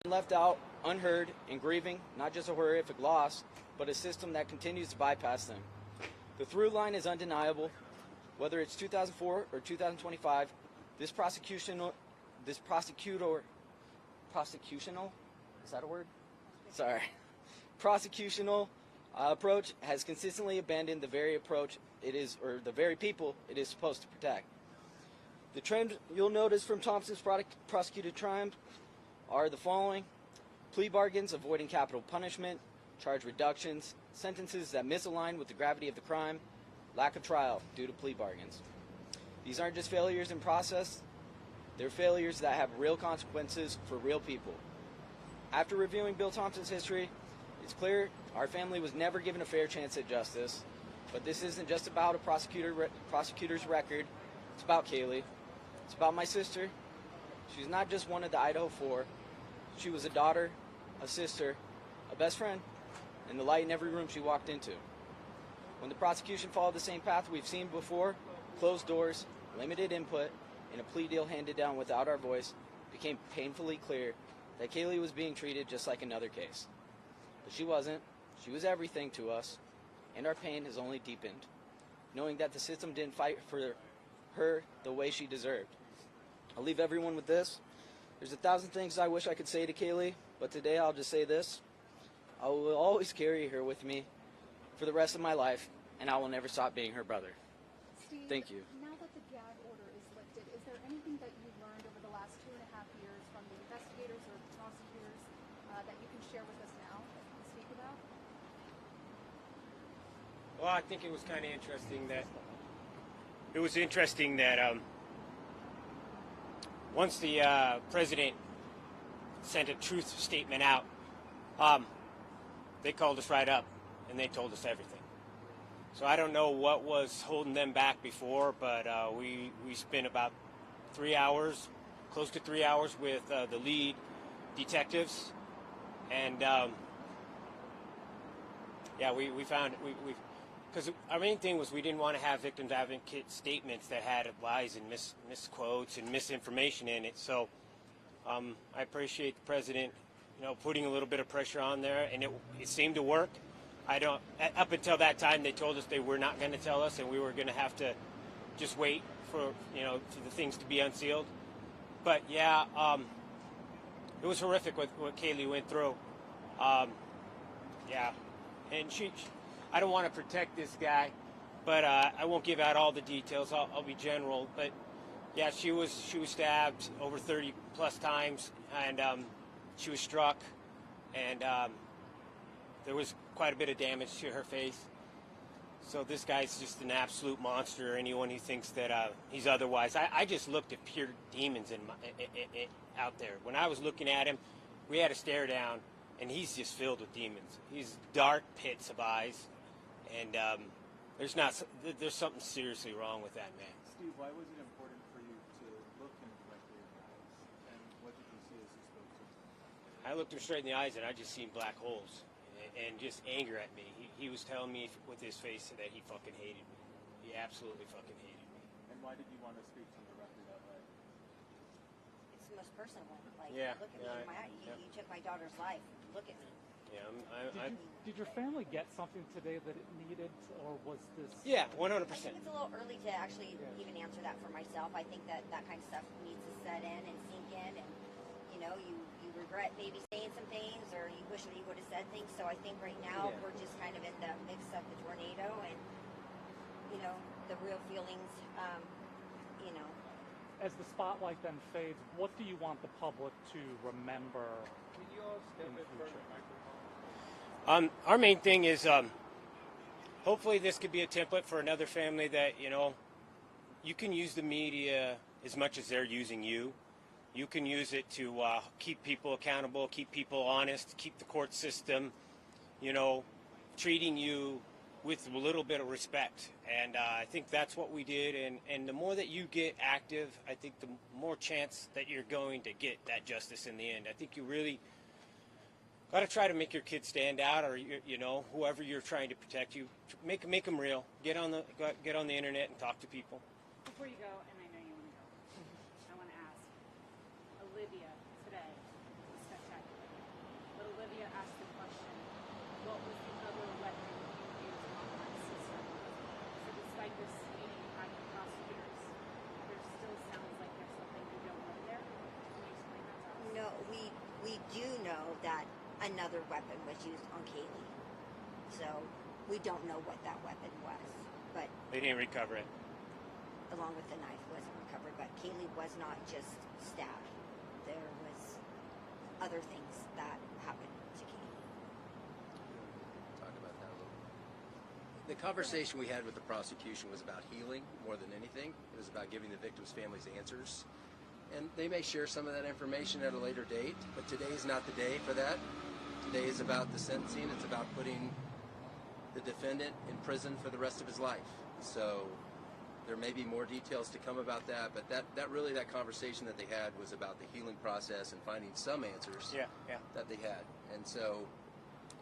Left out, unheard, and grieving not just a horrific loss, but a system that continues to bypass them. The through line is undeniable. Whether it's 2004 or 2025, this prosecutional, is that a word? Sorry. Prosecutional approach has consistently abandoned the very approach it is, or the very people it is supposed to protect. The trend you'll notice from Thompson's prosecuted crimes are the following: plea bargains avoiding capital punishment, charge reductions, sentences that misalign with the gravity of the crime, lack of trial due to plea bargains. These aren't just failures in process, they're failures that have real consequences for real people. After reviewing Bill Thompson's history, it's clear our family was never given a fair chance at justice. But this isn't just about a prosecutor's record, it's about Kaylee. It's about my sister. She's not just one of the Idaho 4. She was a daughter, a sister, a best friend, and the light in every room she walked into. When the prosecution followed the same path we've seen before, closed doors, limited input, and a plea deal handed down without our voice, it became painfully clear that Kaylee was being treated just like another case. But she wasn't. She was everything to us, and our pain has only deepened, knowing that the system didn't fight for her the way she deserved. I'll leave everyone with this. There's 1,000 things I wish I could say to Kaylee, but today I'll just say this. I will always carry her with me for the rest of my life, and I will never stop being her brother. Steve, thank you. Now that the gag order is lifted, is there anything that you've learned over the last 2.5 years from the investigators or prosecutors that you can share with us now that you can speak about? Well, I think it was kind of interesting that once the president sent a truth statement out, they called us right up and they told us everything. So I don't know what was holding them back before, but we spent about 3 hours, close to 3 hours with the lead detectives, and we found because our main thing was we didn't want to have victims advocate statements that had lies and misquotes and misinformation in it. So I appreciate the president, putting a little bit of pressure on there, and it seemed to work. Up until that time, they told us they were not going to tell us, and we were going to have to just wait for the things to be unsealed. But yeah, it was horrific what Kaylee went through. And I don't want to protect this guy, but I won't give out all the details. I'll be general. But yeah, she was stabbed over 30 plus times, and she was struck, and there was quite a bit of damage to her face. So this guy's just an absolute monster. Anyone who thinks that he's otherwise, I just looked at pure demons out there. When I was looking at him, we had a stare down, and he's just filled with demons. He's dark pits of eyes, and there's something seriously wrong with that man. Steve, why was it important for you to look him directly in the eyes, and what did you see as you spoke to him? I looked him straight in the eyes, and I just seen black holes and just anger at me. He was telling me with his face that he fucking hated me. He absolutely fucking hated me. And why did you want to speak to him directly that way? It's the most personal one. Like, Yeah, look at me yeah, in my eye. yeah. You took my daughter's life. Look at me. Yeah, Did your family get something today that it needed, or was this? Yeah, 100%. I think it's a little early to actually even answer that for myself. I think that kind of stuff needs to set in and sink in, and you regret maybe saying some things, or you wish that you would have said things. So I think right now we're just kind of in the mix of the tornado, and the real feelings. As the spotlight then fades, what do you want the public to remember in the future? Our main thing is hopefully this could be a template for another family that, you can use the media as much as they're using you. You can use it to keep people accountable, keep people honest, keep the court system, treating you with a little bit of respect. And I think that's what we did. And the more that you get active, I think the more chance that you're going to get that justice in the end. I think you really got to try to make your kids stand out, or whoever you're trying to protect, you make them real. Get on the internet and talk to people. Before you go, and I know you want to go, I want to ask, Olivia today was spectacular. to ask the question, what was the other weapon you used on my sister? So despite this meeting by the prosecutors, there still sounds like there's something you don't know there. Can you explain that to us? No, we do know that another weapon was used on Kaylee. So we don't know what that weapon was, but They didn't recover it. along with the knife wasn't recovered. But Kaylee was not just stabbed. There was other things that happened to Kaylee. Talk about that a little. The conversation we had with the prosecution was about healing more than anything. It was about giving the victims' families answers. And they may share some of that information at a later date, but today is not the day for that. Today is about the sentencing. It's about putting the defendant in prison for the rest of his life. So there may be more details to come about that, but that conversation that they had was about the healing process and finding some answers that they had. And so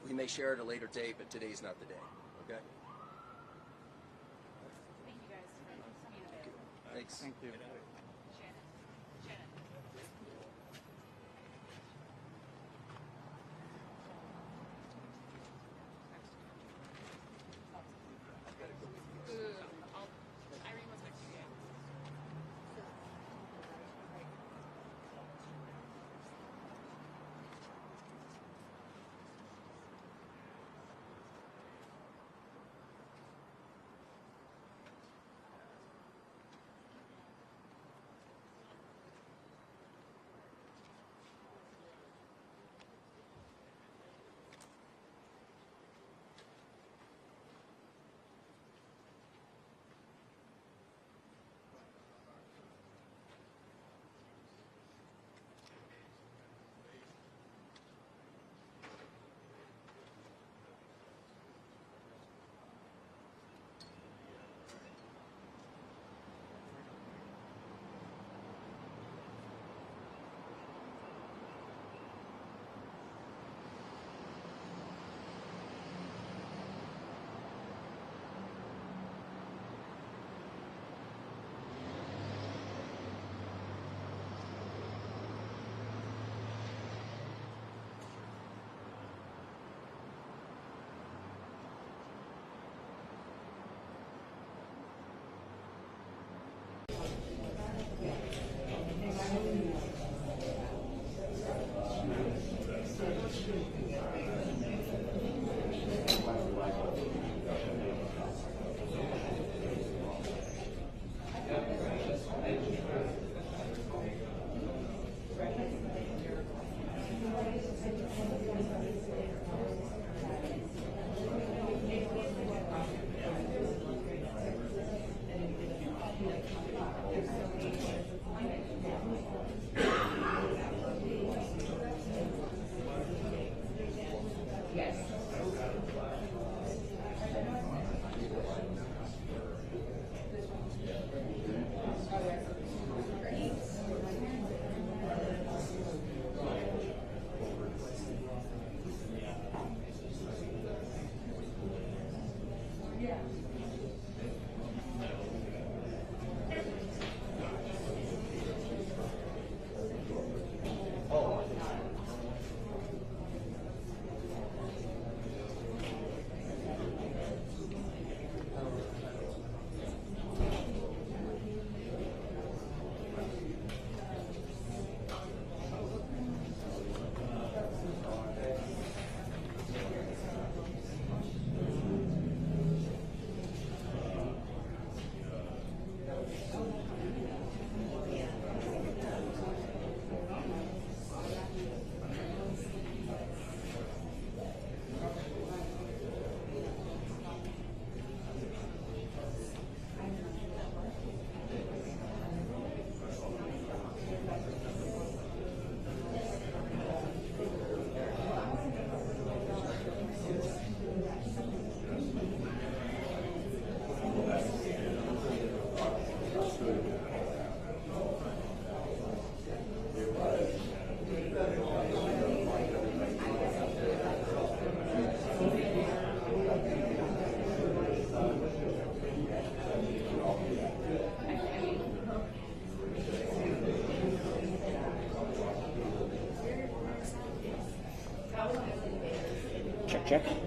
we may share at a later date, but today's not the day. Okay? Thank you guys for being available. Thanks. Thank you. Irene was next to you.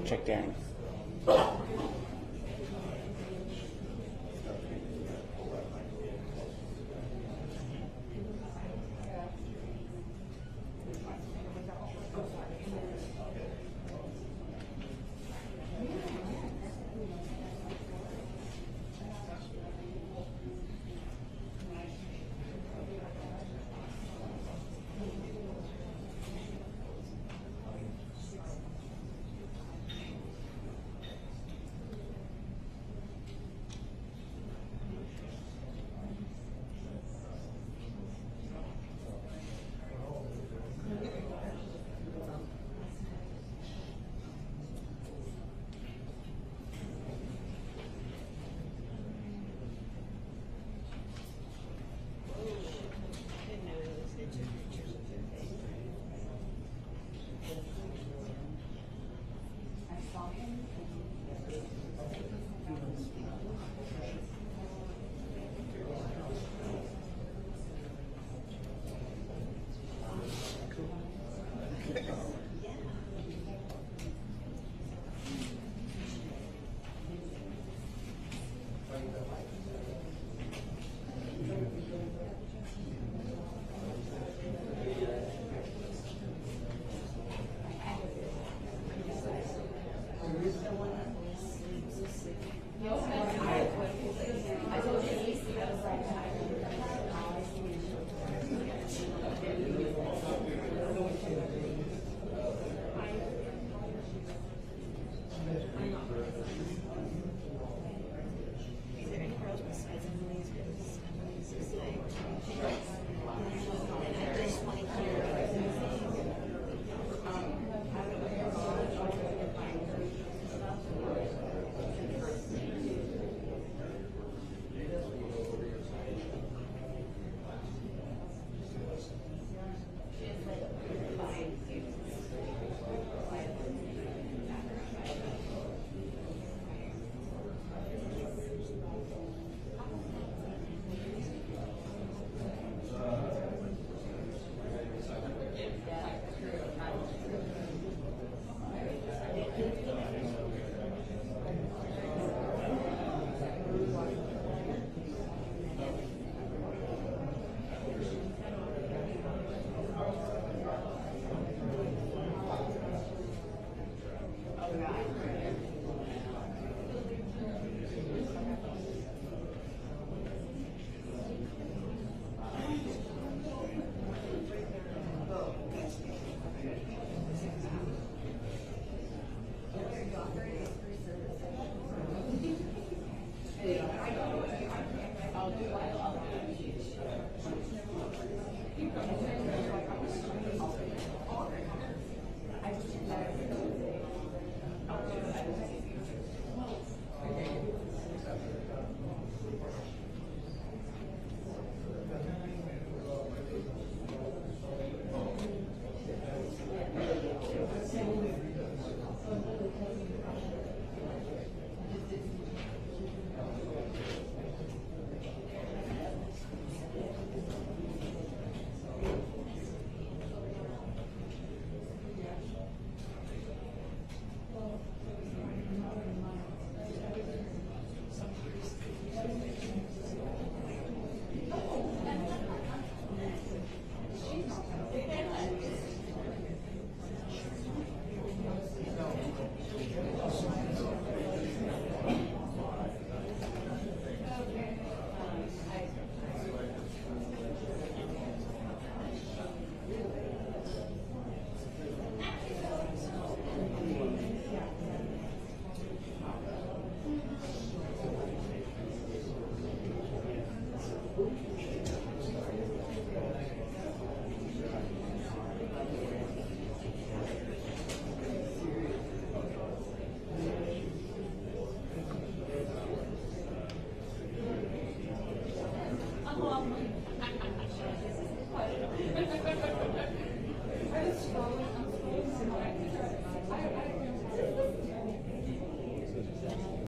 Check Darren.